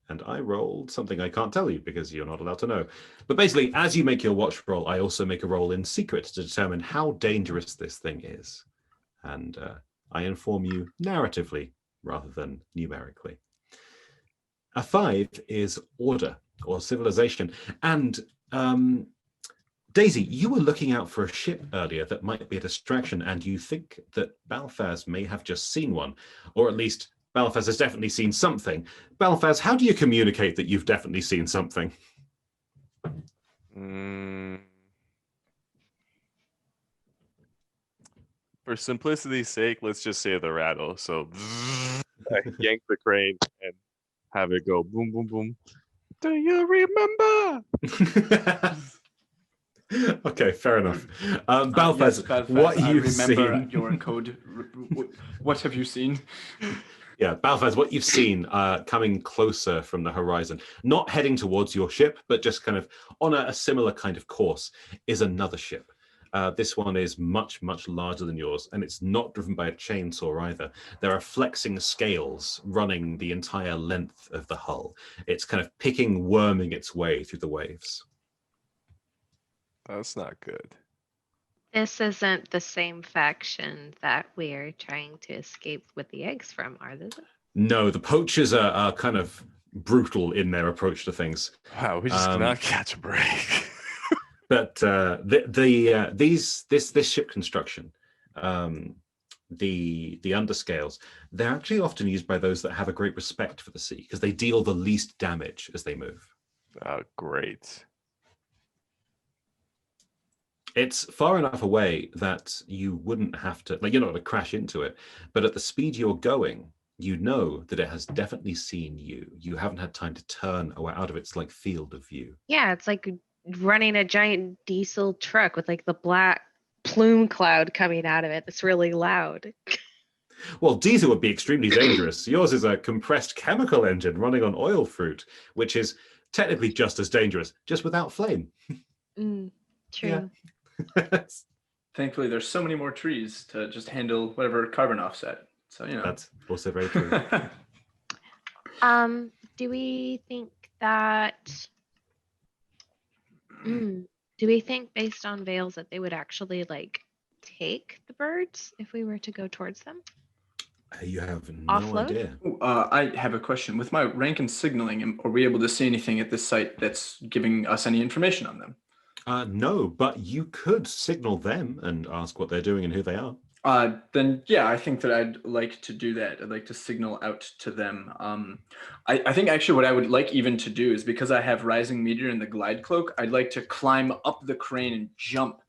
And I rolled something I can't tell you because you're not allowed to know. But basically, as you make your watch roll, I also make a roll in secret to determine how dangerous this thing is. And I inform you narratively rather than numerically. A 5 is order or civilization. And Daisy, you were looking out for a ship earlier that might be a distraction, and you think that Balthaz may have just seen one, or at least Balthaz has definitely seen something. Balthaz, how do you communicate that you've definitely seen something? For simplicity's sake, let's just say the rattle. So I yank the crane and have it go boom, boom, boom. Do you remember? Okay, fair enough. Yes, Balthaz, Balthaz, what I you've remember seen. your code. What have you seen? Yeah, Balthaz, what you've seen coming closer from the horizon, not heading towards your ship, but just kind of on a similar kind of course, is another ship. This one is much, much larger than yours, and it's not driven by a chainsaw either. There are flexing scales running the entire length of the hull. It's kind of worming its way through the waves. That's not good. This isn't the same faction that we're trying to escape with the eggs from, are they? No, the poachers are kind of brutal in their approach to things. Wow, we just cannot catch a break. But this ship construction, the underscales, they're actually often used by those that have a great respect for the sea because they deal the least damage as they move. Oh, great. It's far enough away that you wouldn't have to, like, you're not going to crash into it, but at the speed you're going, you know that it has definitely seen you. You haven't had time to turn out of its like field of view. Yeah, it's like running a giant diesel truck with like the black plume cloud coming out of it. It's really loud. Well, diesel would be extremely dangerous. Yours is a compressed chemical engine running on oil fruit, which is technically just as dangerous, just without flame. True. Thankfully, there's so many more trees to just handle whatever carbon offset. So That's also very true. Do we think that? Do we think based on veils that they would actually like take the birds if we were to go towards them? You have no Offload? idea. Ooh, I have a question. With my rank and signaling, are we able to see anything at this site that's giving us any information on them? No, but you could signal them and ask what they're doing and who they are. Then yeah, I think that I'd like to do that. I'd like to signal out to them. I think actually what I would like even to do is, because I have Rising Meteor and the glide cloak, I'd like to climb up the crane and jump,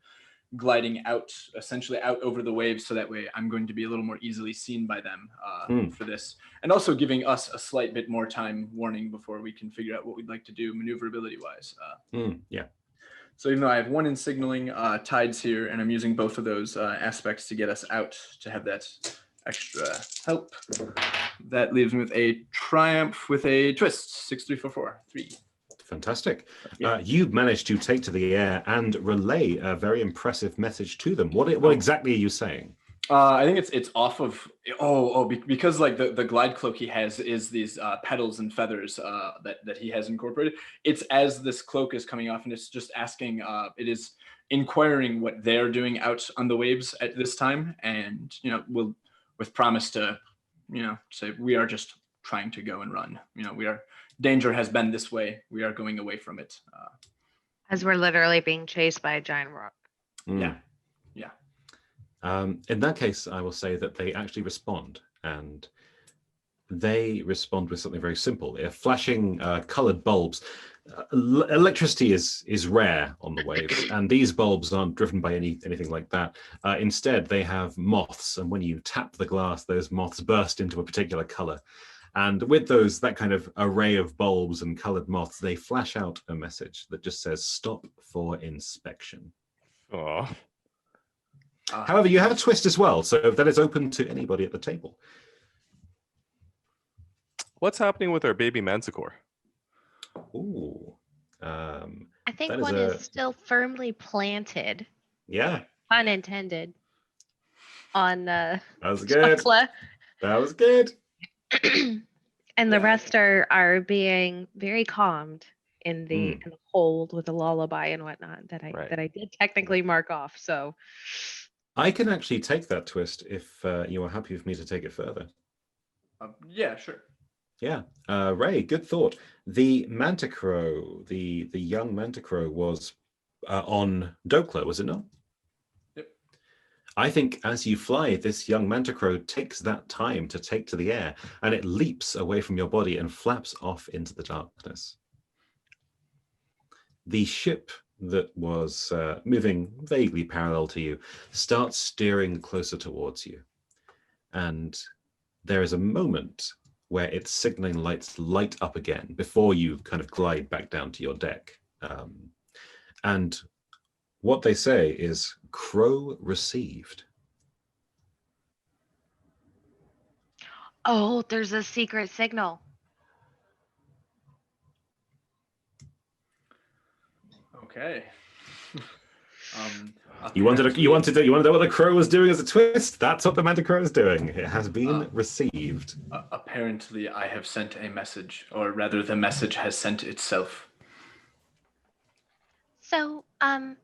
gliding out, essentially out over the waves, so that way I'm going to be a little more easily seen by them for this, and also giving us a slight bit more time warning before we can figure out what we'd like to do maneuverability wise. Yeah. So even though I have one in signaling, tides here, and I'm using both of those aspects to get us out to have that extra help, that leaves me with a triumph with a twist. 6, 3, 4, 4, 3. Fantastic. Yeah. You've managed to take to the air and relay a very impressive message to them. What exactly are you saying? I think it's off of because like the glide cloak he has is these petals and feathers that he has incorporated. It's as this cloak is coming off, and it's just asking. It is inquiring what they're doing out on the waves at this time, and will with promise to say we are just trying to go and run. Danger has been this way. We are going away from it. As we're literally being chased by a giant rock. Yeah. In that case, I will say that they actually respond, and they respond with something very simple. They're flashing colored bulbs. Electricity is rare on the waves, and these bulbs aren't driven by anything like that. Instead, they have moths, and when you tap the glass, those moths burst into a particular color. And with that kind of array of bulbs and colored moths, they flash out a message that just says, "Stop for inspection." Oh, However, you have a twist as well, so that is open to anybody at the table. what's happening with our baby manticore? Ooh. I think That is one is still firmly planted, Yeah, pun intended, on that was good. Chocla. That was good. And the Yeah. rest are being very calmed in the hold with the lullaby and whatnot that I did technically mark off. So I can actually take that twist if you are happy with me to take it further. Yeah, sure. Yeah, Ray, good thought. The Manticrow, the young Manticrow was on Dokla, was it not? Yep. I think as you fly, this young Manticrow takes that time to take to the air, and it leaps away from your body and flaps off into the darkness. The ship that was moving vaguely parallel to you starts steering closer towards you. And there is a moment where its signaling lights light up again before you kind of glide back down to your deck. And what they say is, "Crow received." oh, there's a secret signal. Okay. You wanted to know what the crow was doing as a twist? That's what the Manticrow is doing. It has been received. Apparently, I have sent a message, or rather, the message has sent itself. So, are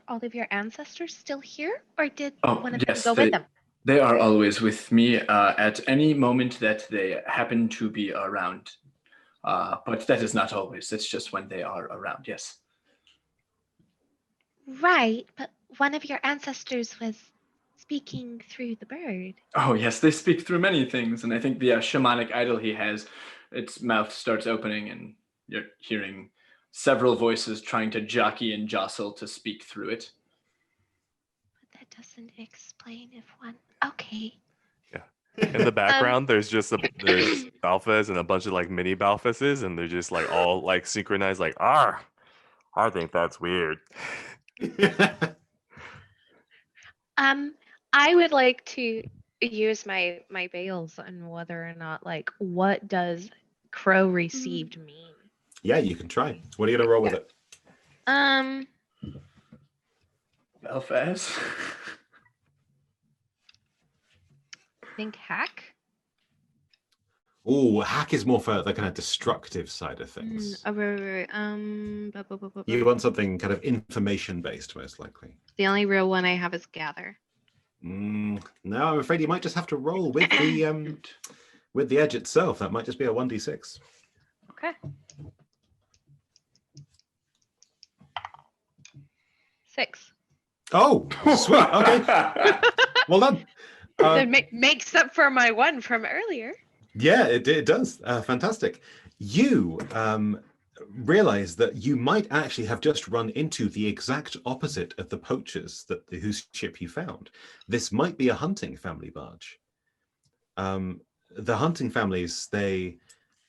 all of your ancestors still here, or did one of them Yes, go with them? they are always with me at any moment that they happen to be around. But that is not always. It's just when they are around, yes. Right, but one of your ancestors was speaking through the bird. Oh, yes, they speak through many things. And I think the shamanic idol he has, its mouth starts opening, and you're hearing several voices trying to jockey and jostle to speak through it. But that doesn't explain if one... Okay. In the background, there's Balfas and a bunch of like mini Balfases, and they're just like all like synchronized, like, I think that's weird. I would like to use my bales on whether or not, like, what does crow received mean? Yeah, you can try. What are you gonna roll with it? Belfast. Think hack. Oh, hack is more for the kind of destructive side of Mm, things. oh, right. You want something kind of information based, most likely. The only real one I have is gather. No, I'm afraid you might just have to roll with the edge itself. That might just be a 1d6. Okay. 6. Oh, sweet. Okay, well done. That makes up for my 1 from earlier. Yeah, it does. Fantastic. You realize that you might actually have just run into the exact opposite of the poachers whose ship you found. This might be a hunting family barge. The hunting families, they,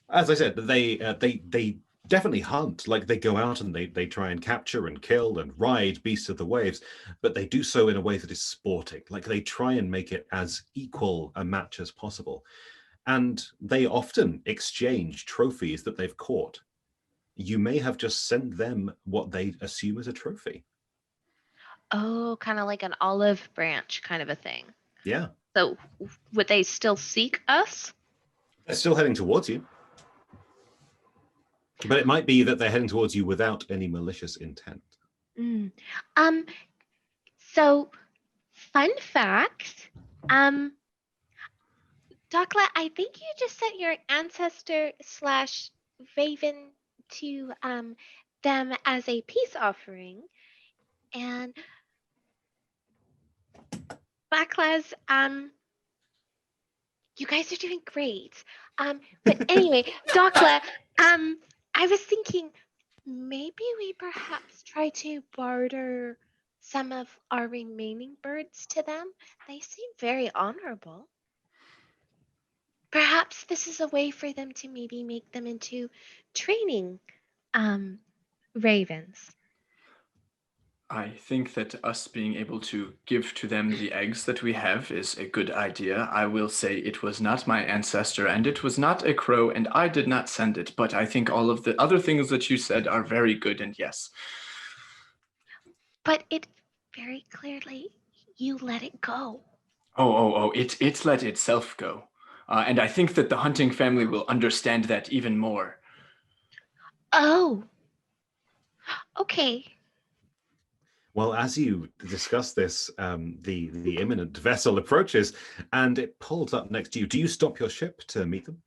as I said, they definitely hunt. Like they go out and they try and capture and kill and ride beasts of the waves, but they do so in a way that is sporting. Like they try and make it as equal a match as possible. And they often exchange trophies that they've caught. You may have just sent them what they assume is a trophy. Oh, kind of like an olive branch kind of a thing. Yeah. So would they still seek us? They're still heading towards you. But it might be that they're heading towards you without any malicious intent. Mm. So fun fact, Dakla, I think you just sent your ancestor / raven to them as a peace offering. And Backlash, you guys are doing great. But anyway, Dakla, I was thinking maybe we perhaps try to barter some of our remaining birds to them. They seem very honorable. Perhaps this is a way for them to maybe make them into training ravens. I think that us being able to give to them the eggs that we have is a good idea. I will say it was not my ancestor and it was not a crow and I did not send it, but I think all of the other things that you said are very good and yes. But it very clearly, you let it go. It let itself go. And I think that the hunting family will understand that even more. Oh, okay. Well, as you discuss this, the imminent vessel approaches and it pulls up next to you. Do you stop your ship to meet them?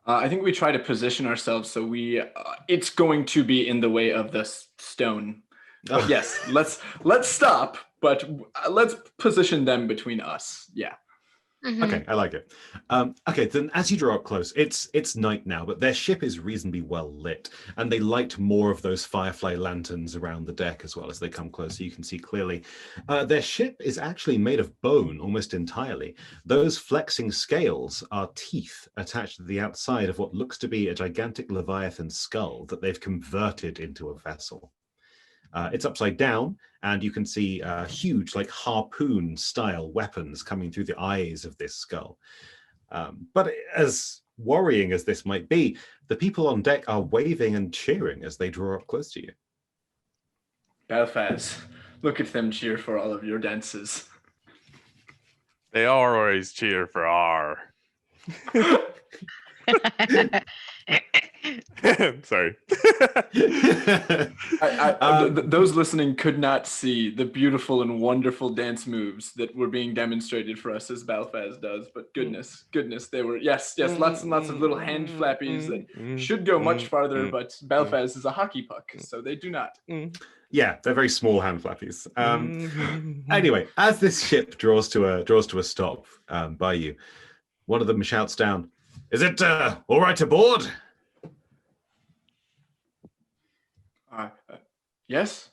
I think we try to position ourselves so it's going to be in the way of the stone. But yes, let's stop, but let's position them between us. Yeah. Mhm. Okay, I like it. Okay, then as you draw up close, it's night now, but their ship is reasonably well lit, and they light more of those firefly lanterns around the deck as well as they come close, so you can see clearly. Their ship is actually made of bone almost entirely. Those flexing scales are teeth attached to the outside of what looks to be a gigantic leviathan skull that they've converted into a vessel. It's upside down, and you can see huge, like harpoon-style weapons coming through the eyes of this skull. But as worrying as this might be, the people on deck are waving and cheering as they draw up close to you. Belfast, look at them cheer for all of your dances. They always cheer for R. Sorry. Those listening could not see the beautiful and wonderful dance moves that were being demonstrated for us as Belfast does, but goodness, they were, yes, lots and lots of little hand flappies that should go much farther, but Belfast is a hockey puck, so they do not. Yeah, they're very small hand flappies. Anyway, as this ship draws to a stop by you, one of them shouts down, "Is it all right aboard?" Yes.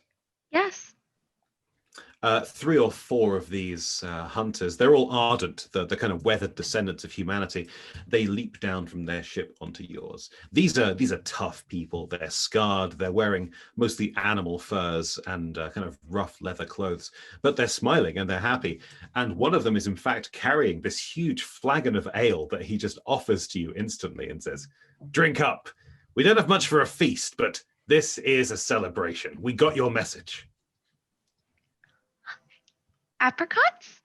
Yes. 3 or 4 of these hunters, they're all ardent, the kind of weathered descendants of humanity. They leap down from their ship onto yours. These are tough people. They're scarred. They're wearing mostly animal furs and kind of rough leather clothes, but they're smiling and they're happy. And one of them is in fact carrying this huge flagon of ale that he just offers to you instantly and says, "Drink up. We don't have much for a feast, but this is a celebration. We got your message." Apricots?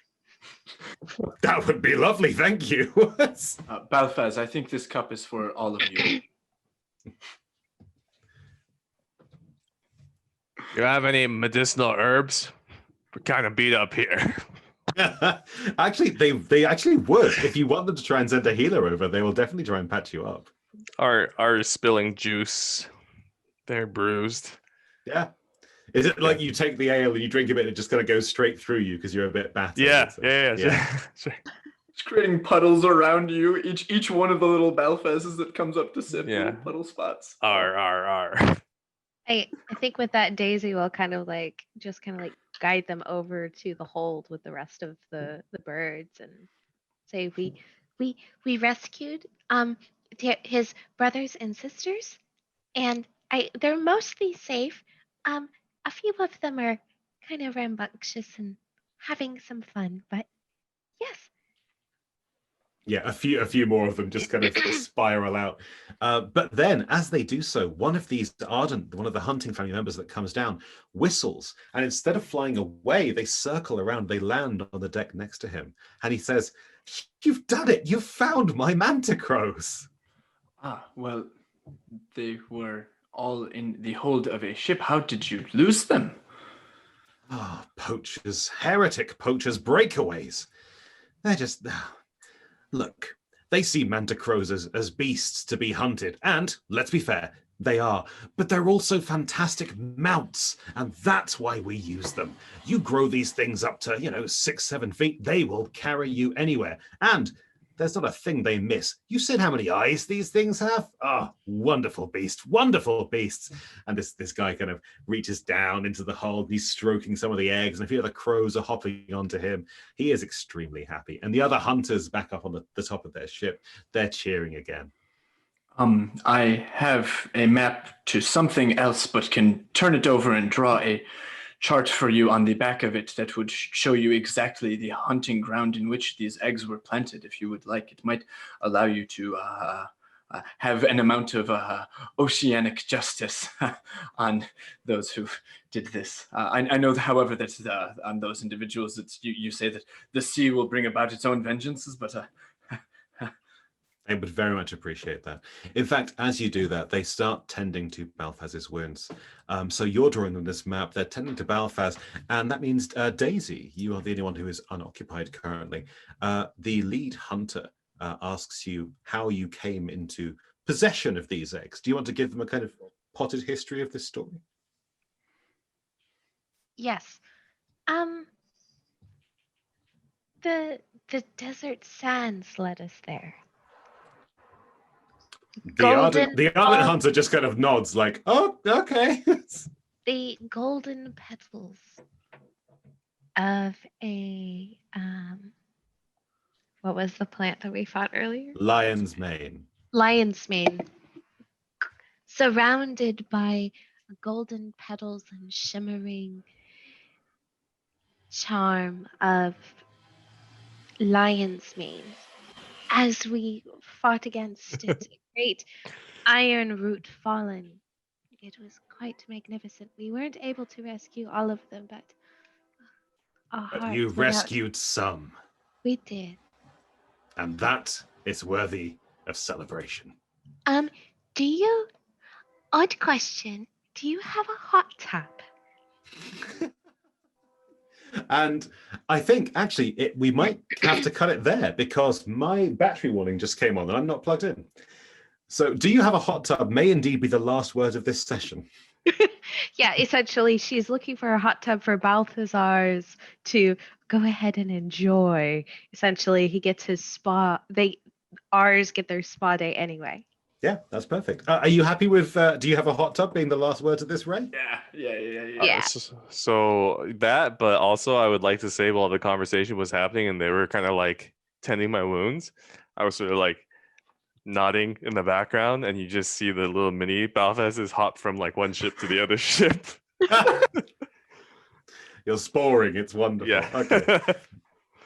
That would be lovely, thank you. Balfaz, I think this cup is for all of you. You have any medicinal herbs? We're kind of beat up here. Actually, they actually would. If you want them to try and send a healer over, they will definitely try and patch you up. Are spilling juice. They're bruised. Yeah. Is it like you take the ale and you drink a bit and it just kind of goes straight through you because you're a bit battered? Yeah, So, yeah. Sure. It's creating puddles around you. Each one of the little Balfazes that comes up to sip, Yeah. little puddle spots. R. I think with that, Daisy will kind of like guide them over to the hold with the rest of the birds and say we rescued his brothers and sisters, and they're mostly safe. A few of them are kind of rambunctious and having some fun, but yes. Yeah, a few more of them just kind of spiral out. But then, as they do so, one of the hunting family members that comes down, whistles, and instead of flying away, they circle around. They land on the deck next to him, and he says, "You've done it! You've found my manticrows." Well, they were all in the hold of a ship. How did you lose them? Poachers, heretic poachers, breakaways. They're just... Look, they see manticrows as beasts to be hunted, and, let's be fair, they are, but they're also fantastic mounts, and that's why we use them. You grow these things up to, 6-7 feet, they will carry you anywhere, and there's not a thing they miss. You said how many eyes these things have? Wonderful beasts, wonderful beasts. And this guy kind of reaches down into the hold. He's stroking some of the eggs, and a few of the crows are hopping onto him. He is extremely happy. And the other hunters back up on the top of their ship, they're cheering again. I have a map to something else, but can turn it over and draw a chart for you on the back of it that would show you exactly the hunting ground in which these eggs were planted. If you would like, it might allow you to have an amount of oceanic justice on those who did this. I know, however, that on those individuals, you say that the sea will bring about its own vengeances, but I would very much appreciate that. In fact, as you do that, they start tending to Balfaz's wounds. So you're drawing them this map, they're tending to Balfaz, and that means, Daisy, you are the only one who is unoccupied currently. The lead hunter asks you how you came into possession of these eggs. Do you want to give them a kind of potted history of this story? Yes. The desert sands led us there. The ardent hunter just kind of nods like, oh, okay. The golden petals of a what was the plant that we fought earlier? Lion's mane. Lion's mane. Surrounded by golden petals and shimmering charm of lion's mane. As we fought against its great iron root fallen, it was quite magnificent. We weren't able to rescue all of them, but our hearts You went out. rescued some, We did. and that is worthy of celebration. Do you, odd question, do you have a hot tub? And I think actually we might have to cut it there because my battery warning just came on and I'm not plugged in. So do you have a hot tub may indeed be the last word of this session. Yeah, essentially she's looking for a hot tub for Balthazar's to go ahead and enjoy. Essentially he gets his spa, ours get their spa day anyway. Yeah, that's perfect. Are you happy with, do you have a hot tub being the last word of this, Ray? Yeah. So that, but also I would like to say while the conversation was happening and they were kind of like tending my wounds, I was sort of like nodding in the background, and you just see the little mini Balfazes hop from like one ship to the other ship. You're sporing. It's wonderful. Yeah. Okay.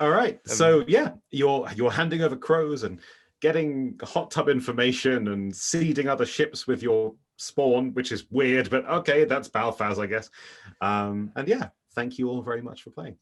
All right. So yeah, you're handing over crows and getting hot tub information and seeding other ships with your spawn, which is weird, but okay, that's Balfaz, I guess. And yeah, thank you all very much for playing.